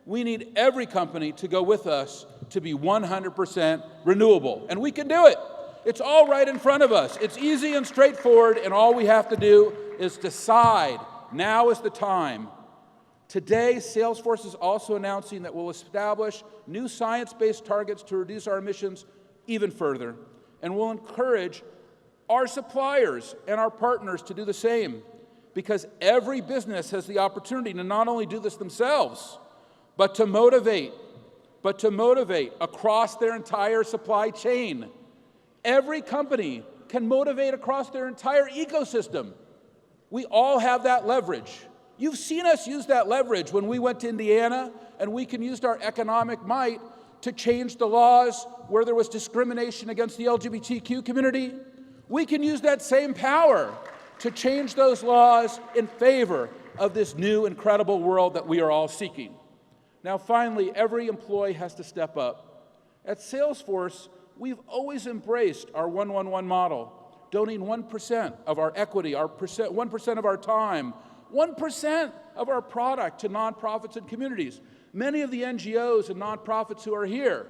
we need every company to go with us to be 100% renewable. And we can do it. It's all right in front of us. It's easy and straightforward, and all we have to do is decide. Now is the time. Today, Salesforce is also announcing that we'll establish new science-based targets to reduce our emissions even further. And we'll encourage our suppliers and our partners to do the same, because every business has the opportunity to not only do this themselves, but to motivate across their entire supply chain. Every company can motivate across their entire ecosystem. We all have that leverage. You've seen us use that leverage when we went to Indiana, and we can use our economic might to change the laws where there was discrimination against the LGBTQ community. We can use that same power to change those laws in favor of this new incredible world that we are all seeking. Now finally, every employee has to step up. At Salesforce, we've always embraced our 1-1-1 model, donating 1% of our equity, 1% of our time, 1% of our product to nonprofits and communities. Many of the NGOs and nonprofits who are here,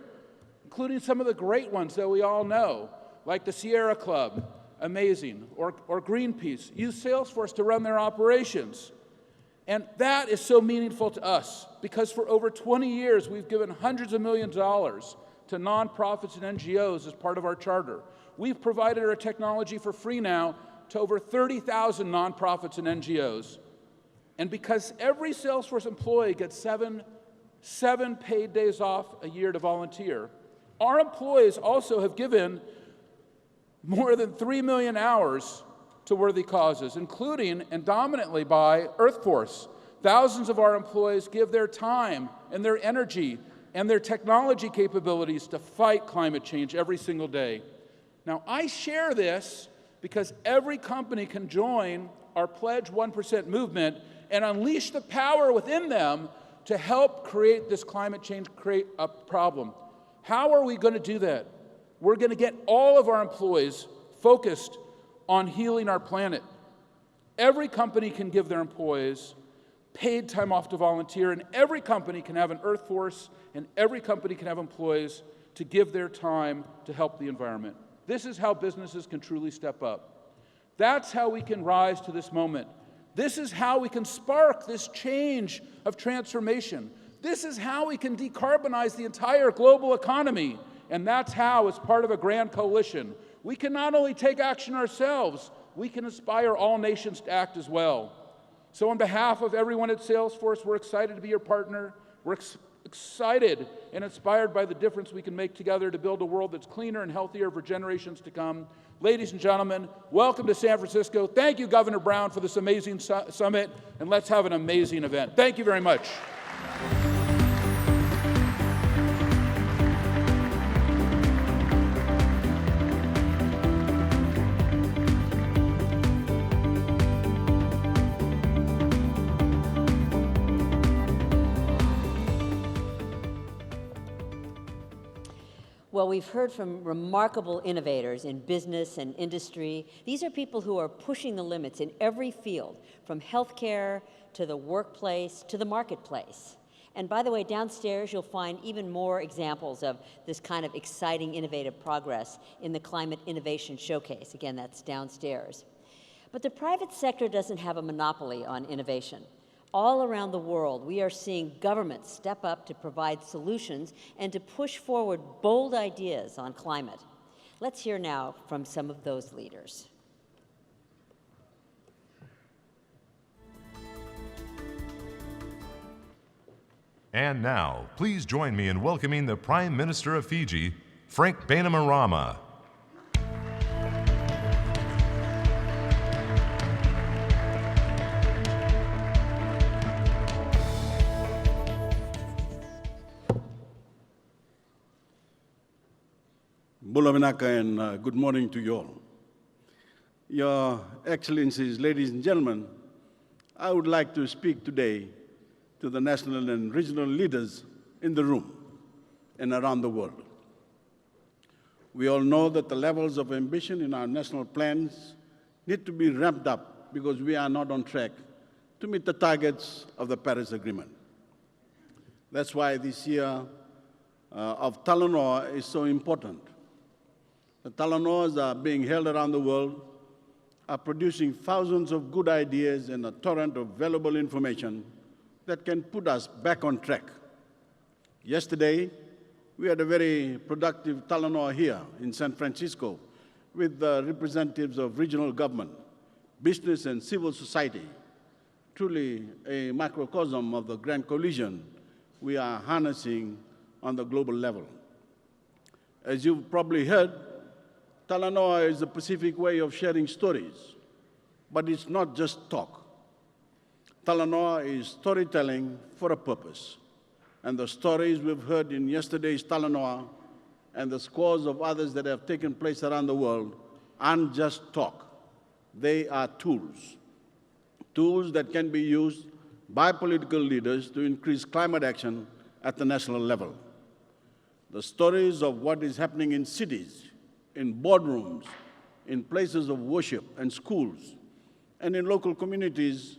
including some of the great ones that we all know, like the Sierra Club, amazing, or Greenpeace, use Salesforce to run their operations. And that is so meaningful to us, because for over 20 years, we've given hundreds of millions of dollars to nonprofits and NGOs as part of our charter. We've provided our technology for free now to over 30,000 nonprofits and NGOs. And because every Salesforce employee gets seven paid days off a year to volunteer, our employees also have given more than 3 million hours to worthy causes, including and dominantly by EarthForce. Thousands of our employees give their time and their energy and their technology capabilities to fight climate change every single day. Now, I share this because every company can join our Pledge 1% movement and unleash the power within them to help create this climate change problem. How are we going to do that? We're going to get all of our employees focused on healing our planet. Every company can give their employees paid time off to volunteer, and every company can have an EarthForce, and every company can have employees to give their time to help the environment. This is how businesses can truly step up. That's how we can rise to this moment. This is how we can spark this change of transformation. This is how we can decarbonize the entire global economy. And that's how, as part of a grand coalition, we can not only take action ourselves, we can inspire all nations to act as well. So on behalf of everyone at Salesforce, we're excited to be your partner. We're excited and inspired by the difference we can make together to build a world that's cleaner and healthier for generations to come. Ladies and gentlemen, welcome to San Francisco. Thank you, Governor Brown, for this amazing summit, and let's have an amazing event. Thank you very much. Well, we've heard from remarkable innovators in business and industry. These are people who are pushing the limits in every field, from healthcare to the workplace to the marketplace. And by the way, downstairs you'll find even more examples of this kind of exciting, innovative progress in the Climate Innovation Showcase. Again, that's downstairs. But the private sector doesn't have a monopoly on innovation. All around the world, we are seeing governments step up to provide solutions and to push forward bold ideas on climate. Let's hear now from some of those leaders. And now, please join me in welcoming the Prime Minister of Fiji, Frank Bainimarama. Bulavinaka and good morning to you all. Your Excellencies, ladies and gentlemen, I would like to speak today to the national and regional leaders in the room and around the world. We all know that the levels of ambition in our national plans need to be ramped up because we are not on track to meet the targets of the Paris Agreement. That's why this year of Talanoa is so important. The Talanoas are being held around the world, are producing thousands of good ideas and a torrent of valuable information that can put us back on track. Yesterday, we had a very productive Talanoa here in San Francisco with the representatives of regional government, business and civil society, truly a microcosm of the grand coalition we are harnessing on the global level. As you've probably heard, Talanoa is a Pacific way of sharing stories, but it's not just talk. Talanoa is storytelling for a purpose, and the stories we've heard in yesterday's Talanoa and the scores of others that have taken place around the world aren't just talk. They are tools, tools that can be used by political leaders to increase climate action at the national level. The stories of what is happening in cities, in boardrooms, in places of worship and schools, and in local communities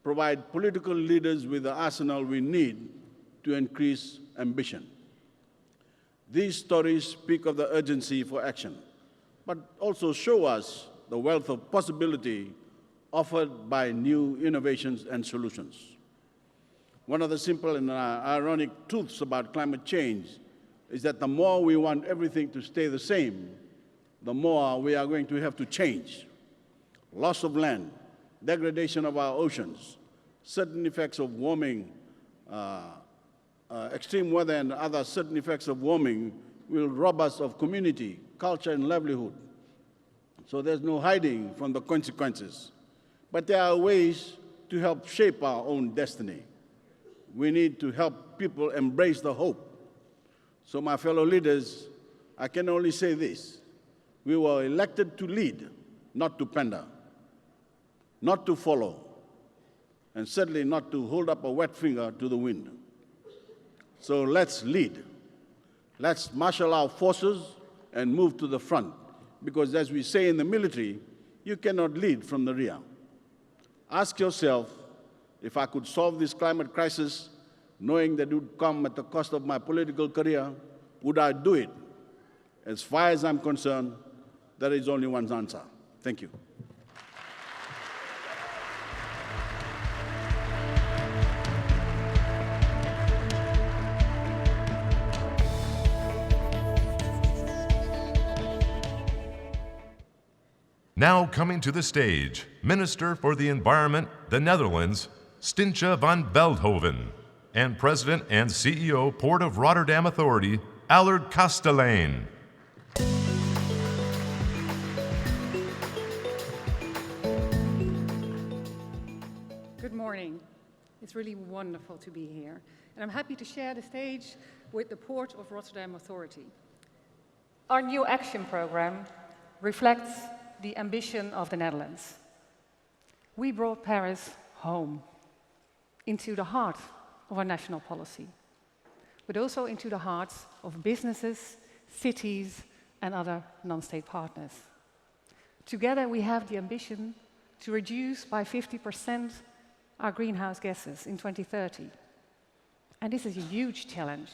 provide political leaders with the arsenal we need to increase ambition. These stories speak of the urgency for action, but also show us the wealth of possibility offered by new innovations and solutions. One of the simple and ironic truths about climate change is that the more we want everything to stay the same, the more we are going to have to change. Loss of land, degradation of our oceans, certain effects of warming, extreme weather and other certain effects of warming will rob us of community, culture, and livelihood. so there's no hiding from the consequences. But there are ways to help shape our own destiny. We need to help people embrace the hope. So my fellow leaders, I can only say this. We were elected to lead, not to pander, not to follow, and certainly not to hold up a wet finger to the wind. So let's lead. Let's marshal our forces and move to the front, because as we say in the military, you cannot lead from the rear. Ask yourself, if I could solve this climate crisis, knowing that it would come at the cost of my political career, would I do it? As far as I'm concerned, there is only one answer. Thank you. Now coming to the stage, Minister for the Environment, the Netherlands, Stintje van Veldhoven, and President and CEO, Port of Rotterdam Authority, Allard Kastelein. Good morning. It's really wonderful to be here. And I'm happy to share the stage with the Port of Rotterdam Authority. Our new action program reflects the ambition of the Netherlands. We brought Paris home, into the heart of our national policy, but also into the hearts of businesses, cities, and other non-state partners. Together, we have the ambition to reduce by 50% our greenhouse gases in 2030. And this is a huge challenge.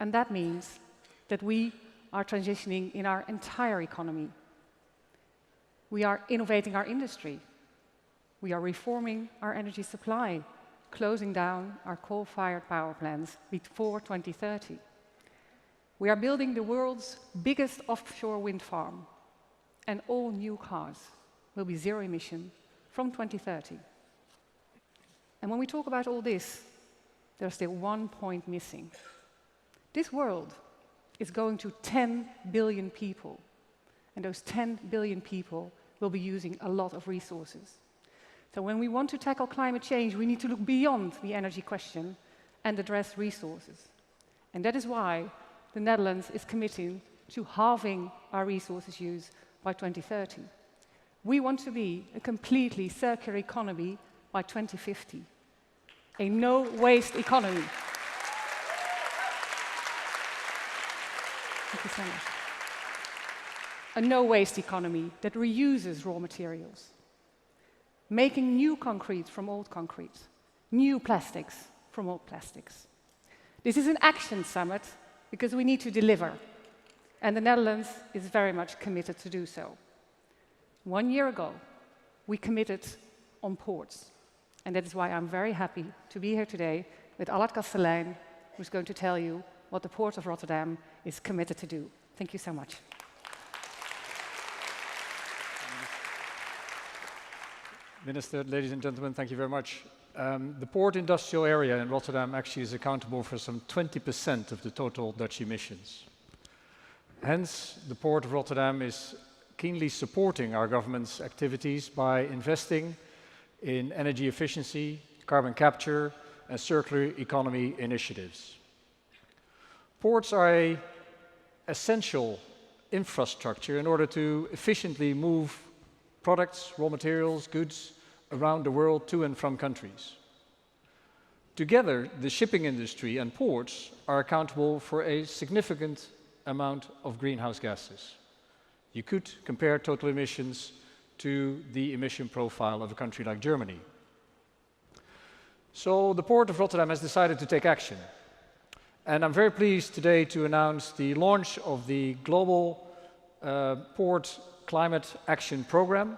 And that means that we are transitioning in our entire economy. We are innovating our industry. We are reforming our energy supply, closing down our coal-fired power plants before 2030. We are building the world's biggest offshore wind farm, and all new cars will be zero emission from 2030. And when we talk about all this, there's still one point missing. This world is going to 10 billion people, and those 10 billion people will be using a lot of resources. So when we want to tackle climate change, we need to look beyond the energy question and address resources. And that is why the Netherlands is committing to halving our resources use by 2030. We want to be a completely circular economy by 2050, a no-waste economy. Thank you so much. A no-waste economy that reuses raw materials, making new concrete from old concrete, new plastics from old plastics. This is an action summit because we need to deliver, and the Netherlands is very much committed to do so. 1 year ago, we committed on ports, and that is why I'm very happy to be here today with Allard Kastelein, who's going to tell you what the Port of Rotterdam is committed to do. Thank you so much. Minister, ladies and gentlemen, thank you very much. The port industrial area in Rotterdam actually is accountable for some 20% of the total Dutch emissions. Hence, the Port of Rotterdam is keenly supporting our government's activities by investing in energy efficiency, carbon capture, and circular economy initiatives. Ports are an essential infrastructure in order to efficiently move products, raw materials, goods around the world to and from countries. Together, the shipping industry and ports are accountable for a significant amount of greenhouse gases. You could compare total emissions to the emission profile of a country like Germany. So the Port of Rotterdam has decided to take action. And I'm very pleased today to announce the launch of the Global Port Climate Action Program,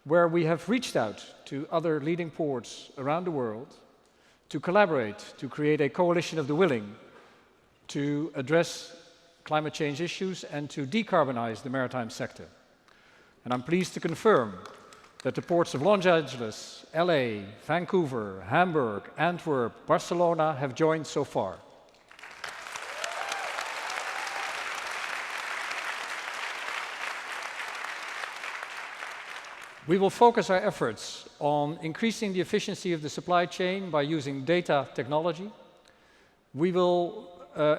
where we have reached out to other leading ports around the world to collaborate, to create a coalition of the willing to address climate change issues and to decarbonize the maritime sector. And I'm pleased to confirm that the ports of Los Angeles, LA, Vancouver, Hamburg, Antwerp, Barcelona have joined so far. We will focus our efforts on increasing the efficiency of the supply chain by using data technology. We will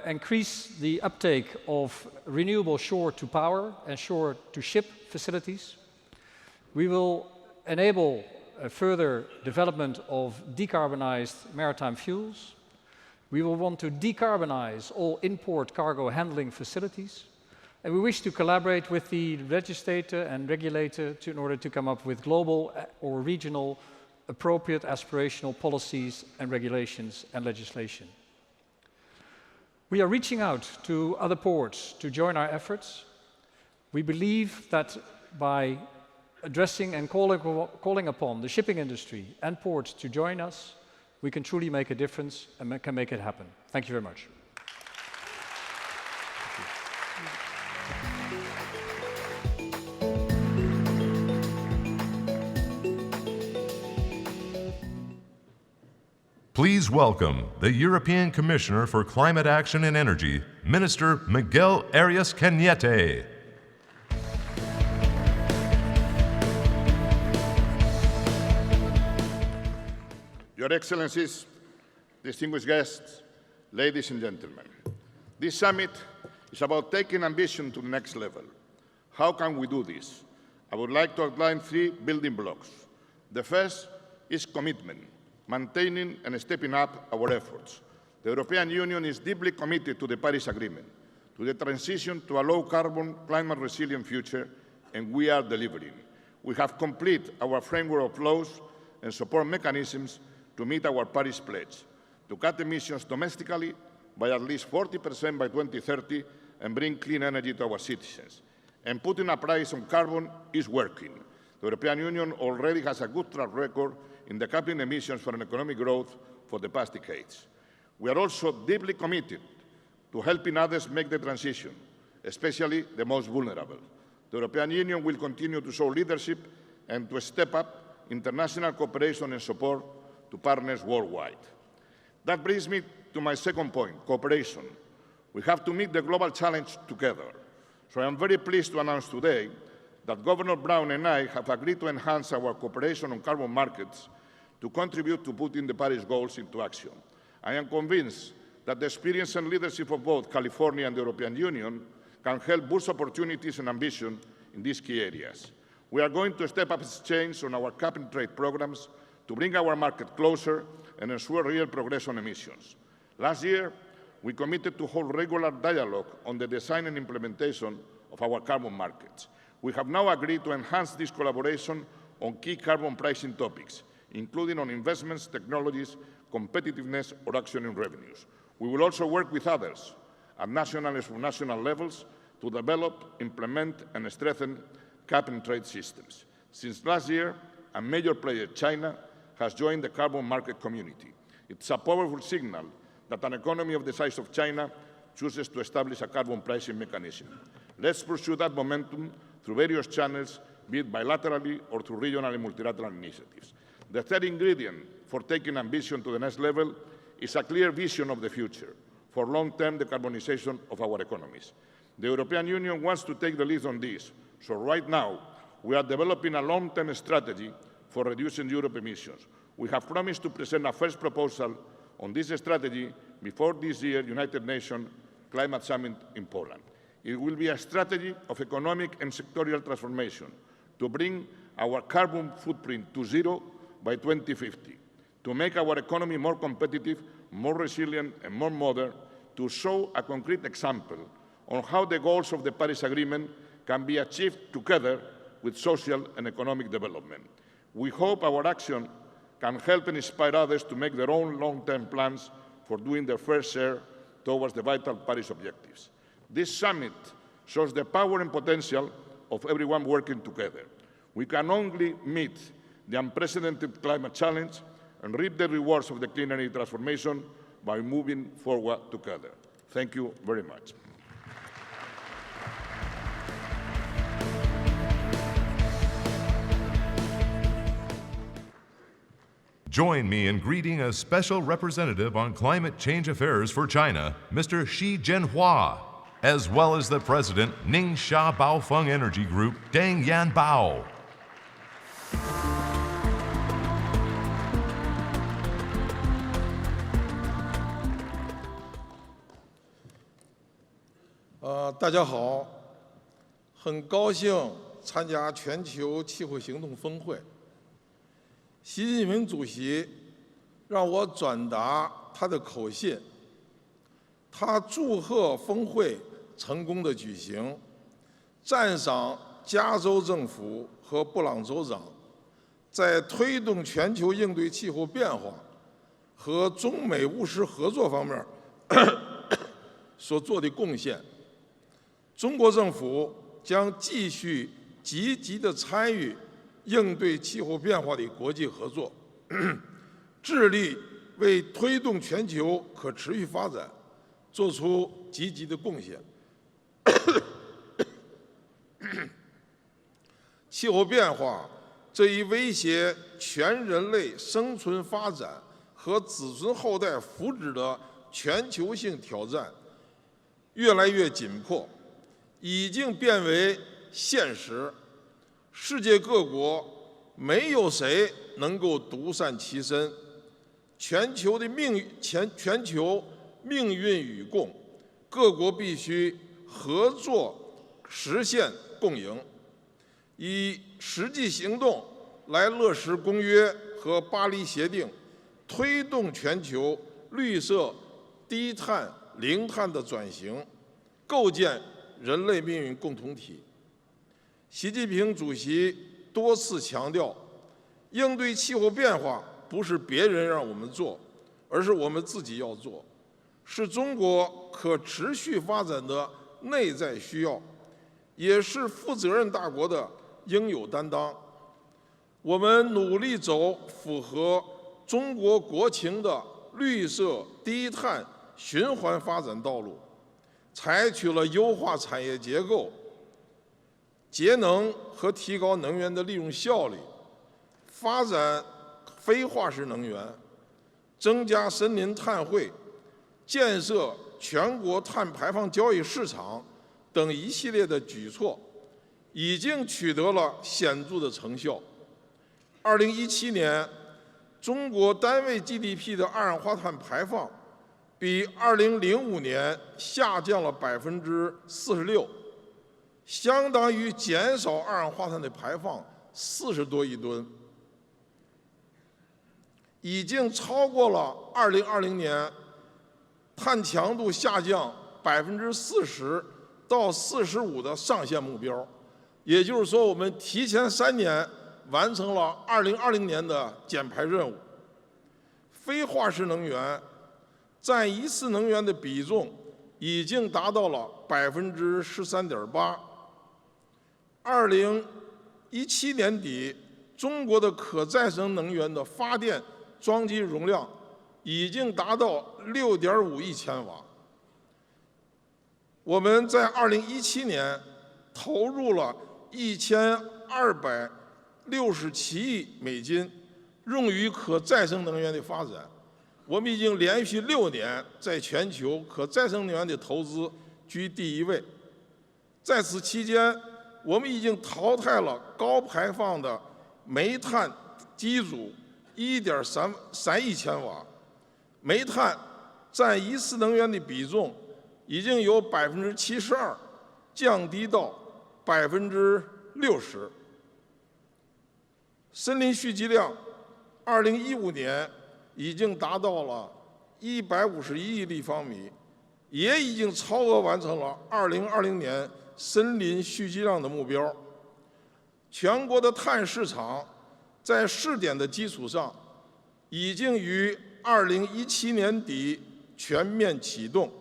increase the uptake of renewable shore-to-power and shore-to-ship facilities. We will enable further development of decarbonized maritime fuels. We will want to decarbonize all import cargo handling facilities. And we wish to collaborate with the legislator and regulator in order to come up with global or regional appropriate aspirational policies and regulations and legislation. We are reaching out to other ports to join our efforts. We believe that by addressing and calling upon the shipping industry and ports to join us, we can truly make a difference and can make it happen. Thank you very much. Please welcome the European Commissioner for Climate Action and Energy, Minister Miguel Arias Cañete. Your Excellencies, distinguished guests, ladies and gentlemen, this summit is about taking ambition to the next level. How can we do this? I would like to outline 3 building blocks. The first is commitment, maintaining and stepping up our efforts. The European Union is deeply committed to the Paris Agreement, to the transition to a low-carbon, climate-resilient future, and we are delivering. We have completed our framework of laws and support mechanisms to meet our Paris pledge, to cut emissions domestically by at least 40% by 2030 and bring clean energy to our citizens. And putting a price on carbon is working. The European Union already has a good track record in decoupling emissions from economic growth for the past decades. We are also deeply committed to helping others make the transition, especially the most vulnerable. The European Union will continue to show leadership and to step up international cooperation and support to partners worldwide. That brings me to my second point, cooperation. We have to meet the global challenge together. So I am very pleased to announce today that Governor Brown and I have agreed to enhance our cooperation on carbon markets to contribute to putting the Paris goals into action. I am convinced that the experience and leadership of both California and the European Union can help boost opportunities and ambition in these key areas. We are going to step up exchange on our cap and trade programs to bring our market closer and ensure real progress on emissions. Last year, we committed to hold regular dialogue on the design and implementation of our carbon markets. We have now agreed to enhance this collaboration on key carbon pricing topics, including on investments, technologies, competitiveness, or action in revenues. We will also work with others at national and subnational levels to develop, implement, and strengthen cap and trade systems. Since last year, a major player, China, has joined the carbon market community. It's a powerful signal that an economy of the size of China chooses to establish a carbon pricing mechanism. Let's pursue that momentum through various channels, be it bilaterally or through regional and multilateral initiatives. The third ingredient for taking ambition to the next level is a clear vision of the future for long-term decarbonization of our economies. The European Union wants to take the lead on this, so right now we are developing a long-term strategy for reducing Europe emissions. We have promised to present a first proposal on this strategy before this year's United Nations Climate Summit in Poland. It will be a strategy of economic and sectorial transformation to bring our carbon footprint to zero by 2050, to make our economy more competitive, more resilient, and more modern, to show a concrete example on how the goals of the Paris Agreement can be achieved together with social and economic development. We hope our action can help and inspire others to make their own long-term plans for doing their fair share towards the vital Paris objectives. This summit shows the power and potential of everyone working together. We can only meet the unprecedented climate challenge and reap the rewards of the clean energy transformation by moving forward together. Thank you very much. Join me in greeting a special representative on climate change affairs for China, Mr. Xi Jianhua, as well as the president, Ningxia Baofeng Energy Group, Deng Yanbao. 大家好，很高兴参加全球气候行动峰会。习近平主席让我转达他的口信，他祝贺峰会成功的举行，赞赏加州政府和布朗州长在推动全球应对气候变化和中美务实合作方面所做的贡献。中国政府将继续积极地参与应对气候变化的国际合作，致力为推动全球可持续发展做出积极的贡献。气候变化这一威胁全人类生存发展和子孙后代福祉的全球性挑战越来越紧迫，已经变为现实。世界各国没有谁能够独善其身，全球命运与共，各国必须合作实现共赢，以实际行动来落实公约和巴黎协定，推动全球绿色、低碳、零碳的转型，构建人类命运共同体。习近平主席多次强调，应对气候变化不是别人让我们做，而是我们自己要做，是中国可持续发展的内在需要，也是负责任大国的应有担当。我们努力走符合中国国情的绿色、低碳、循环发展道路，采取了优化产业结构、节能和提高能源的利用效率，发展非化石能源，增加森林碳汇，建设全国碳排放交易市场等一系列的举措，已经取得了显著的成效。2017年，中国单位 GDP 的二氧化碳排放比2005年下降了46%，相当于减少二氧化碳的排放40多亿吨，已经超过了2020年碳强度下降40%到45%的上限目标。也就是说，我们提前3年完成了2020年的减排任务。非化石能源占一次能源的比重已经达到了13.8%。2017年底，中国的可再生能源的发电装机容量已经达到6.5亿千瓦。我们在2017年投入了1267亿美金用于可再生能源的发展，我们已经连续6年在全球可再生能源的投资居第1位。在此期间，我们已经淘汰了高排放的煤炭机组1.3亿千瓦，煤炭占一次能源的比重已经由72%降低到60%。森林蓄积量2015年已经达到了151亿立方米，也已经超额完成了2020年森林蓄积量的目标。全国的碳市场在试点的基础上，已经于2017年底全面启动。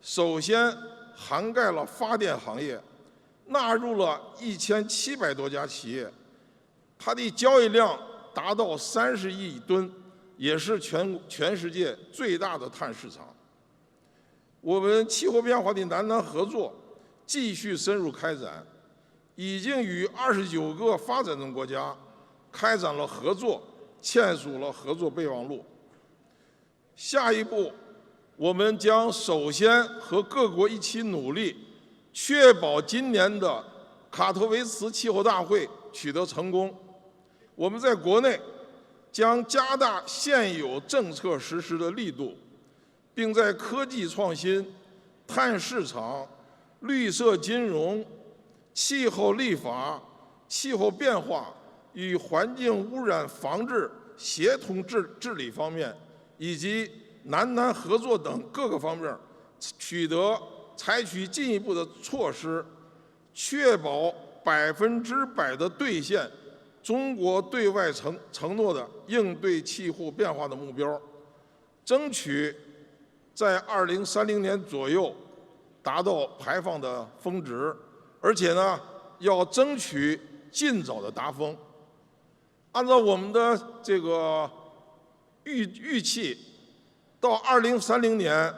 首先涵盖了发电行业，纳入了1700多家企业，它的交易量达到30亿吨，也是全世界最大的碳市场。我们气候变化的南南合作继续深入开展，已经与29个发展中国家开展了合作，签署了合作备忘录。下一步，我们将首先和各国一起努力，确保今年的卡托维茨气候大会取得成功。我们在国内将加大现有政策实施的力度，并在科技创新、碳市场、绿色金融、气候立法、气候变化与环境污染防治协同治理方面，以及南南合作等各个方面，采取进一步的措施，确保100%的兑现中国对外承诺的应对气候变化的目标，争取在2030年左右达到排放的峰值，而且呢，要争取尽早的达峰。按照我们的这个预期，到2030年，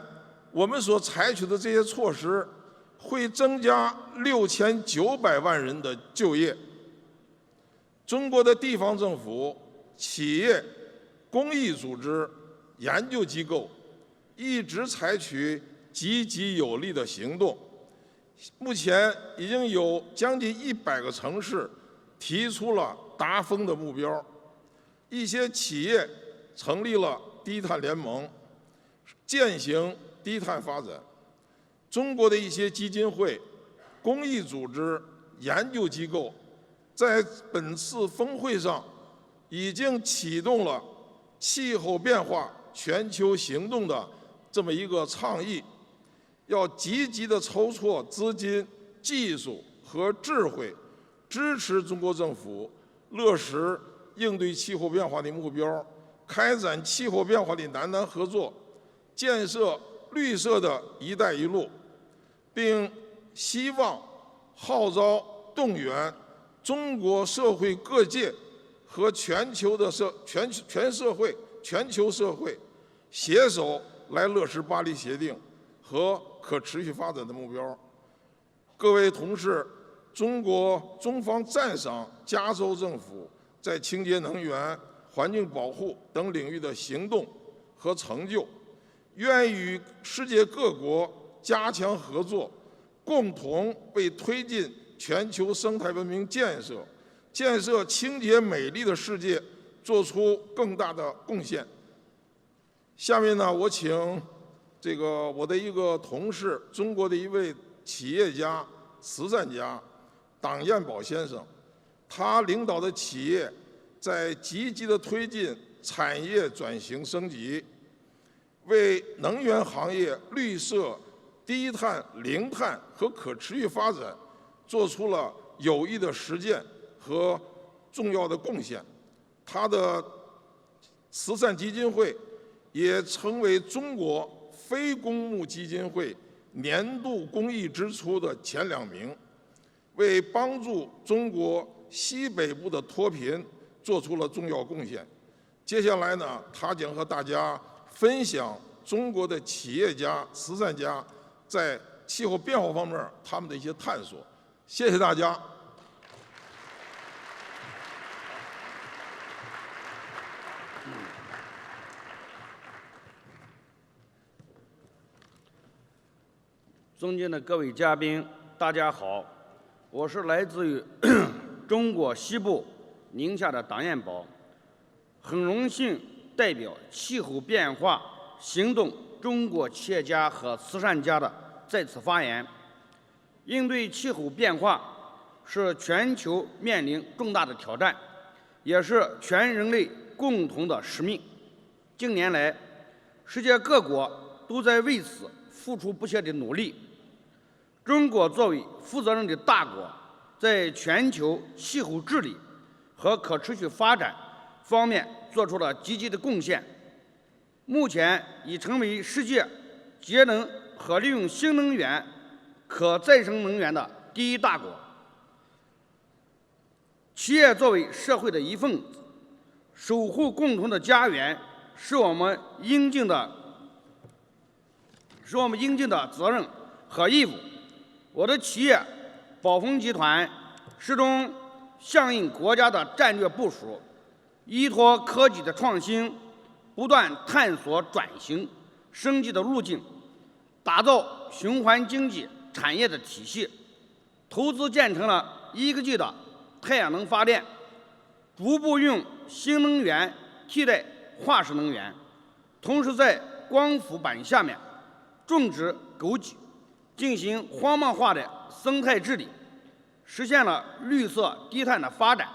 我们所采取的这些措施会增加6900万人的就业。中国的地方政府、企业、公益组织、研究机构一直采取积极有力的行动。目前已经有将近100个城市提出了达峰的目标，一些企业成立了低碳联盟，践行低碳发展。中国的一些基金会、公益组织、研究机构在本次峰会上已经启动了气候变化全球行动的这么一个倡议，要积极地筹措资金、技术和智慧，支持中国政府落实应对气候变化的目标，开展气候变化的南南合作，建设绿色的一带一路，并希望号召动员中国社会各界和全球社会携手来落实巴黎协定和可持续发展的目标。各位同事，中方赞赏加州政府在清洁能源、环境保护等领域的行动和成就，愿与世界各国加强合作，共同为推进全球生态文明建设清洁美丽的世界做出更大的贡献。下面呢，我请我的一个同事，中国的一位企业家、慈善家党彦宝先生，他领导的企业在积极地推进产业转型升级，为能源行业绿色、低碳、零碳和可持续发展做出了有益的实践和重要的贡献。他的慈善基金会也成为中国非公募基金会年度公益支出的前2名，为帮助中国西北部的脱贫做出了重要贡献。接下来呢，他将和大家分享中国的企业家、慈善家在气候变化方面他们的一些探索。谢谢大家。尊敬的各位嘉宾，大家好，我是来自于中国西部宁夏的党彦宝，很荣幸代表气候变化行动中国企业家和慈善家的在此发言。应对气候变化是全球面临重大的挑战，也是全人类共同的使命。近年来，世界各国都在为此付出不懈的努力。中国作为负责任的大国，在全球气候治理和可持续发展方面做出了积极的贡献，目前已成为世界节能和利用新能源、可再生能源的第1大国。企业作为社会的一份子，守护共同的家园，是我们应尽的责任和义务。我的企业宝丰集团始终响应国家的战略部署，依托科技的创新，不断探索转型升级的路径，打造循环经济产业的体系，投资建成了1个 G 的太阳能发电，逐步用新能源替代化石能源，同时在光伏板下面种植枸杞，进行荒漠化的生态治理，实现了绿色低碳的发展。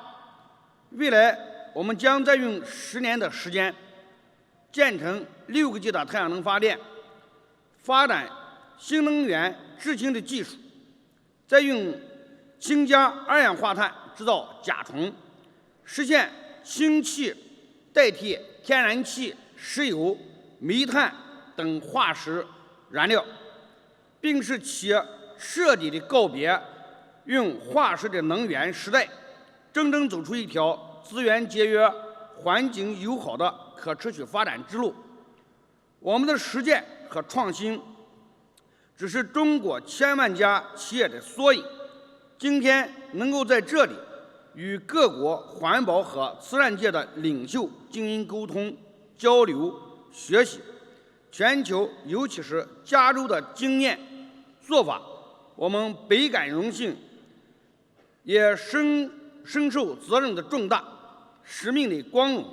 未来我们将再用10年的时间，建成6个 G 的太阳能发电，发展新能源制氢的技术，再用氢加二氧化碳制造甲醇，实现氢气代替天然气、石油、煤炭等化石燃料，并使企业彻底的告别用化石的能源时代，真正走出一条资源节约、环境友好的可持续发展之路。我们的实践和创新只是中国千万家企业的缩影。今天能够在这里与各国环保和慈善界的领袖进行沟通、交流、学习，全球尤其是加州的经验做法，我们倍感荣幸，也深受责任的重大、使命的光荣。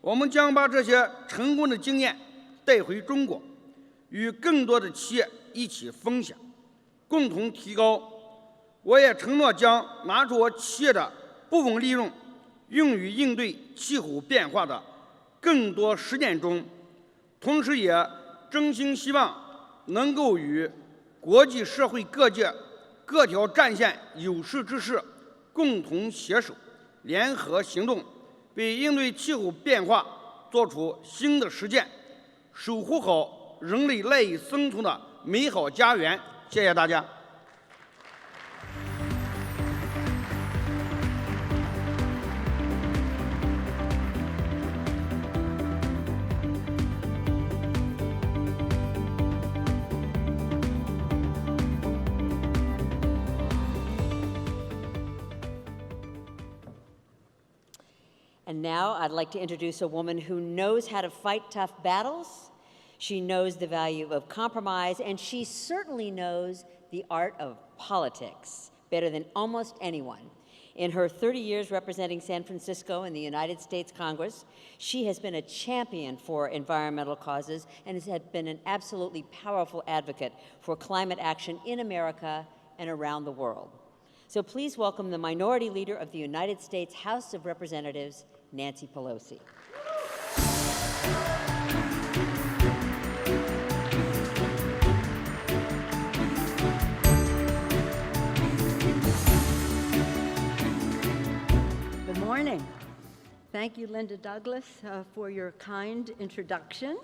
我们将把这些成功的经验带回中国，与更多的企业一起分享，共同提高。我也承诺将拿出我企业的部分利润，用于应对气候变化的更多实践中，同时也真心希望能够与国际社会各界各条战线有识之士共同携手，联合行动，为应对气候变化做出新的实践，守护好人类赖以生存的美好家园。谢谢大家。And now I'd like to introduce a woman who knows how to fight tough battles. She knows the value of compromise, and she certainly knows the art of politics better than almost anyone. In her 30 years representing San Francisco in the United States Congress, she has been a champion for environmental causes and has been an absolutely powerful advocate for climate action in America and around the world. So please welcome the Minority Leader of the United States House of Representatives, Nancy Pelosi. Good morning. Thank you, Linda Douglas, for your kind introduction.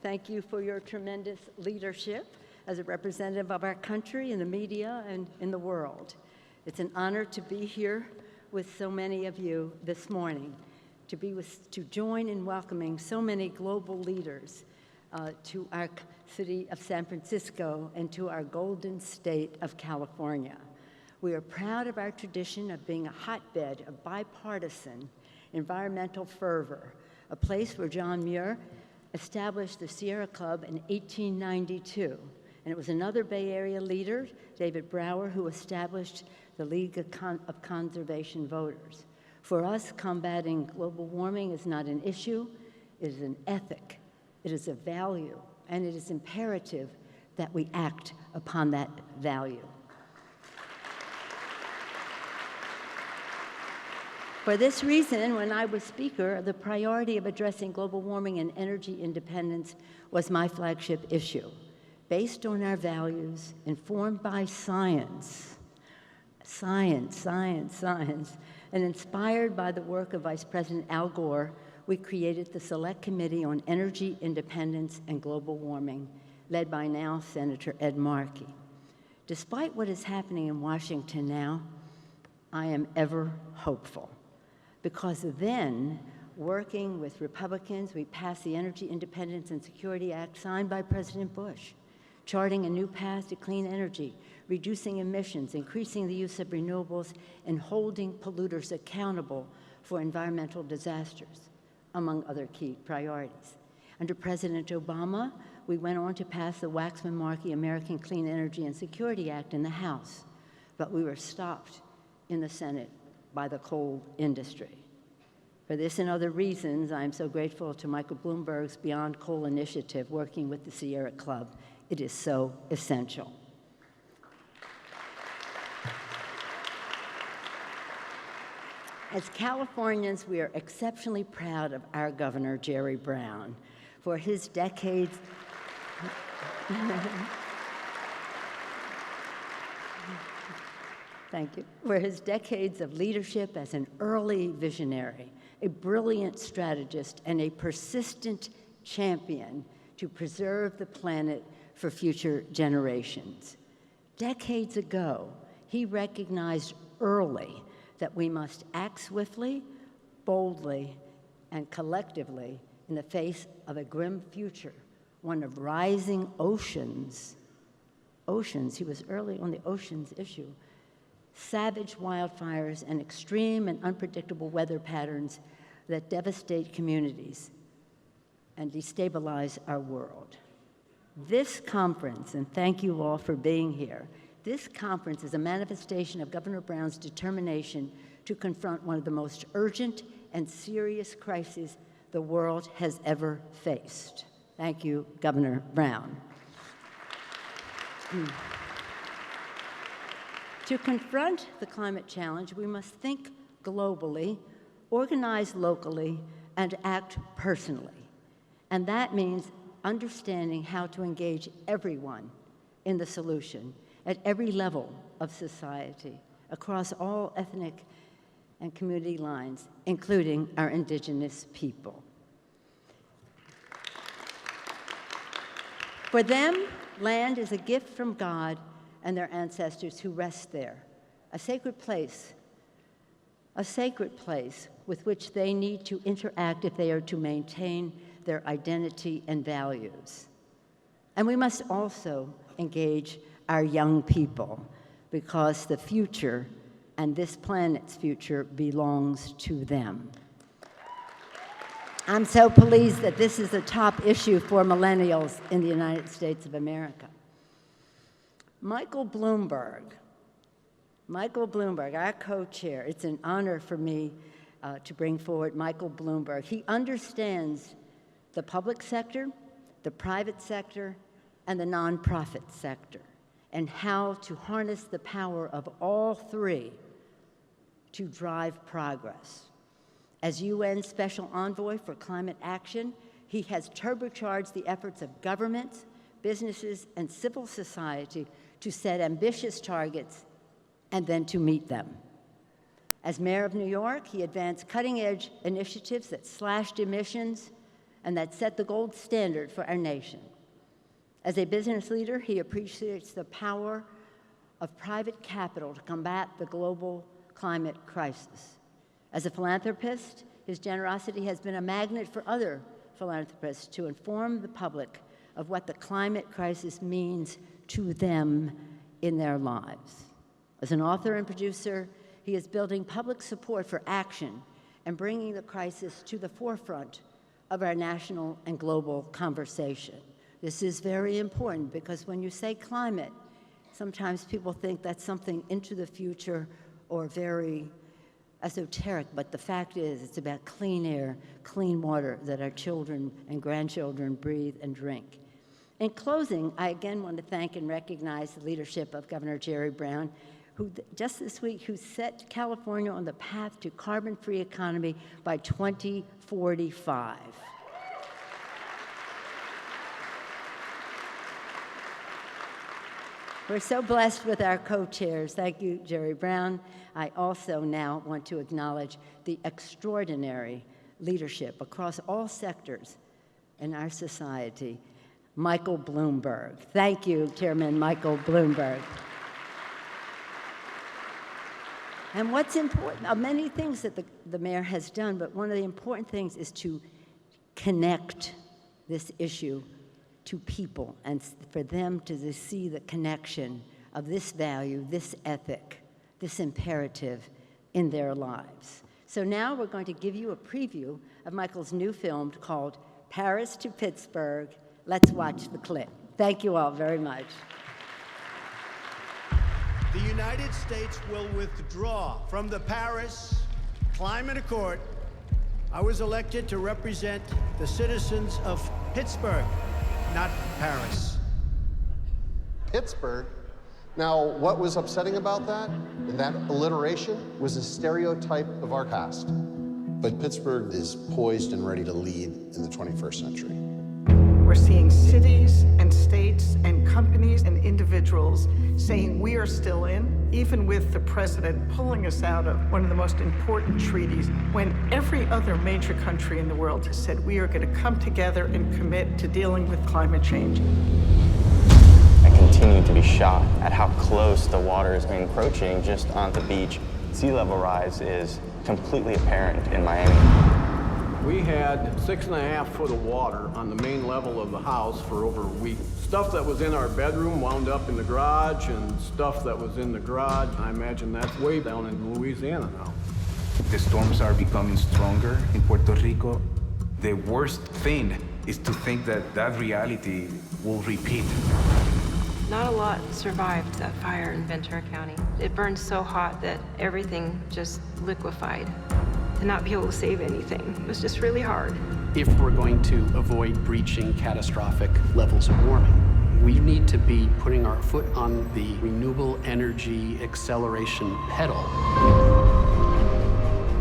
Thank you for your tremendous leadership as a representative of our country in the media and in the world. It's an honor to be here with so many of you this morning, to join in welcoming so many global leaders to our city of San Francisco and to our golden state of California. We are proud of our tradition of being a hotbed of bipartisan environmental fervor, a place where John Muir established the Sierra Club in 1892. And it was another Bay Area leader, David Brower, who established the League of Conservation Voters. For us, combating global warming is not an issue, it is an ethic, it is a value, and it is imperative that we act upon that value. For this reason, when I was Speaker, the priority of addressing global warming and energy independence was my flagship issue. Based on our values, informed by science, and inspired by the work of Vice President Al Gore, we created the Select Committee on Energy Independence and Global Warming, led by now Senator Ed Markey. Despite what is happening in Washington now, I am ever hopeful, because then, working with Republicans, we passed the Energy Independence and Security Act signed by President Bush, charting a new path to clean energy, reducing emissions, increasing the use of renewables, and holding polluters accountable for environmental disasters, among other key priorities. Under President Obama, we went on to pass the Waxman-Markey American Clean Energy and Security Act in the House, but we were stopped in the Senate by the coal industry. For this and other reasons, I'm so grateful to Michael Bloomberg's Beyond Coal initiative working with the Sierra Club. It is so essential. As Californians, we are exceptionally proud of our Governor, Jerry Brown, for his decades. Thank you. For his decades of leadership as an early visionary, a brilliant strategist, and a persistent champion to preserve the planet for future generations. Decades ago, he recognized early that we must act swiftly, boldly, and collectively in the face of a grim future, one of rising oceans. He was early on the oceans issue. Savage wildfires and extreme and unpredictable weather patterns that devastate communities and destabilize our world. This conference, and thank you all for being here, this conference is a manifestation of Governor Brown's determination to confront one of the most urgent and serious crises the world has ever faced. Thank you, Governor Brown. To confront the climate challenge, we must think globally, organize locally, and act personally. And that means understanding how to engage everyone in the solution at every level of society, across all ethnic and community lines, including our Indigenous people. For them, land is a gift from God and their ancestors who rest there, a sacred place with which they need to interact if they are to maintain their identity and values. And we must also engage our young people, because the future and this planet's future belongs to them. I'm so pleased that this is a top issue for millennials in the United States of America. Michael Bloomberg, our co-chair, it's an honor for me to bring forward Michael Bloomberg. He understands the public sector, the private sector, and the nonprofit sector, and how to harness the power of all three to drive progress. As UN Special Envoy for Climate Action, he has turbocharged the efforts of governments, businesses, and civil society to set ambitious targets and then to meet them. As mayor of New York, he advanced cutting-edge initiatives that slashed emissions and that set the gold standard for our nation. As a business leader, he appreciates the power of private capital to combat the global climate crisis. As a philanthropist, his generosity has been a magnet for other philanthropists to inform the public of what the climate crisis means to them in their lives. As an author and producer, he is building public support for action and bringing the crisis to the forefront of our national and global conversation. This is very important because when you say climate, sometimes people think that's something into the future or very esoteric, but the fact is it's about clean air, clean water that our children and grandchildren breathe and drink. In closing, I again want to thank and recognize the leadership of Governor Jerry Brown, who just this week, who set California on the path to carbon-free economy by 2045. We're so blessed with our co-chairs. Thank you, Jerry Brown. I also now want to acknowledge the extraordinary leadership across all sectors in our society. Michael Bloomberg. Thank you, Chairman Michael Bloomberg. And what's important, many things that the mayor has done, but one of the important things is to connect this issue to people and for them to see the connection of this value, this ethic, this imperative in their lives. So now we're going to give you a preview of Michael's new film called Paris to Pittsburgh. Let's watch the clip. Thank you all very much. The United States will withdraw from the Paris Climate Accord. I was elected to represent the citizens of Pittsburgh, not Paris. Pittsburgh? Now, what was upsetting about that? That alliteration was a stereotype of our past. But Pittsburgh is poised and ready to lead in the 21st century. We're seeing cities and states and companies and individuals saying we are still in, even with the president pulling us out of one of the most important treaties, when every other major country in the world has said we are going to come together and commit to dealing with climate change. I continue to be shocked at how close the water is encroaching just on the beach. Sea level rise is completely apparent in Miami. We had 6.5 foot of water on the main level of the house for over a week. Stuff that was in our bedroom wound up in the garage, and stuff that was in the garage, I imagine that's way down in Louisiana now. The storms are becoming stronger in Puerto Rico. The worst thing is to think that that reality will repeat. Not a lot survived that fire in Ventura County. It burned so hot that everything just liquefied. To not be able to save anything was just really hard. If we're going to avoid breaching catastrophic levels of warming, we need to be putting our foot on the renewable energy acceleration pedal.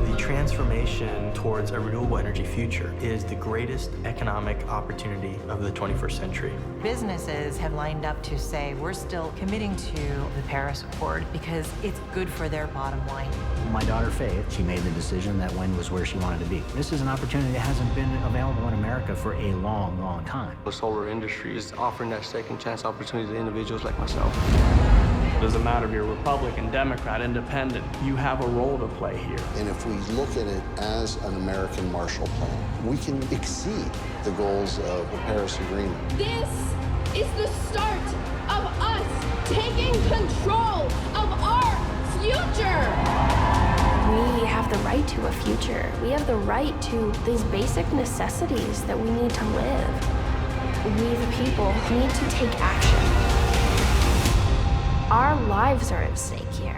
The transformation towards a renewable energy future is the greatest economic opportunity of the 21st century. Businesses have lined up to say we're still committing to the Paris Accord because it's good for their bottom line. My daughter Faith, she made the decision that wind was where she wanted to be. This is an opportunity that hasn't been available in America for a long, long time. The solar industry is offering that second chance opportunity to individuals like myself. It doesn't matter if you're Republican, Democrat, Independent, you have a role to play here. And if we look at it as an American Marshall Plan, we can exceed the goals of the Paris Agreement. This is the start of us taking control of our future. We have the right to a future. We have the right to these basic necessities that we need to live. We, the people, need to take action. Our lives are at stake here.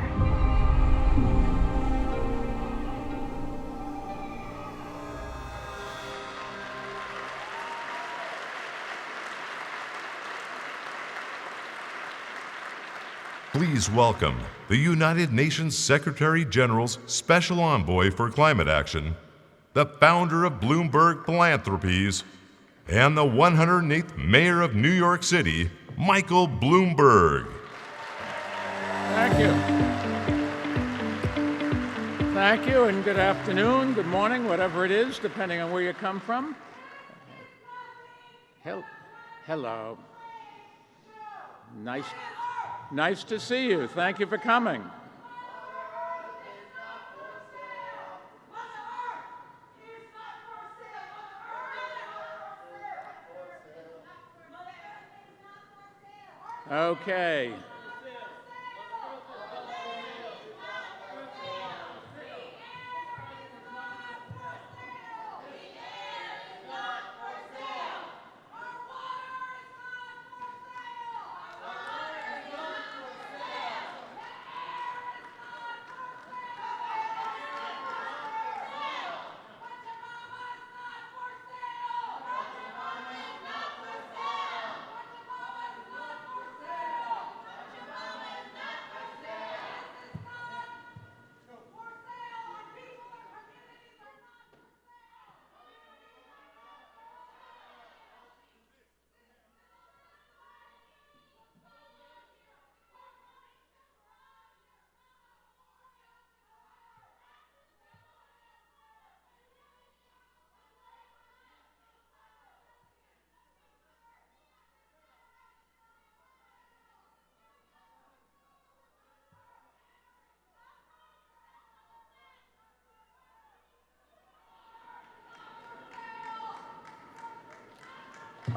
Please welcome the United Nations Secretary General's Special Envoy for Climate Action, the founder of Bloomberg Philanthropies, and the 108th Mayor of New York City, Michael Bloomberg. Thank you. Thank you, and good afternoon, good morning, whatever it is, depending on where you come from. Hello. Nice to see you. Thank you for coming. Okay.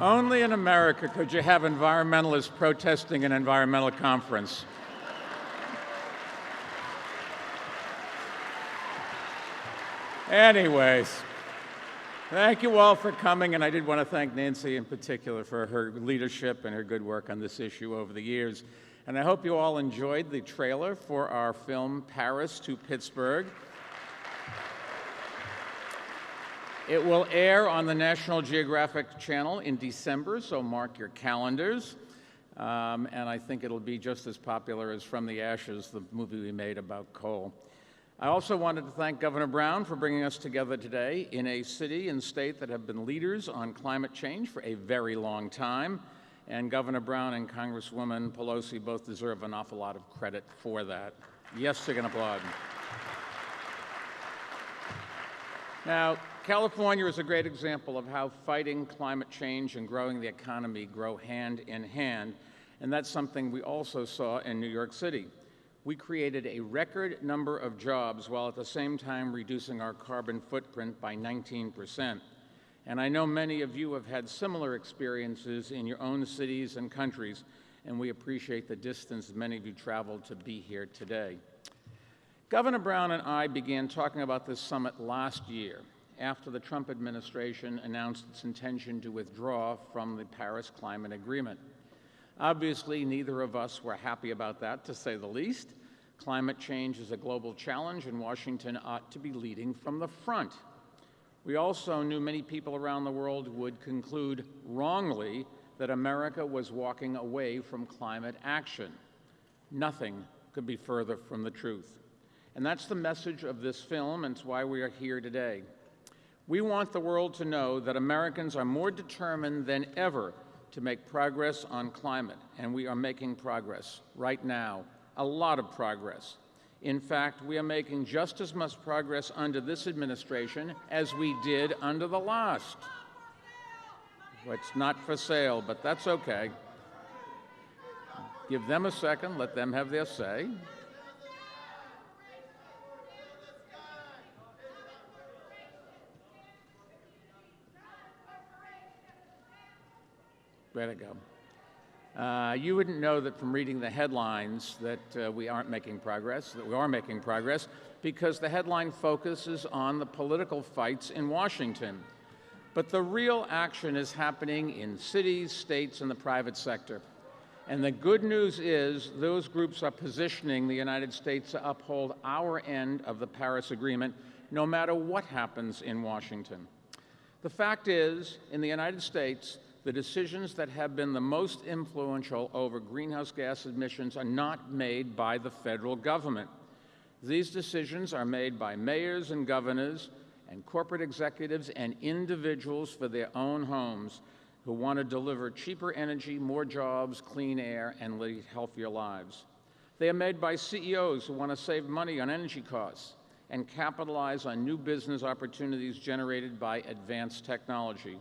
Only in America could you have environmentalists protesting an environmental conference. Anyways, thank you all for coming, and I did want to thank Nancy in particular for her leadership and her good work on this issue over the years. And I hope you all enjoyed the trailer for our film, Paris to Pittsburgh. It will air on the National Geographic Channel in December, so mark your calendars. and I think it'll be just as popular as From the Ashes, the movie we made about coal. I also wanted to thank Governor Brown for bringing us together today in a city and state that have been leaders on climate change for a very long time, and Governor Brown and Congresswoman Pelosi both deserve an awful lot of credit for that. Yes, you can applaud. Now, California is a great example of how fighting climate change and growing the economy grow hand in hand, and that's something we also saw in New York City. We created a record number of jobs while at the same time reducing our carbon footprint by 19%. And I know many of you have had similar experiences in your own cities and countries, and we appreciate the distance many of you traveled to be here today. Governor Brown and I began talking about this summit last year, after the Trump administration announced its intention to withdraw from the Paris Climate Agreement. Obviously, neither of us were happy about that, to say the least. Climate change is a global challenge, and Washington ought to be leading from the front. We also knew many people around the world would conclude wrongly that America was walking away from climate action. Nothing could be further from the truth. And that's the message of this film, and it's why we are here today. We want the world to know that Americans are more determined than ever to make progress on climate, and we are making progress right now, a lot of progress. In fact, we are making just as much progress under this administration as we did under the last. It's not for sale, but that's okay. Give them a second, let them have their say. Way to go. You wouldn't know that from reading the headlines that we aren't making progress, that we are making progress, because the headline focuses on the political fights in Washington. But the real action is happening in cities, states, and the private sector. And the good news is those groups are positioning the United States to uphold our end of the Paris Agreement, no matter what happens in Washington. The fact is, in the United States, the decisions that have been the most influential over greenhouse gas emissions are not made by the federal government. These decisions are made by mayors and governors and corporate executives and individuals for their own homes who want to deliver cheaper energy, more jobs, clean air, and lead healthier lives. They are made by CEOs who want to save money on energy costs and capitalize on new business opportunities generated by advanced technology.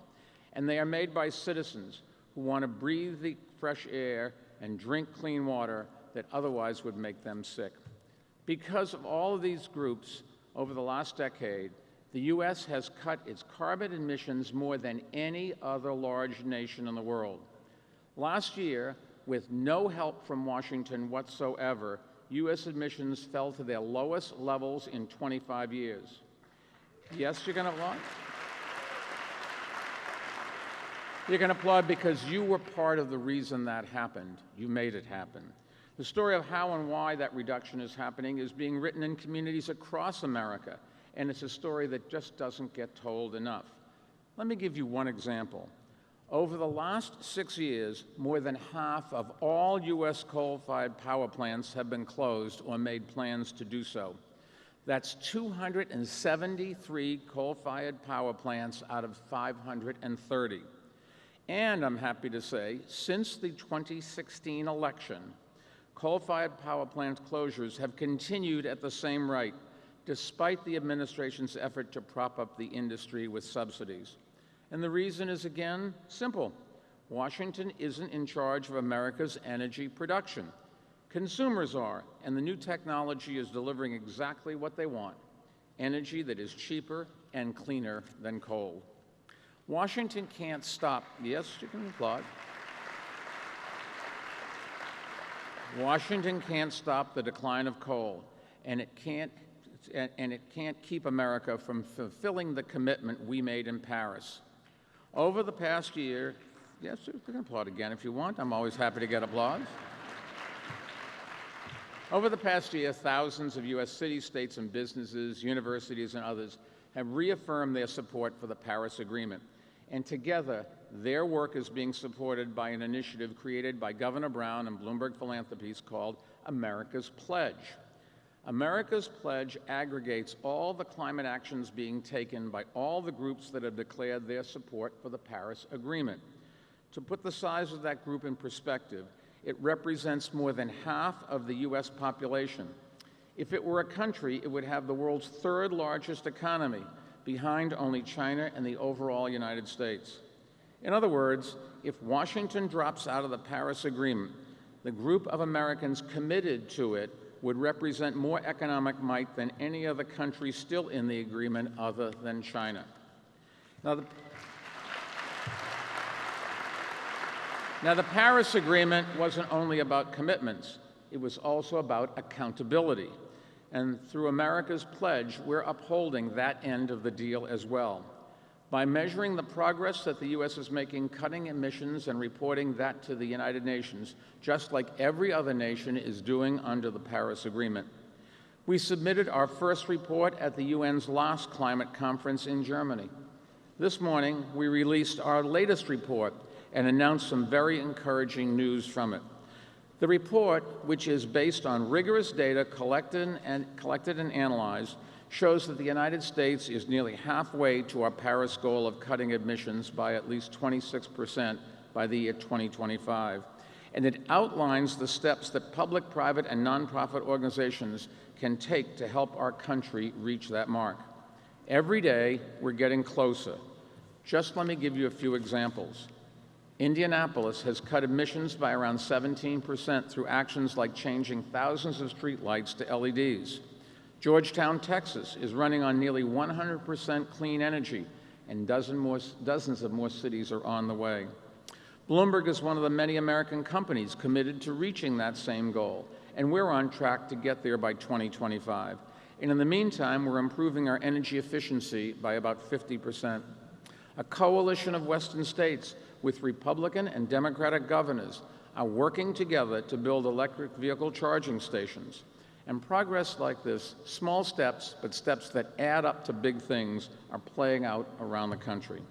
And they are made by citizens who want to breathe the fresh air and drink clean water that otherwise would make them sick. Because of all of these groups, over the last decade, the U.S. has cut its carbon emissions more than any other large nation in the world. Last year, with no help from Washington whatsoever, U.S. emissions fell to their lowest levels in 25 years. Yes, you're going to applaud? You can applaud because you were part of the reason that happened. You made it happen. The story of how and why that reduction is happening is being written in communities across America, and it's a story that just doesn't get told enough. Let me give you one example. Over the last 6 years, more than half of all U.S. coal-fired power plants have been closed or made plans to do so. That's 273 coal-fired power plants out of 530. And I'm happy to say, since the 2016 election, coal-fired power plant closures have continued at the same rate, despite the administration's effort to prop up the industry with subsidies. And the reason is, again, simple. Washington isn't in charge of America's energy production. Consumers are, and the new technology is delivering exactly what they want, energy that is cheaper and cleaner than coal. Washington can't stop. Yes, you can applaud. Washington can't stop the decline of coal, and it can't keep America from fulfilling the commitment we made in Paris. Over the past year, yes, you can applaud again if you want. I'm always happy to get applause. Over the past year, thousands of U.S. cities, states, and businesses, universities, and others have reaffirmed their support for the Paris Agreement. And together, their work is being supported by an initiative created by Governor Brown and Bloomberg Philanthropies called America's Pledge. America's Pledge aggregates all the climate actions being taken by all the groups that have declared their support for the Paris Agreement. To put the size of that group in perspective, it represents more than half of the U.S. population. If it were a country, it would have the world's third largest economy, behind only China and the overall United States. In other words, if Washington drops out of the Paris Agreement, the group of Americans committed to it would represent more economic might than any other country still in the agreement other than China. Now, the Paris Agreement wasn't only about commitments, it was also about accountability. And through America's Pledge, we're upholding that end of the deal as well. By measuring the progress that the U.S. is making cutting emissions and reporting that to the United Nations, just like every other nation is doing under the Paris Agreement. We submitted our first report at the UN's last climate conference in Germany. This morning, we released our latest report and announced some very encouraging news from it. The report, which is based on rigorous data collected and analyzed, shows that the United States is nearly halfway to our Paris goal of cutting emissions by at least 26% by the year 2025. And it outlines the steps that public, private, and nonprofit organizations can take to help our country reach that mark. Every day, we're getting closer. Just let me give you a few examples. Indianapolis has cut emissions by around 17% through actions like changing thousands of streetlights to LEDs. Georgetown, Texas is running on nearly 100% clean energy, and dozens of more cities are on the way. Bloomberg is one of the many American companies committed to reaching that same goal, and we're on track to get there by 2025. And in the meantime, we're improving our energy efficiency by about 50%. A coalition of Western states with Republican and Democratic governors are working together to build electric vehicle charging stations. And progress like this, small steps, but steps that add up to big things, are playing out around the country.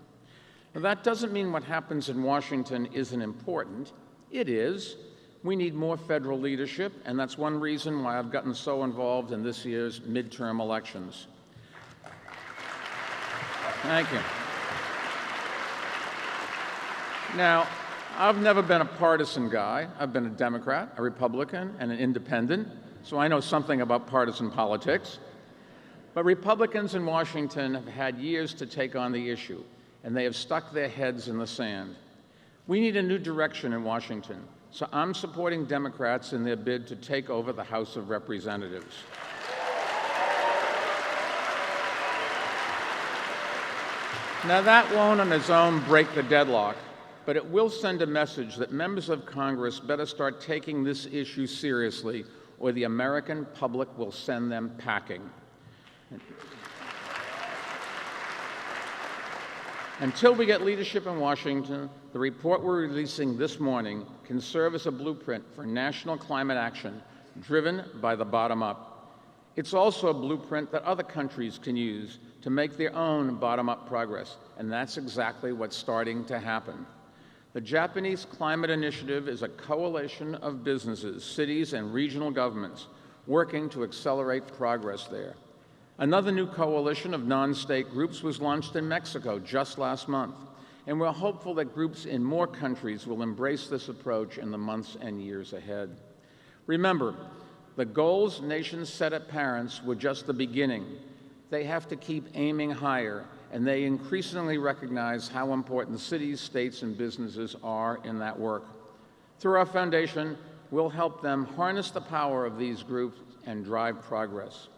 Now, that doesn't mean what happens in Washington isn't important. It is. We need more federal leadership, and that's one reason why I've gotten so involved in this year's midterm elections. Thank you. Now, I've never been a partisan guy. I've been a Democrat, a Republican, and an independent, so I know something about partisan politics. But Republicans in Washington have had years to take on the issue, and they have stuck their heads in the sand. We need a new direction in Washington, so I'm supporting Democrats in their bid to take over the House of Representatives. Now, that won't on its own break the deadlock, but it will send a message that members of Congress better start taking this issue seriously, or the American public will send them packing. Until we get leadership in Washington, the report we're releasing this morning can serve as a blueprint for national climate action driven by the bottom up. It's also a blueprint that other countries can use to make their own bottom-up progress, and that's exactly what's starting to happen. The Japanese Climate Initiative is a coalition of businesses, cities, and regional governments working to accelerate progress there. Another new coalition of non-state groups was launched in Mexico just last month, and we're hopeful that groups in more countries will embrace this approach in the months and years ahead. Remember, the goals nations set at Paris were just the beginning. They have to keep aiming higher, and they increasingly recognize how important cities, states, and businesses are in that work. Through our foundation, we'll help them harness the power of these groups and drive progress.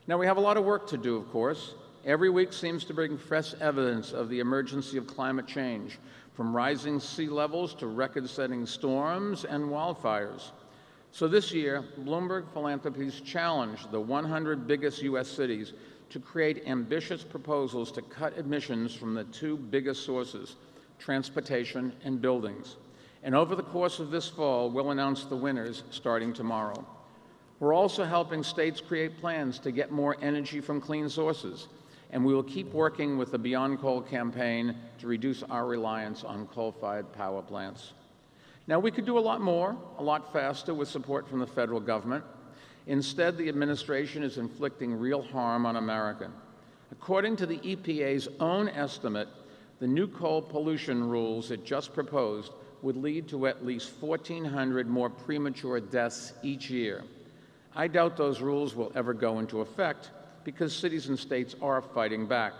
Now, we have a lot of work to do, of course. Every week seems to bring fresh evidence of the emergency of climate change, from rising sea levels to record-setting storms and wildfires. So this year, Bloomberg Philanthropies challenged the 100 biggest U.S. cities to create ambitious proposals to cut emissions from the two biggest sources, transportation and buildings. And over the course of this fall, we'll announce the winners starting tomorrow. We're also helping states create plans to get more energy from clean sources. And we will keep working with the Beyond Coal campaign to reduce our reliance on coal-fired power plants. Now, we could do a lot more, a lot faster with support from the federal government. Instead, the administration is inflicting real harm on America. According to the EPA's own estimate, the new coal pollution rules it just proposed would lead to at least 1,400 more premature deaths each year. I doubt those rules will ever go into effect because cities and states are fighting back,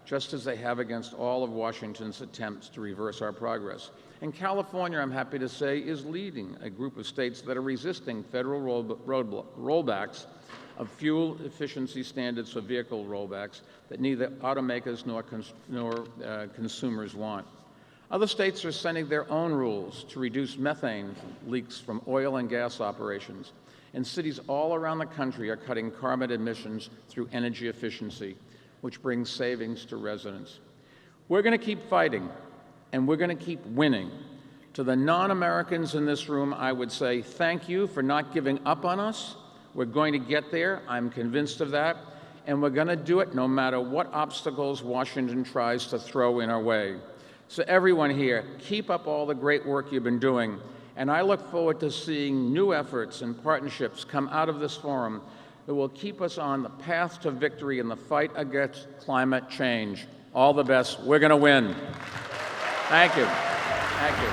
just as they have against all of Washington's attempts to reverse our progress. And California, I'm happy to say, is leading a group of states that are resisting federal rollbacks of fuel efficiency standards for vehicle rollbacks that neither automakers nor consumers want. Other states are setting their own rules to reduce methane leaks from oil and gas operations, and cities all around the country are cutting carbon emissions through energy efficiency, which brings savings to residents. We're going to keep fighting, and we're going to keep winning. To the non-Americans in this room, I would say thank you for not giving up on us. We're going to get there. I'm convinced of that. And we're going to do it no matter what obstacles Washington tries to throw in our way. So everyone here, keep up all the great work you've been doing. And I look forward to seeing new efforts and partnerships come out of this forum that will keep us on the path to victory in the fight against climate change. All the best. We're going to win. Thank you. Thank you.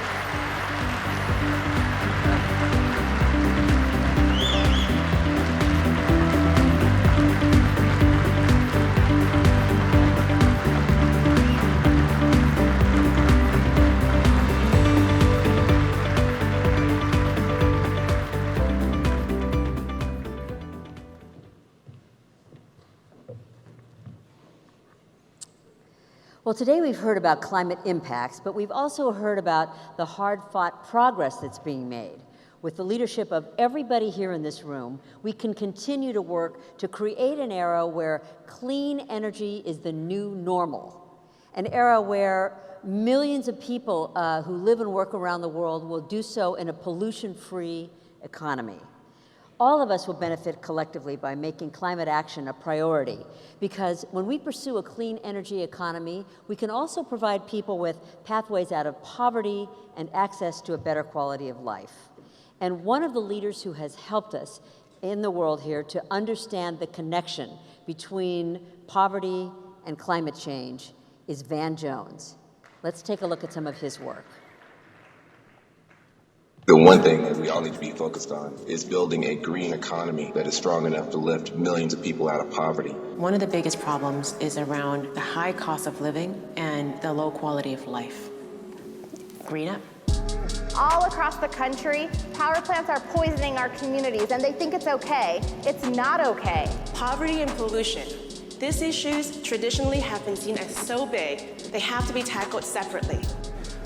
Well, today we've heard about climate impacts, but we've also heard about the hard-fought progress that's being made. With the leadership of everybody here in this room, we can continue to work to create an era where clean energy is the new normal, an era where millions of people who live and work around the world will do so in a pollution-free economy. All of us will benefit collectively by making climate action a priority, because when we pursue a clean energy economy, we can also provide people with pathways out of poverty and access to a better quality of life. And one of the leaders who has helped us in the world here to understand the connection between poverty and climate change is Van Jones. Let's take a look at some of his work. The one thing that we all need to be focused on is building a green economy that is strong enough to lift millions of people out of poverty. One of the biggest problems is around the high cost of living and the low quality of life. Green up. All across the country, power plants are poisoning our communities, and they think it's okay. It's not okay. Poverty and pollution. These issues traditionally have been seen as so big, they have to be tackled separately.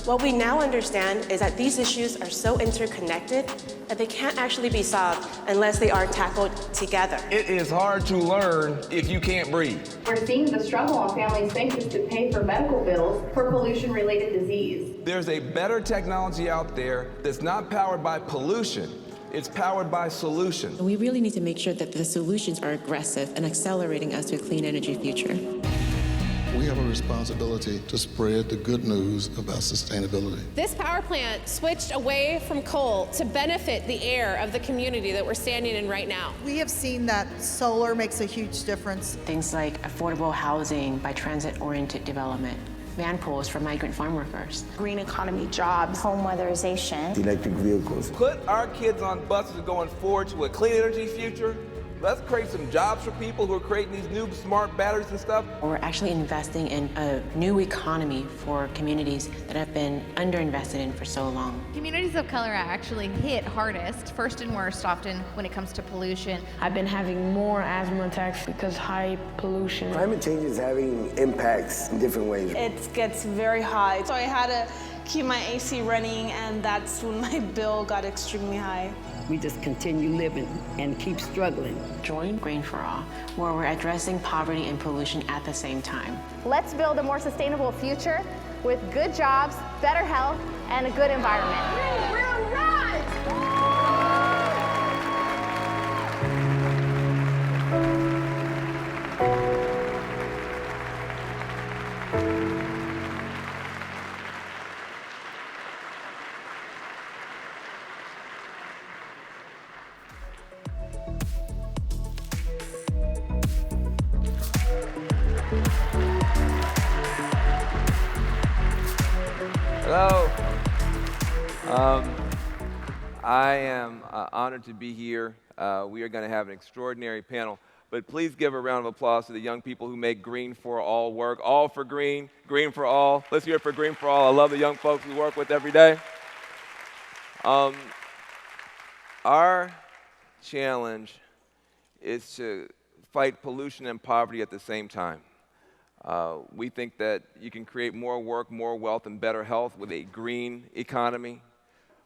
What we now understand is that these issues are so interconnected that they can't actually be solved unless they are tackled together. It is hard to learn if you can't breathe. We're seeing the struggle on families' faces to pay for medical bills for pollution-related disease. There's a better technology out there that's not powered by pollution. It's powered by solutions. We really need to make sure that the solutions are aggressive and accelerating us to a clean energy future. We have a responsibility to spread the good news about sustainability. This power plant switched away from coal to benefit the air of the community that we're standing in right now. We have seen that solar makes a huge difference. Things like affordable housing by transit-oriented development, van pools for migrant farm workers, green economy jobs, home weatherization, electric vehicles. Put our kids on buses going forward to a clean energy future. Let's create some jobs for people who are creating these new smart batteries and stuff. We're actually investing in a new economy for communities that have been underinvested in for so long. Communities of color are actually hit hardest, first and worst often when it comes to pollution. I've been having more asthma attacks because high pollution. Climate change is having impacts in different ways. It gets very hot, so I had to keep my AC running, and that's when my bill got extremely high. We just continue living and keep struggling. Join Green for All, where we're addressing poverty and pollution at the same time. Let's build a more sustainable future with good jobs, better health, and a good environment. We'll rise! Hello. I am honored to be here. We are going to have an extraordinary panel, but please give a round of applause to the young people who make Green for All work. All for green, green for all. Let's hear it for Green for All. I love the young folks we work with every day. Our challenge is to fight pollution and poverty at the same time. We think that you can create more work, more wealth, and better health with a green economy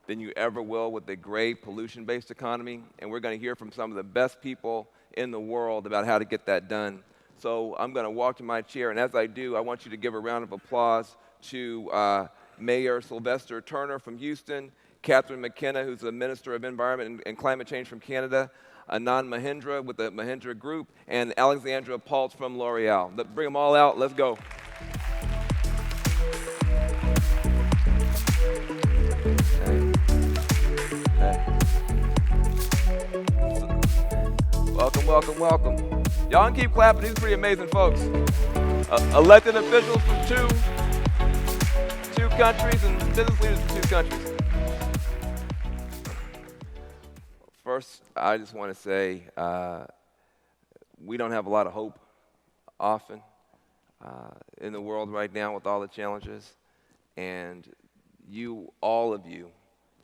than you ever will with a gray, pollution-based economy. And we're going to hear from some of the best people in the world about how to get that done. So I'm going to walk to my chair, and as I do, I want you to give a round of applause to Mayor Sylvester Turner from Houston, Catherine McKenna, who's the Minister of Environment and Climate Change from Canada, Anand Mahindra with the Mahindra Group, and Alexandra Paltz from L'Oreal. Bring them all out. Let's go. Welcome, welcome, welcome. Y'all can keep clapping. These are pretty amazing folks. Elected officials from two countries and business leaders from 2 countries. First, I just want to say we don't have a lot of hope often in the world right now with all the challenges. And you, all of you,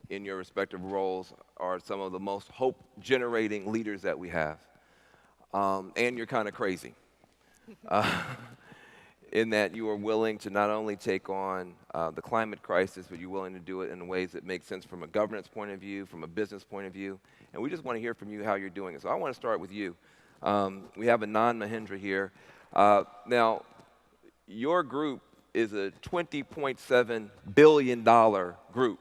in your respective roles, are some of the most hope-generating leaders that we have. And you're kind of crazy in that you are willing to not only take on the climate crisis, but you're willing to do it in ways that make sense from a governance point of view, from a business point of view. And we just want to hear from you how you're doing it. So I want to start with you. We have Anand Mahindra here. Now, your group is a $20.7 billion group.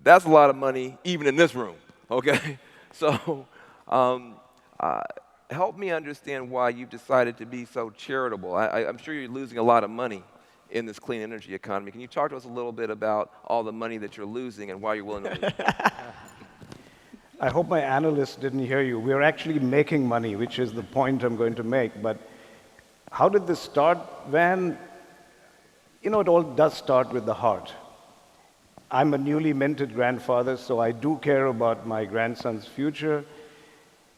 That's a lot of money, even in this room, okay? So help me understand why you've decided to be so charitable. I'm sure you're losing a lot of money in this clean energy economy. Can you talk to us a little bit about all the money that you're losing and why you're willing to lose it? I hope my analysts didn't hear you. We're actually making money, which is the point I'm going to make. But how did this start, Van? You know, it all does start with the heart. I'm a newly minted grandfather, so I do care about my grandson's future.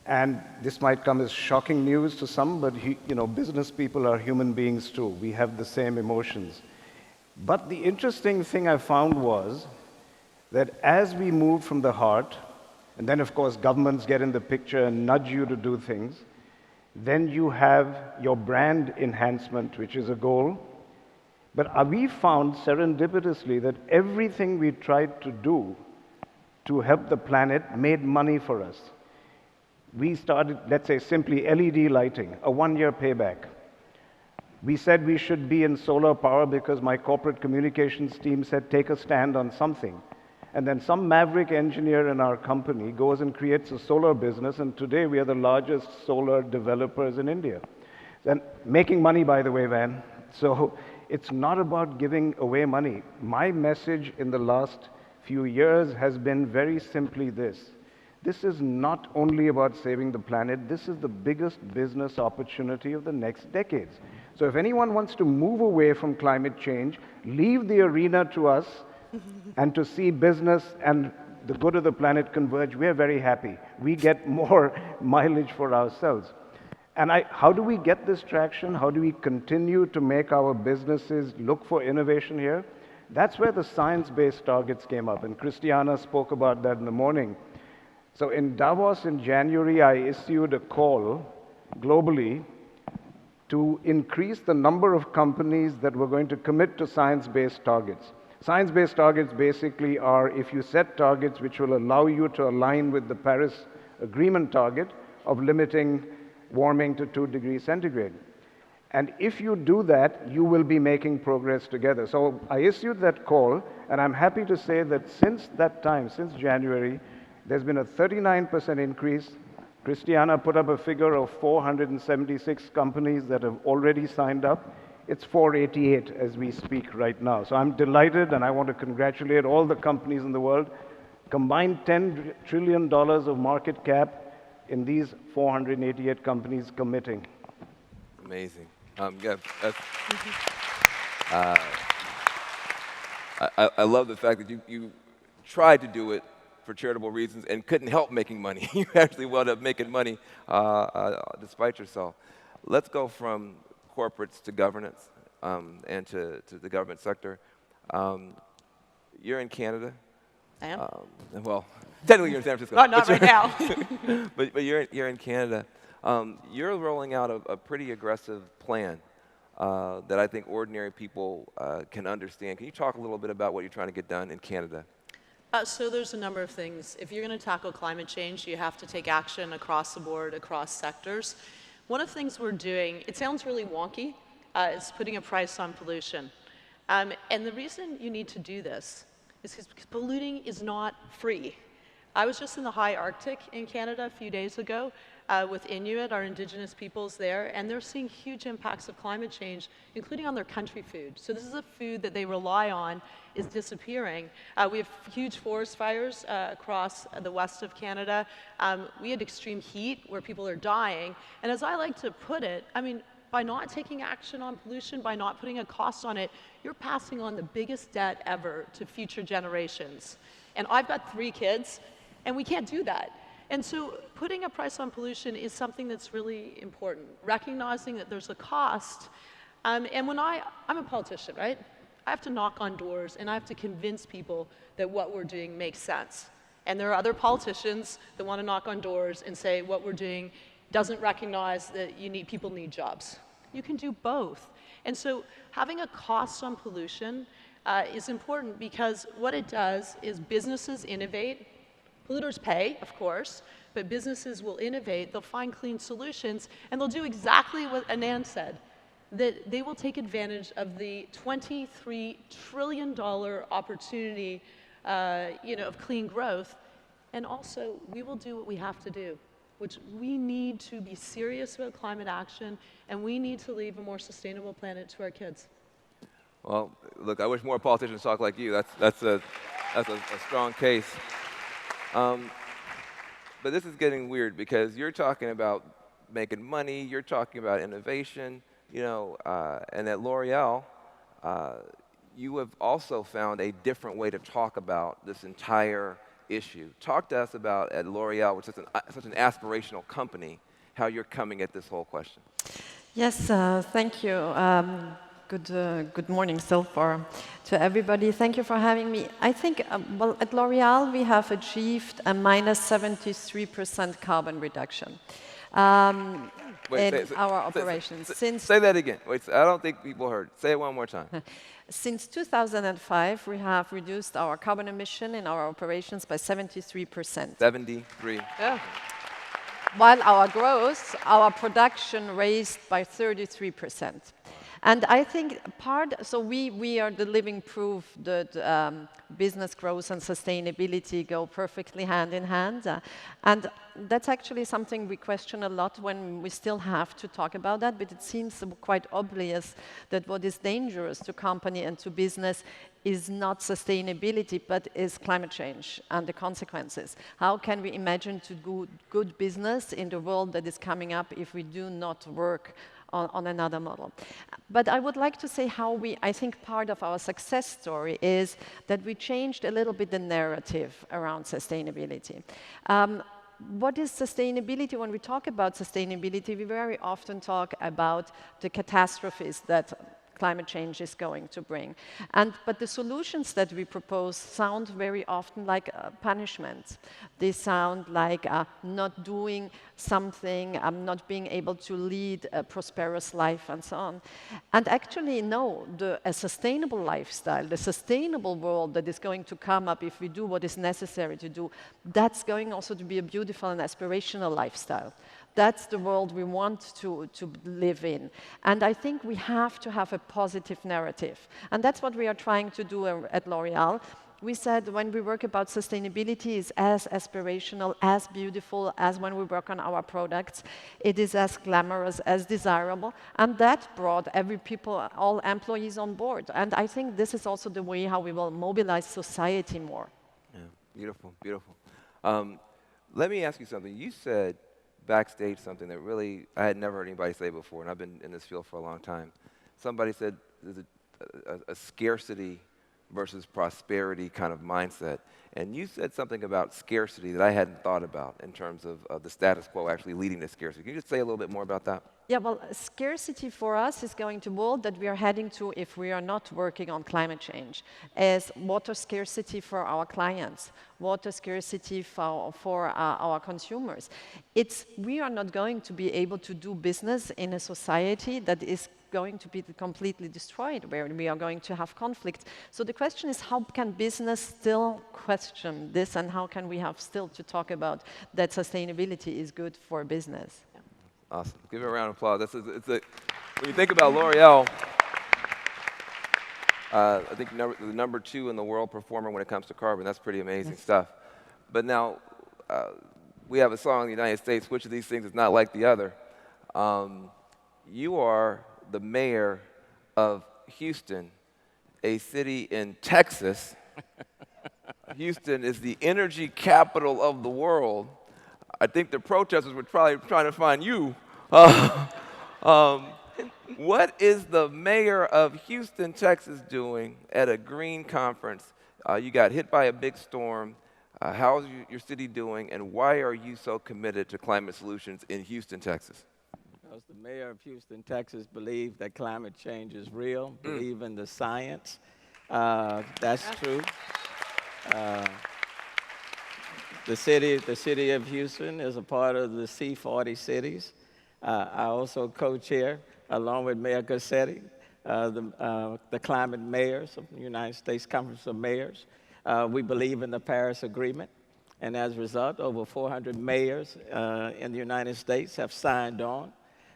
And this might come as shocking news to some, but business people are human beings too. We have the same emotions. But the interesting thing I found was that as we moved from the heart, and then of course governments get in the picture and nudge you to do things, then you have your brand enhancement, which is a goal. But we found serendipitously that everything we tried to do to help the planet made money for us. We started, let's say, simply LED lighting, a 1-year payback. We said we should be in solar power because my corporate communications team said, take a stand on something. And then some maverick engineer in our company goes and creates a solar business, and today we are the largest solar developers in India. And making money, by the way, Van. So it's not about giving away money. My message in the last few years has been very simply this. This is not only about saving the planet, this is the biggest business opportunity of the next decades. So if anyone wants to move away from climate change, leave the arena to us, and to see business and the good of the planet converge, we're very happy. We get more mileage for ourselves. And how do we get this traction? How do we continue to make our businesses look for innovation here? That's where the science-based targets came up, and Christiana spoke about that in the morning. So in Davos in January, I issued a call globally to increase the number of companies that were going to commit to science-based targets. Science-based targets basically are if you set targets which will allow you to align with the Paris Agreement target of limiting warming to 2 degrees centigrade. And if you do that, you will be making progress together. So I issued that call, and I'm happy to say that since that time, since January, there's been a 39% increase. Christiana put up a figure of 476 companies that have already signed up. It's 488 as we speak right now. So I'm delighted, and I want to congratulate all the companies in the world. Combined $10 trillion of market cap in these 488 companies committing. Amazing. I love the fact that you tried to do it for charitable reasons and couldn't help making money. You actually wound up making money despite yourself. Let's go from corporates to governance and to the government sector. You're in Canada. I am. Well, technically you're in San Francisco. Not right now. but you're in Canada. You're rolling out a pretty aggressive plan that I think ordinary people can understand. Can you talk a little bit about what you're trying to get done in Canada? So there's a number of things. If you're going to tackle climate change, you have to take action across the board, across sectors. One of the things we're doing, it sounds really wonky, is putting a price on pollution. And the reason you need to do this is because polluting is not free. I was just in the high Arctic in Canada a few days ago with Inuit, our Indigenous peoples there, and they're seeing huge impacts of climate change, including on their country food. So this is a food that they rely on is disappearing. We have huge forest fires across the west of Canada. We had extreme heat where people are dying. And as I like to put it, I mean, by not taking action on pollution, by not putting a cost on it, you're passing on the biggest debt ever to future generations. And I've got 3 kids, and we can't do that. And so putting a price on pollution is something that's really important, recognizing that there's a cost. And when I'm a politician, right? I have to knock on doors, and I have to convince people that what we're doing makes sense. And there are other politicians that want to knock on doors and say what we're doing doesn't recognize that people need jobs. You can do both. And so having a cost on pollution is important because what it does is businesses innovate. Polluters pay, of course, but businesses will innovate, they'll find clean solutions, and they'll do exactly what Anand said, that they will take advantage of the $23 trillion opportunity of clean growth, and also we will do what we have to do, which we need to be serious about climate action, and we need to leave a more sustainable planet to our kids. Well, look, I wish more politicians talk like you. That's a strong case. But this is getting weird because you're talking about making money, you're talking about innovation, and at L'Oreal, you have also found a different way to talk about this entire issue. Talk to us about, at L'Oreal, which is such an aspirational company, how you're coming at this whole question. Yes, thank you. Good morning still to everybody. Thank you for having me. I think, well, at L'Oreal, we have achieved a minus 73% carbon reduction in our operations. Say that again. Wait, I don't think people heard. Say it one more time. Since 2005, we have reduced our carbon emission in our operations by 73%. 73. Yeah. While our production raised by 33%. And I think so we are the living proof that business growth and sustainability go perfectly hand in hand. And that's actually something we question a lot when we still have to talk about that, but it seems quite obvious that what is dangerous to company and to business is not sustainability, but is climate change and the consequences. How can we imagine to do good business in the world that is coming up if we do not work on another model? But I would like to say I think part of our success story is that we changed a little bit the narrative around sustainability. What is sustainability? When we talk about sustainability, we very often talk about the catastrophes that climate change is going to bring. But the solutions that we propose sound very often like punishment. They sound like not doing something, not being able to lead a prosperous life and so on. And actually, no, a sustainable lifestyle, the sustainable world that is going to come up if we do what is necessary to do, that's going also to be a beautiful and aspirational lifestyle. That's the world we want to live in. And I think we have to have a positive narrative. And that's what we are trying to do at L'Oreal. We said when we work about sustainability is as aspirational, as beautiful as when we work on our products. It is as glamorous, as desirable. And that brought all employees on board. And I think this is also the way how we will mobilize society more. Yeah, beautiful, beautiful. Let me ask you something. You said backstage something that really I had never heard anybody say before, and I've been in this field for a long time. Somebody said there's a scarcity versus prosperity kind of mindset. And you said something about scarcity that I hadn't thought about in terms of the status quo actually leading to scarcity. Can you just say a little bit more about that? Yeah, well, scarcity for us is going to world that we are heading to if we are not working on climate change, as water scarcity for our clients, water scarcity for our consumers. We are not going to be able to do business in a society that is going to be completely destroyed, where we are going to have conflict. So the question is, how can business still question this, and how can we have still to talk about that sustainability is good for business? Awesome. Give it a round of applause. When you think about L'Oreal, I think the number 2 in the world performer when it comes to carbon. That's pretty amazing stuff. But now, we have a song in the United States, which of these things is not like the other? You are the mayor of Houston, a city in Texas. Houston is the energy capital of the world. I think the protesters were probably trying to find you. What is the mayor of Houston, Texas doing at a green conference? You got hit by a big storm. How is your city doing, and why are you so committed to climate solutions in Houston, Texas? Because the mayor of Houston, Texas believes that climate change is real, believe in the science. That's true. The city of Houston is a part of the C40 cities. I also co-chair, along with Mayor Garcetti, the climate mayors of the United States Conference of Mayors. We believe in the Paris Agreement, and as a result, over 400 mayors in the United States have signed on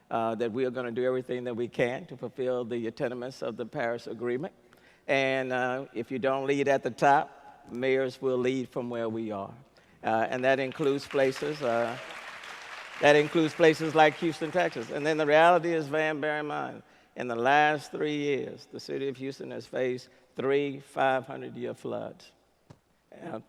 that we are going to do everything that we can to fulfill the tenements of the Paris Agreement. And if you don't lead at the top, mayors will lead from where we are. And that includes places like Houston, Texas. And then the reality is, bear in mind, in the last 3 years, the city of Houston has faced 3 500-year floods.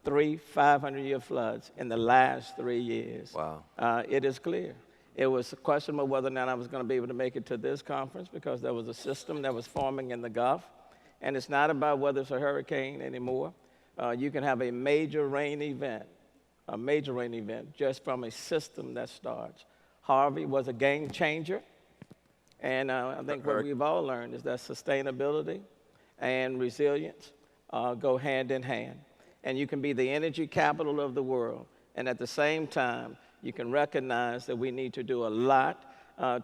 3 500-year floods in the last 3 years. Wow. It is clear. It was a question of whether or not I was going to be able to make it to this conference, because there was a system that was forming in the Gulf. And it's not about whether it's a hurricane anymore. You can have a major rain event just from a system that starts. Harvey was a game changer. And I think what we've all learned is that sustainability and resilience go hand in hand. And you can be the energy capital of the world, and at the same time, you can recognize that we need to do a lot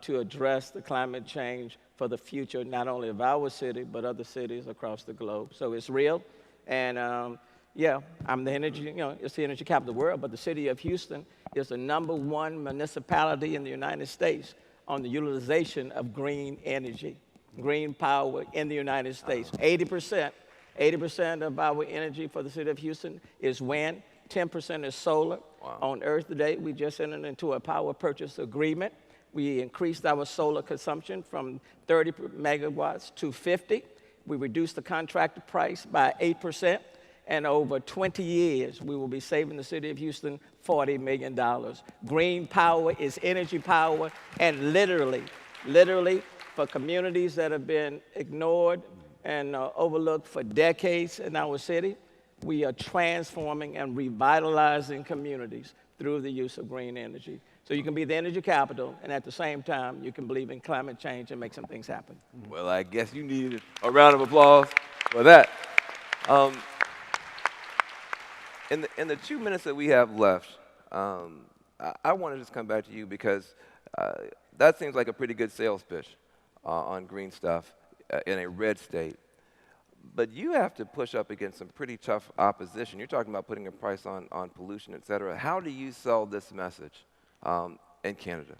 to address the climate change for the future, not only of our city, but other cities across the globe. So it's real, and yeah, I'm the energy, it's the energy capital of the world, but the city of Houston is the #1 municipality in the United States on the utilization of green energy, green power in the United States. 80% of our energy for the city of Houston is wind, 10% is solar. Wow. On Earth today, we just entered into a power purchase agreement. We increased our solar consumption from 30 megawatts to 50. We reduced the contracted price by 8%. And over 20 years, we will be saving the city of Houston $40 million. Green power is energy power, and literally, for communities that have been ignored and overlooked for decades in our city, we are transforming and revitalizing communities through the use of green energy. So you can be the energy capital, and at the same time, you can believe in climate change and make some things happen. Well, I guess you needed a round of applause for that. In the 2 minutes that we have left, I want to just come back to you, because that seems like a pretty good sales pitch on green stuff in a red state. But you have to push up against some pretty tough opposition. You're talking about putting a price on pollution, et cetera. How do you sell this message in Canada?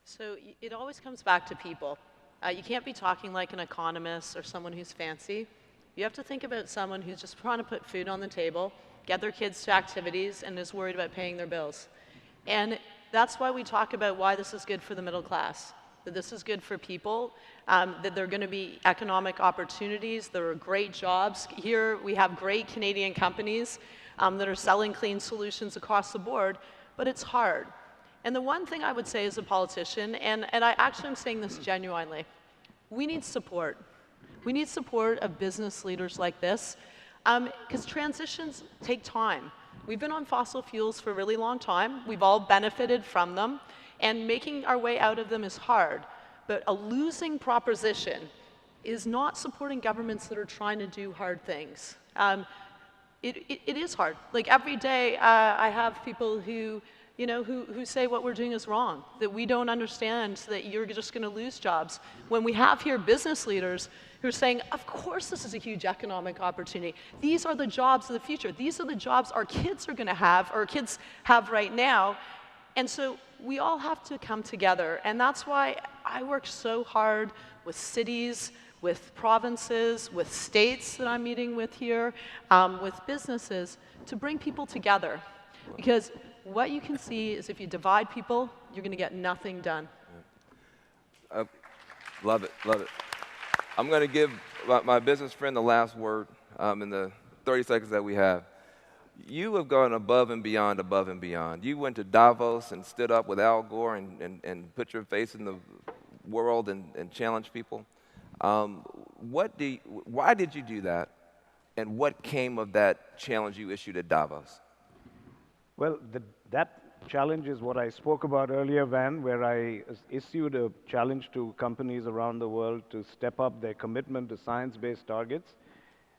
So it always comes back to people. You can't be talking like an economist or someone who's fancy. You have to think about someone who's just trying to put food on the table, get their kids to activities, and is worried about paying their bills. And that's why we talk about why this is good for the middle class, that this is good for people, that there are going to be economic opportunities, there are great jobs. Here we have great Canadian companies that are selling clean solutions across the board, but it's hard. And the one thing I would say as a politician, and I actually am saying this genuinely, we need support. We need support of business leaders like this. Because transitions take time. We've been on fossil fuels for a really long time. We've all benefited from them. And making our way out of them is hard. But a losing proposition is not supporting governments that are trying to do hard things. It is hard. Like every day, I have people who, who say what we're doing is wrong, that we don't understand, that you're just going to lose jobs. When we have here business leaders who are saying, of course this is a huge economic opportunity. These are the jobs of the future. These are the jobs our kids are going to have, or kids have right now. And so we all have to come together. And that's why I work so hard with cities, with provinces, with states that I'm meeting with here, with businesses, to bring people together. Because what you can see is if you divide people, you're going to get nothing done. Love it, love it. I'm going to give my business friend the last word in the 30 seconds that we have. You have gone above and beyond, above and beyond. You went to Davos and stood up with Al Gore and put your face in the world and challenged people. Why did you do that, and what came of that challenge you issued at Davos? Well, that challenge is what I spoke about earlier, Van, where I issued a challenge to companies around the world to step up their commitment to science-based targets.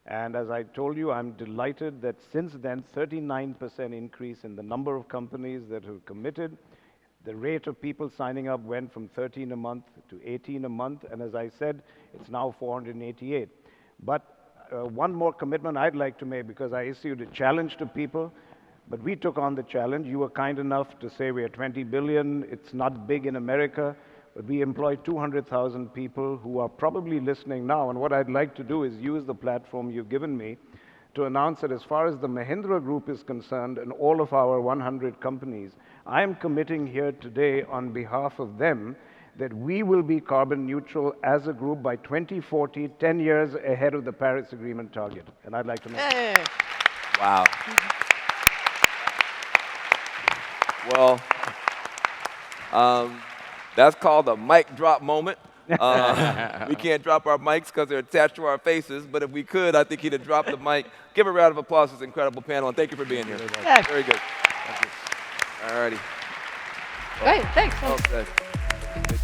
And as I told you, I'm delighted that since then, 39% increase in the number of companies that have committed. The rate of people signing up went from 13 a month to 18 a month, and as I said, it's now 488. But one more commitment I'd like to make, because I issued a challenge to people, but we took on the challenge. You were kind enough to say we are 20 billion, it's not big in America, but we employ 200,000 people who are probably listening now, and what I'd like to do is use the platform you've given me to announce that as far as the Mahindra Group is concerned and all of our 100 companies, I am committing here today on behalf of them that we will be carbon neutral as a group by 2040, 10 years ahead of the Paris Agreement target. And I'd like to make Hey. Wow. Well, that's called a mic drop moment. We can't drop our mics because they're attached to our faces, but if we could, I think he'd have dropped the mic. Give a round of applause to this incredible panel, and thank you for being here. Yeah. Very good. Thank you. All righty. Great, thanks. Well said. Good.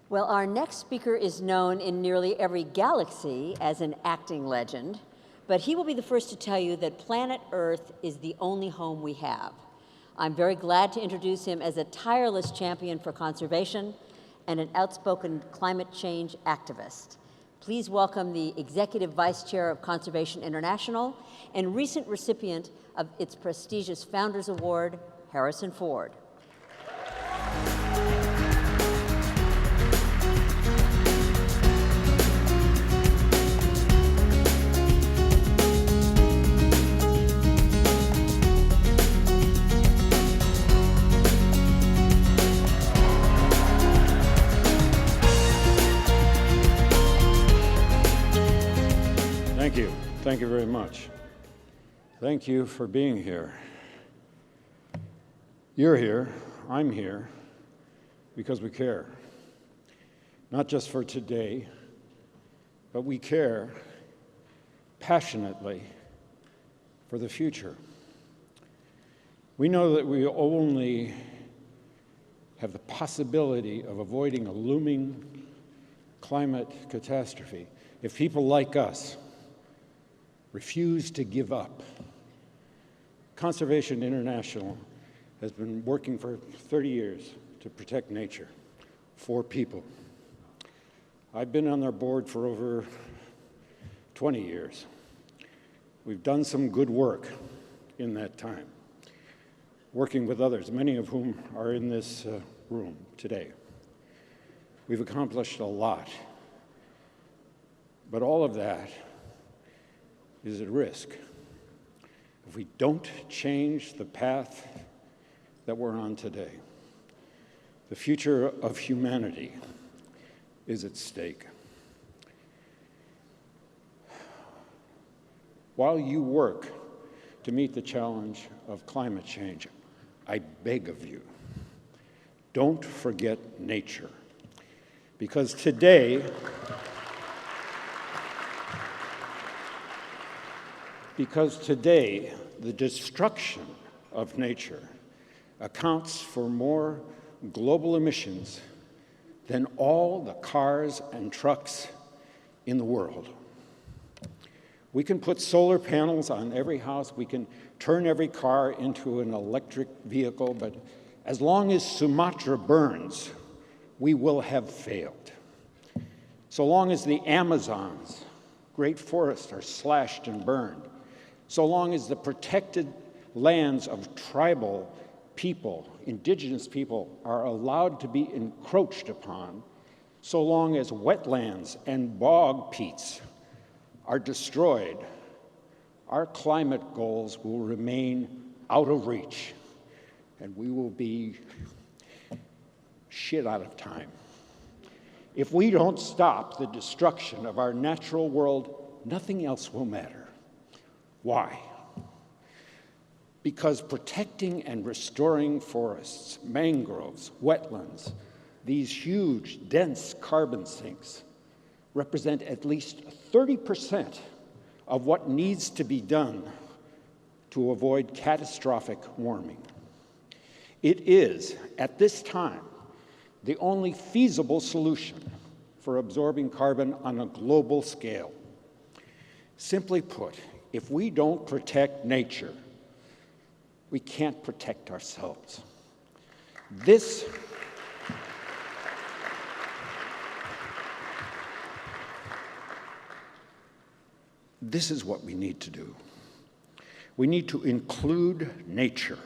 Well, our next speaker is known in nearly every galaxy as an acting legend, but he will be the first to tell you that planet Earth is the only home we have. I'm very glad to introduce him as a tireless champion for conservation and an outspoken climate change activist. Please welcome the Executive Vice Chair of Conservation International and recent recipient of its prestigious Founders Award, Harrison Ford. Thank you. Thank you very much. Thank you for being here. You're here, I'm here, because we care. Not just for today, but we care passionately for the future. We know that we only have the possibility of avoiding a looming climate catastrophe if people like us refuse to give up. Conservation International has been working for 30 years to protect nature for people. I've been on their board for over 20 years. We've done some good work in that time, working with others, many of whom are in this room today. We've accomplished a lot, but all of that is at risk if we don't change the path that we're on today. The future of humanity is at stake. While you work to meet the challenge of climate change, I beg of you, don't forget nature. Because today, the destruction of nature accounts for more global emissions than all the cars and trucks in the world. We can put solar panels on every house, we can turn every car into an electric vehicle, but as long as Sumatra burns, we will have failed. So long as the Amazons, great forests, are slashed and burned, so long as the protected lands of tribal people, indigenous people, are allowed to be encroached upon, so long as wetlands and bog peats are destroyed, our climate goals will remain out of reach, and we will be shit out of time. If we don't stop the destruction of our natural world, nothing else will matter. Why? Because protecting and restoring forests, mangroves, wetlands, these huge, dense carbon sinks, represent at least 30% of what needs to be done to avoid catastrophic warming. It is, at this time, the only feasible solution for absorbing carbon on a global scale. Simply put, if we don't protect nature, we can't protect ourselves. This is what we need to do. We need to include nature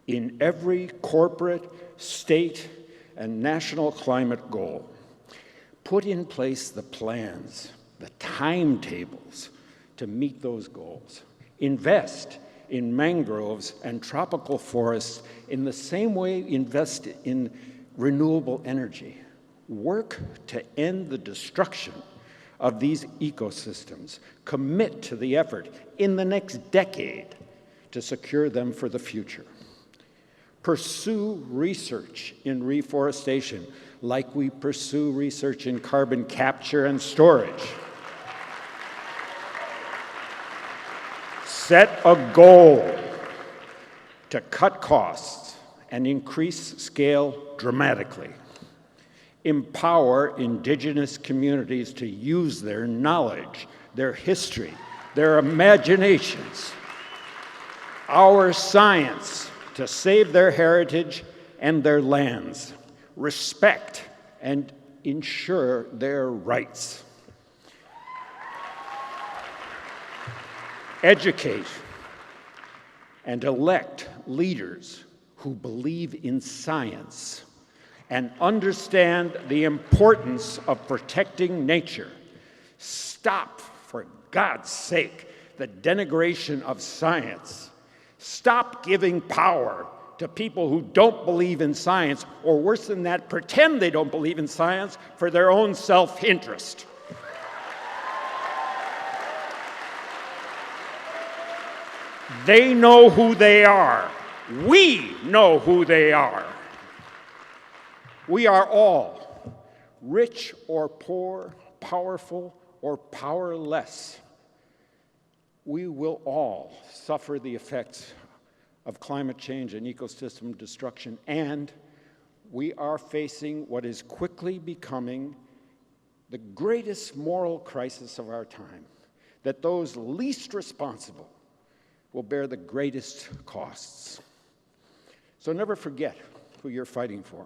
in every corporate, state, and national climate goal. Put in place the plans, the timetables to meet those goals. Invest in mangroves and tropical forests in the same way invest in renewable energy. Work to end the destruction of these ecosystems. Commit to the effort in the next decade to secure them for the future. Pursue research in reforestation like we pursue research in carbon capture and storage. Set a goal to cut costs and increase scale dramatically. Empower Indigenous communities to use their knowledge, their history, their imaginations, our science to save their heritage and their lands. Respect and ensure their rights. Educate and elect leaders who believe in science and understand the importance of protecting nature. Stop, for God's sake, the denigration of science. Stop giving power to people who don't believe in science, or worse than that, pretend they don't believe in science for their own self-interest. They know who they are. We know who they are. We are all, rich or poor, powerful or powerless. We will all suffer the effects of climate change and ecosystem destruction, and we are facing what is quickly becoming the greatest moral crisis of our time, that those least responsible will bear the greatest costs. So never forget who you're fighting for.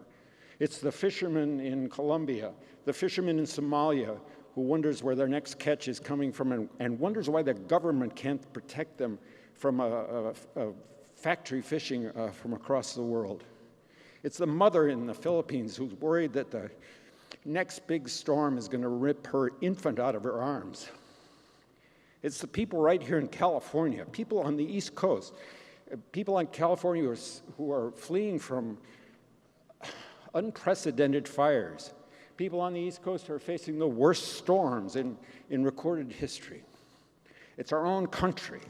It's the fisherman in Colombia, the fisherman in Somalia, who wonders where their next catch is coming from and wonders why the government can't protect them from a factory fishing from across the world. It's the mother in the Philippines who's worried that the next big storm is going to rip her infant out of her arms. It's the people right here in California, people on the East Coast, people in California who are fleeing from unprecedented fires. People on the East Coast are facing the worst storms in recorded history. It's our own country,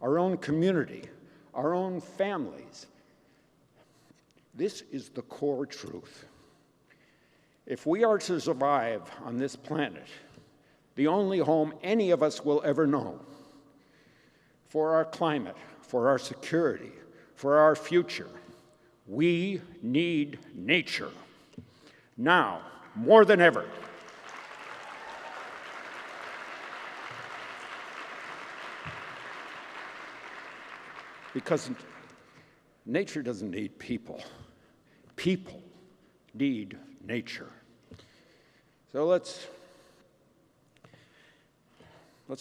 our own community, our own families. This is the core truth. If we are to survive on this planet, the only home any of us will ever know, for our climate, for our security, for our future, we need nature. Now, more than ever. Because nature doesn't need people. People need nature. So let's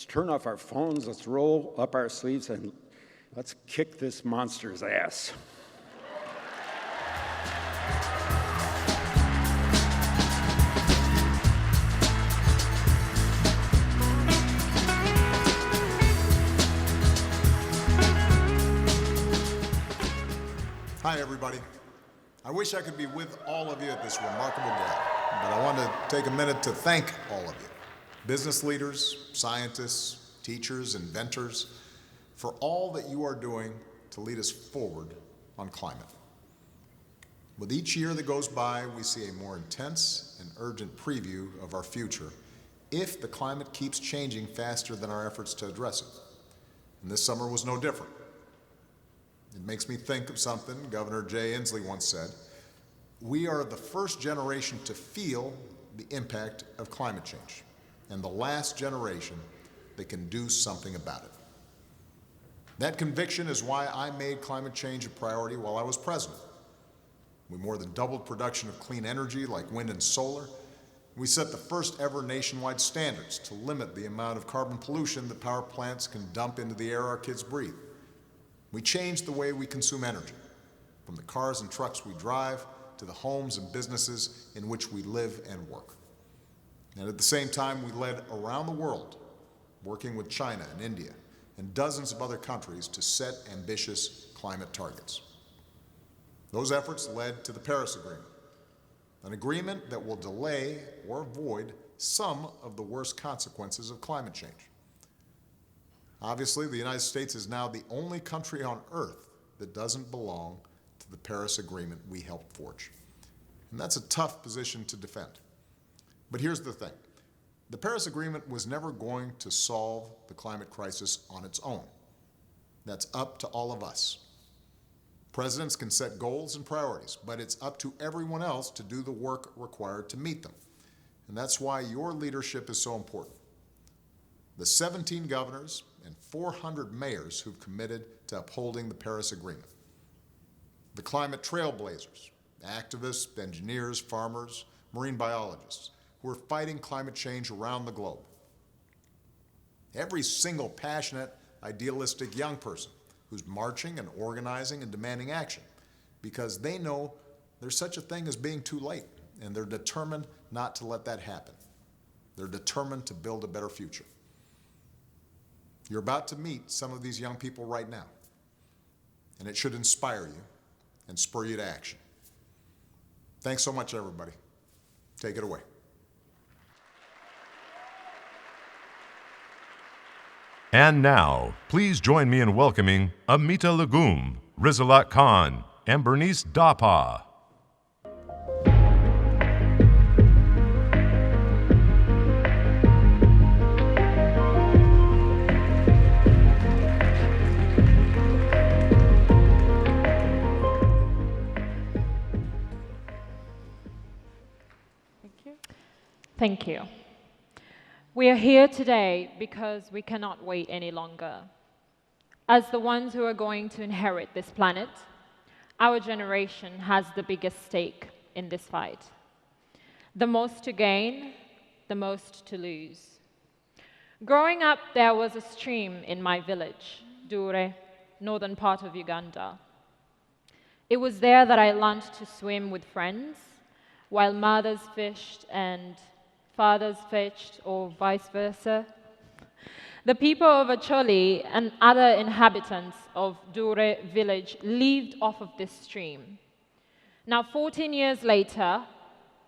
turn off our phones, let's roll up our sleeves, and let's kick this monster's ass. Hi, everybody. I wish I could be with all of you at this remarkable gathering, but I want to take a minute to thank all of you, business leaders, scientists, teachers, inventors, for all that you are doing to lead us forward on climate. With each year that goes by, we see a more intense and urgent preview of our future if the climate keeps changing faster than our efforts to address it. And this summer was no different. It makes me think of something Governor Jay Inslee once said. We are the first generation to feel the impact of climate change, and the last generation that can do something about it. That conviction is why I made climate change a priority while I was president. We more than doubled production of clean energy like wind and solar. We set the first ever nationwide standards to limit the amount of carbon pollution that power plants can dump into the air our kids breathe. We changed the way we consume energy, from the cars and trucks we drive to the homes and businesses in which we live and work. And at the same time, we led around the world, working with China and India and dozens of other countries to set ambitious climate targets. Those efforts led to the Paris Agreement, an agreement that will delay or avoid some of the worst consequences of climate change. Obviously, the United States is now the only country on Earth that doesn't belong to the Paris Agreement we helped forge. And that's a tough position to defend. But here's the thing. The Paris Agreement was never going to solve the climate crisis on its own. That's up to all of us. Presidents can set goals and priorities, but it's up to everyone else to do the work required to meet them. And that's why your leadership is so important. The 17 governors and 400 mayors who've committed to upholding the Paris Agreement. The climate trailblazers, activists, engineers, farmers, marine biologists, who are fighting climate change around the globe. Every single passionate, idealistic young person who's marching and organizing and demanding action because they know there's such a thing as being too late, and they're determined not to let that happen. They're determined to build a better future. You're about to meet some of these young people right now, and it should inspire you and spur you to action. Thanks so much, everybody. Take it away. And now, please join me in welcoming Amita Lagum, Rizalat Khan, and Bernice Dapa. Thank you. We are here today because we cannot wait any longer. As the ones who are going to inherit this planet, our generation has the biggest stake in this fight. The most to gain, the most to lose. Growing up, there was a stream in my village, Dure, northern part of Uganda. It was there that I learned to swim with friends, while mothers fished and fathers fetched, or vice versa. The people of Acholi and other inhabitants of Dure village lived off of this stream. Now, 14 years later,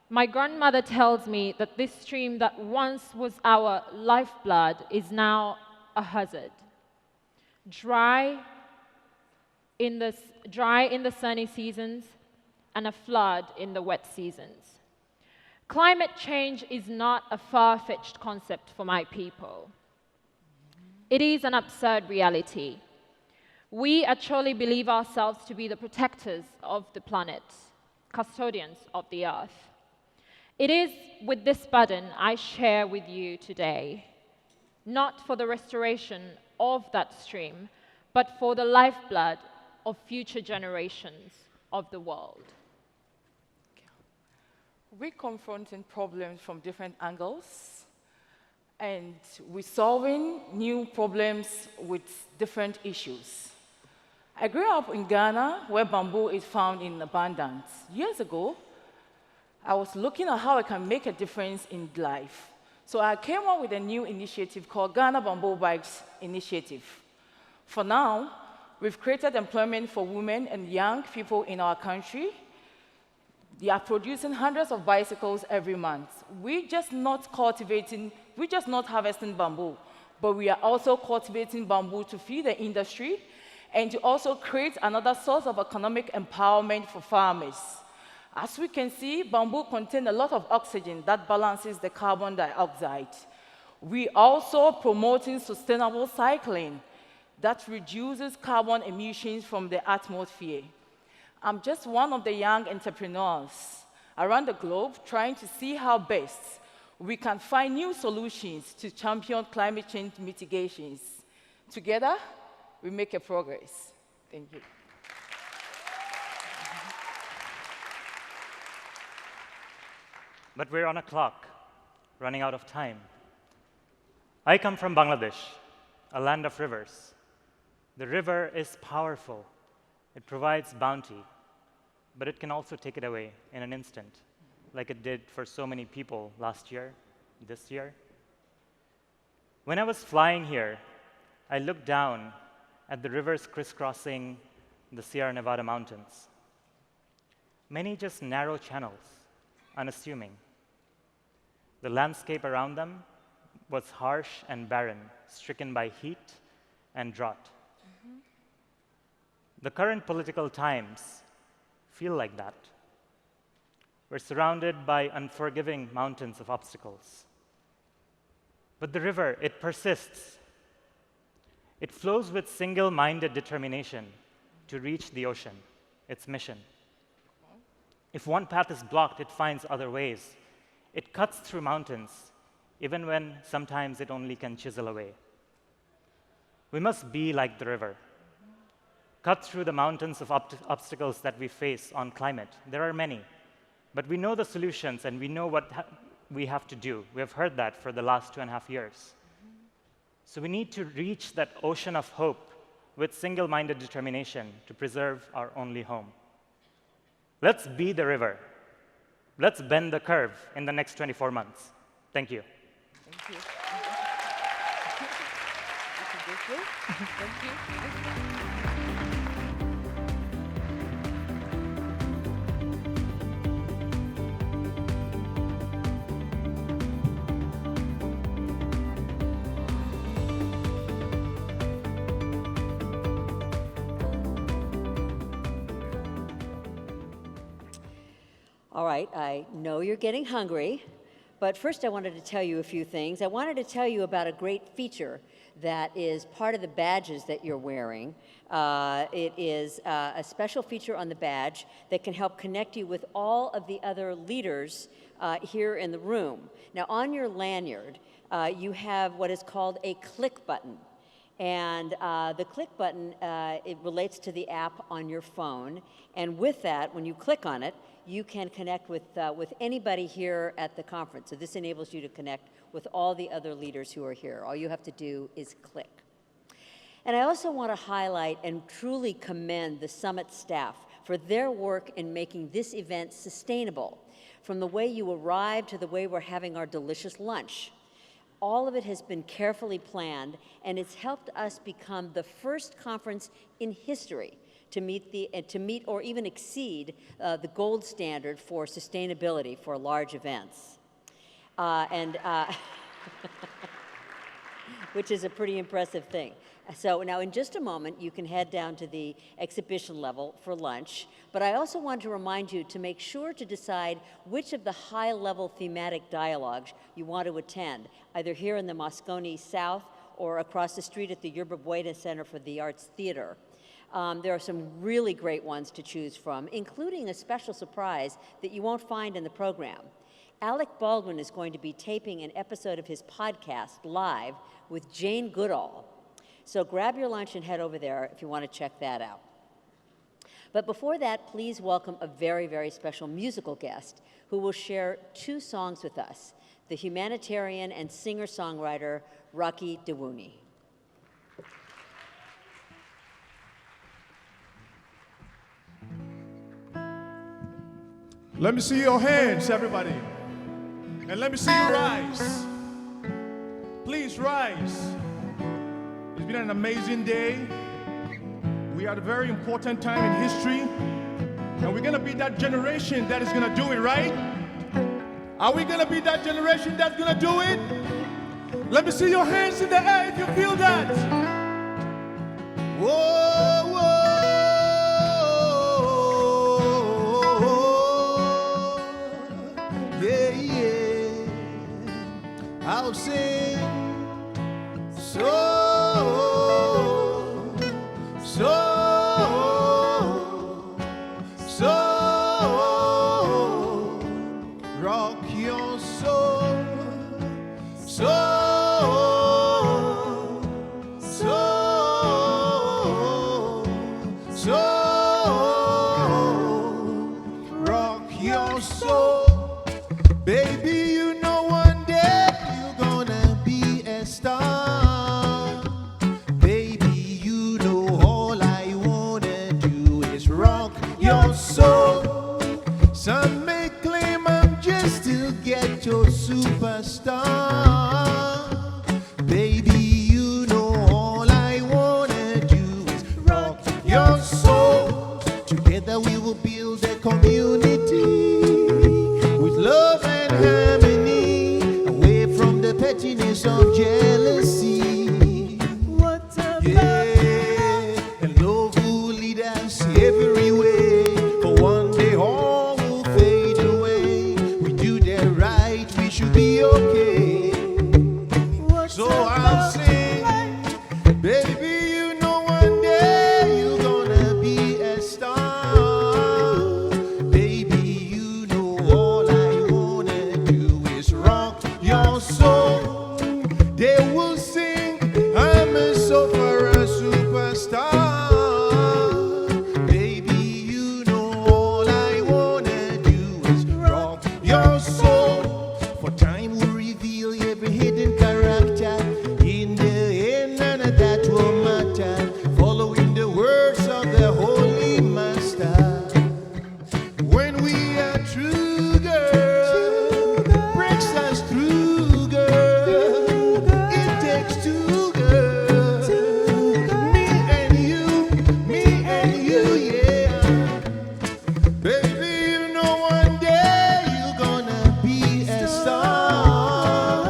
my grandmother tells me that this stream that once was our lifeblood is now a hazard. Dry in the sunny seasons and a flood in the wet seasons. Climate change is not a far-fetched concept for my people. It is an absurd reality. We actually believe ourselves to be the protectors of the planet, custodians of the earth. It is with this burden I share with you today, not for the restoration of that stream, but for the lifeblood of future generations of the world. We're confronting problems from different angles, and we're solving new problems with different issues. I grew up in Ghana, where bamboo is found in abundance. Years ago, I was looking at how I can make a difference in life. So I came up with a new initiative called Ghana Bamboo Bikes Initiative. For now, we've created employment for women and young people in our country. They are producing hundreds of bicycles every month. We're just not harvesting bamboo, but we are also cultivating bamboo to feed the industry and to also create another source of economic empowerment for farmers. As we can see, bamboo contains a lot of oxygen that balances the carbon dioxide. We're also promoting sustainable cycling that reduces carbon emissions from the atmosphere. I'm just one of the young entrepreneurs around the globe trying to see how best we can find new solutions to champion climate change mitigations. Together, we make a progress. Thank you. But we're on a clock, running out of time. I come from Bangladesh, a land of rivers. The river is powerful. It provides bounty, but it can also take it away in an instant, like it did for so many people last year, this year. When I was flying here, I looked down at the rivers crisscrossing the Sierra Nevada mountains. Many just narrow channels, unassuming. The landscape around them was harsh and barren, stricken by heat and drought. The current political times feel like that. We're surrounded by unforgiving mountains of obstacles. But the river, it persists. It flows with single-minded determination to reach the ocean, its mission. If one path is blocked, it finds other ways. It cuts through mountains, even when sometimes it only can chisel away. We must be like the river. Cut through the mountains of obstacles that we face on climate. There are many, but we know the solutions and we know what we have to do. We have heard that for the last 2.5 years. So we need to reach that ocean of hope with single-minded determination to preserve our only home. Let's be the river. Let's bend the curve in the next 24 months. Thank you. Thank you. Thank you. All right, I know you're getting hungry, but first I wanted to tell you a few things. I wanted to tell you about a great feature that is part of the badges that you're wearing. It is a special feature on the badge that can help connect you with all of the other leaders here in the room. Now, on your lanyard, you have what is called a click button. And the click button, it relates to the app on your phone. And with that, when you click on it, you can connect with anybody here at the conference. So this enables you to connect with all the other leaders who are here. All you have to do is click. And I also want to highlight and truly commend the summit staff for their work in making this event sustainable, from the way you arrived to the way we're having our delicious lunch. All of it has been carefully planned, and it's helped us become the first conference in history to meet or even exceed the gold standard for sustainability for large events. Which is a pretty impressive thing. So now in just a moment, you can head down to the exhibition level for lunch, but I also want to remind you to make sure to decide which of the high-level thematic dialogues you want to attend, either here in the Moscone South or across the street at the Yerba Buena Center for the Arts Theater. There are some really great ones to choose from, including a special surprise that you won't find in the program. Alec Baldwin is going to be taping an episode of his podcast live with Jane Goodall. So grab your lunch and head over there if you want to check that out. But before that, please welcome a very, very special musical guest who will share 2 songs with us, the humanitarian and singer-songwriter Rocky Dewuni. Let me see your hands, everybody. And let me see you rise. Please rise. It's been an amazing day. We are at a very important time in history. And we're going to be that generation that is going to do it, right? Are we going to be that generation that's going to do it? Let me see your hands in the air if you feel that. Whoa, whoa. Yeah, yeah. I'll sing so rock your soul, rock your soul, baby. You know one day you're gonna be a star, baby. You know all I wanna do is rock your soul. Some may claim I'm just to get your superstar, baby. You know all I wanna do is rock your soul. Together we will build a community with love and harmony, away from the pettiness of jealousy. What about and love will lead us everywhere. For one day all will fade away. We do the right, we should be okay. So I'll sing, baby. You know one day you're gonna be a star, baby. You know all I wanna do is rock your soul. They will sing, I'm a sufferer superstar, baby. You know all I wanna do is rock your soul. For time will reveal every hidden character. In the end, none of that will matter. Following the words of the Holy Master. When we are true, girl, breaks us through, girl. It takes two, girl. Me and you, yeah. Baby, you know one day you're gonna be a star,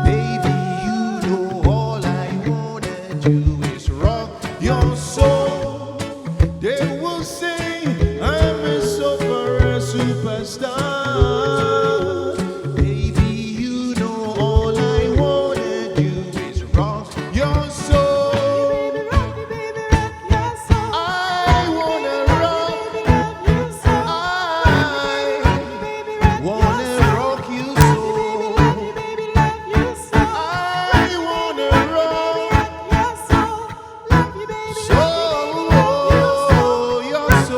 baby. You know all I wanna do is rock your soul. They will say I'm a sufferer superstar, baby. You know all I wanna do is rock your soul. I wanna rock, I wanna rock you so. I wanna rock your soul, your soul.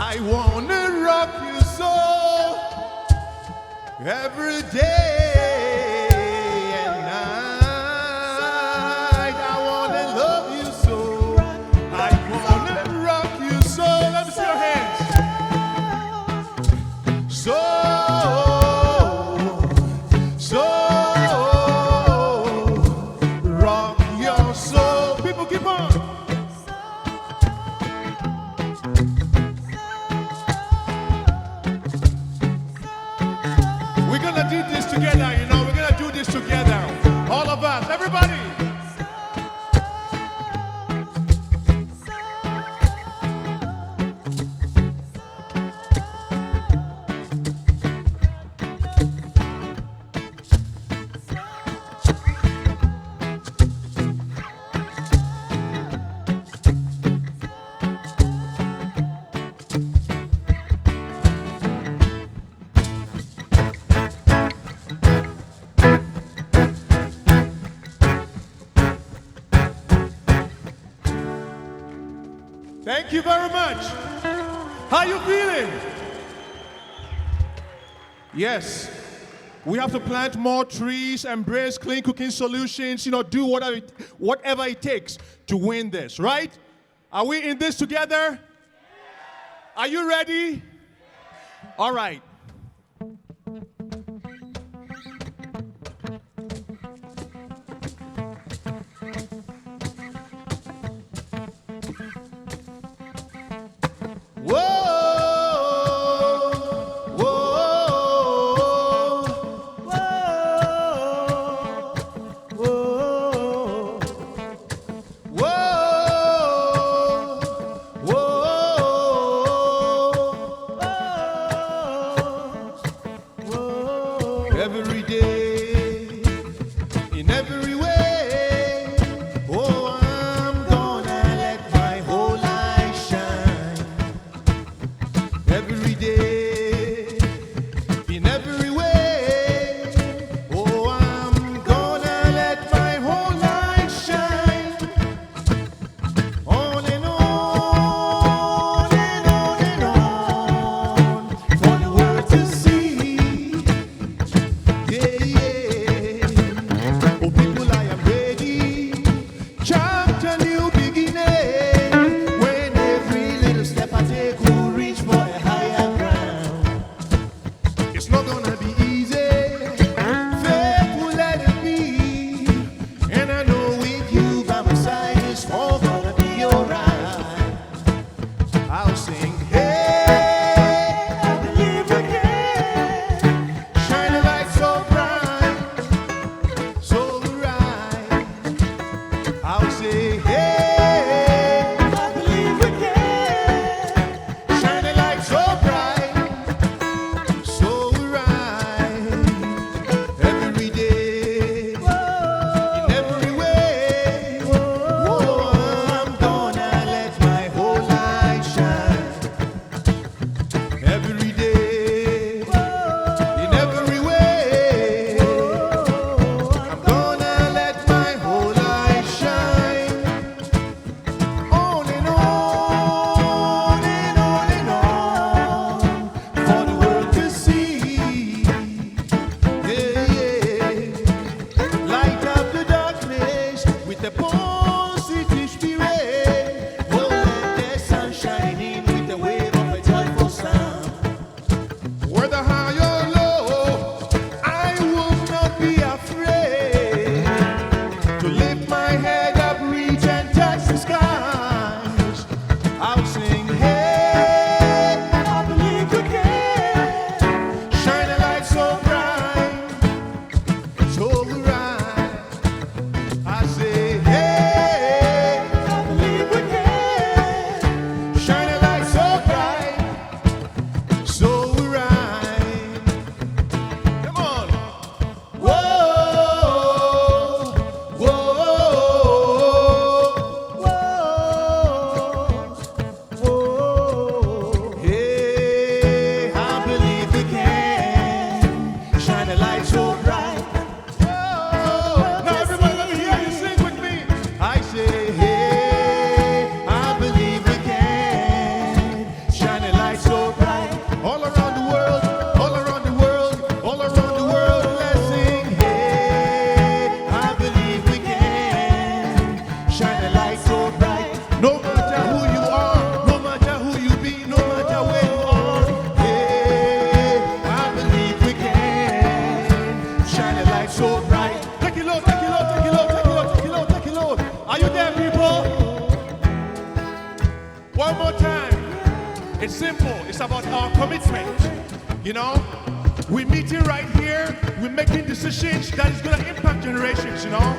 I wanna rock you so every day and night. I wanna love you so. I wanna rock you so. Let me see your hands. So rock your soul. People keep on. We're gonna do this together, you know. We're gonna do this together. All of us, everybody. Thank you very much. How you feeling? Yes. We have to plant more trees, embrace clean cooking solutions, you know, do whatever it takes to win this, right? Are we in this together? Are you ready? All right. Every day, in every way, oh, I'm gonna let my whole life shine. Every day, in every way, oh, I'm gonna let my whole life shine. On and on and on and on, for the world to see. Yeah, yeah. Oh, people, I am ready. Chapter new beginning. When every little step I take will reach for a higher ground. It's not gonna be easy. Faith will let it be. And I know with you by my side, it's all gonna be alright. I'll sing, hey, I believe again. Shine a light so bright, so bright. I'll say, hey, I believe again. Shine a light so bright, so bright. Every day, in every way, oh, I'm gonna let my whole light shine. time. It's simple. It's about our commitment. You know, we're meeting right here. We're making decisions that is going to impact generations, you know.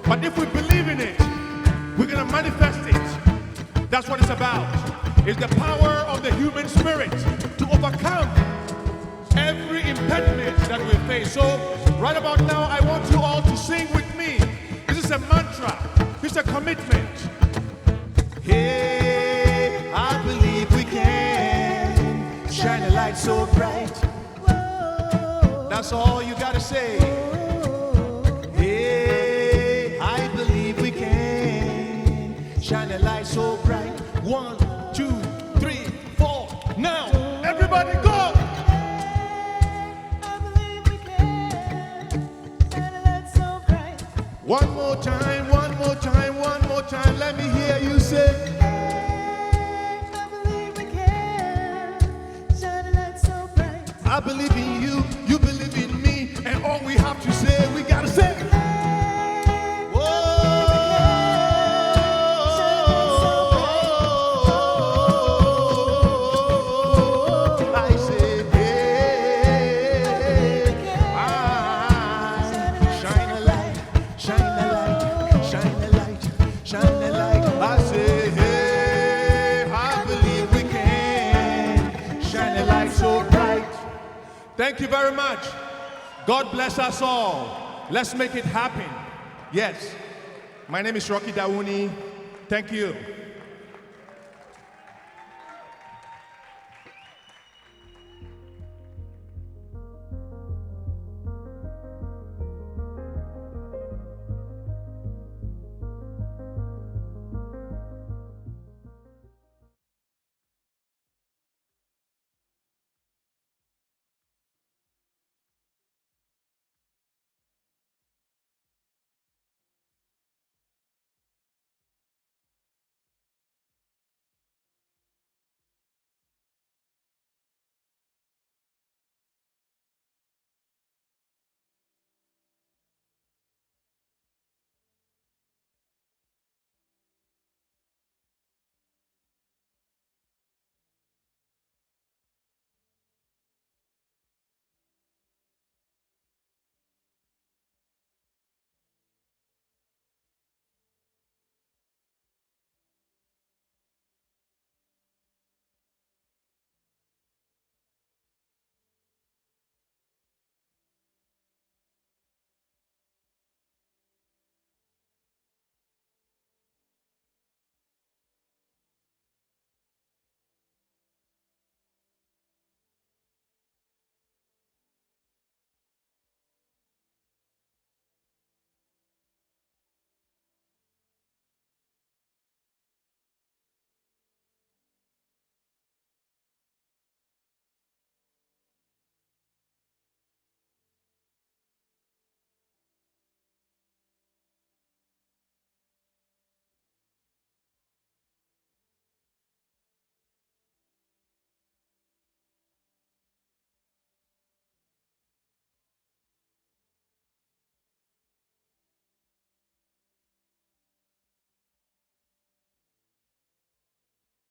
But if we believe in it, we're going to manifest it. That's what it's about. It's the power of the human spirit to overcome every impediment that we face. So right about now, I want you all to sing with me. This is a mantra. This is a commitment. Hey, I believe we can shine a light so bright. That's all you gotta say. Hey, I believe we can shine a light so bright. 1, 2, 3, 4. Now, everybody go! One more time, one more time, one more time. Let me hear you say. I believe we can shine a light so bright. I believe in you, you believe in me, and all we have to say, we gotta say. Thank you very much. God bless us all. Let's make it happen. Yes. My name is Rocky Dawouni. Thank you.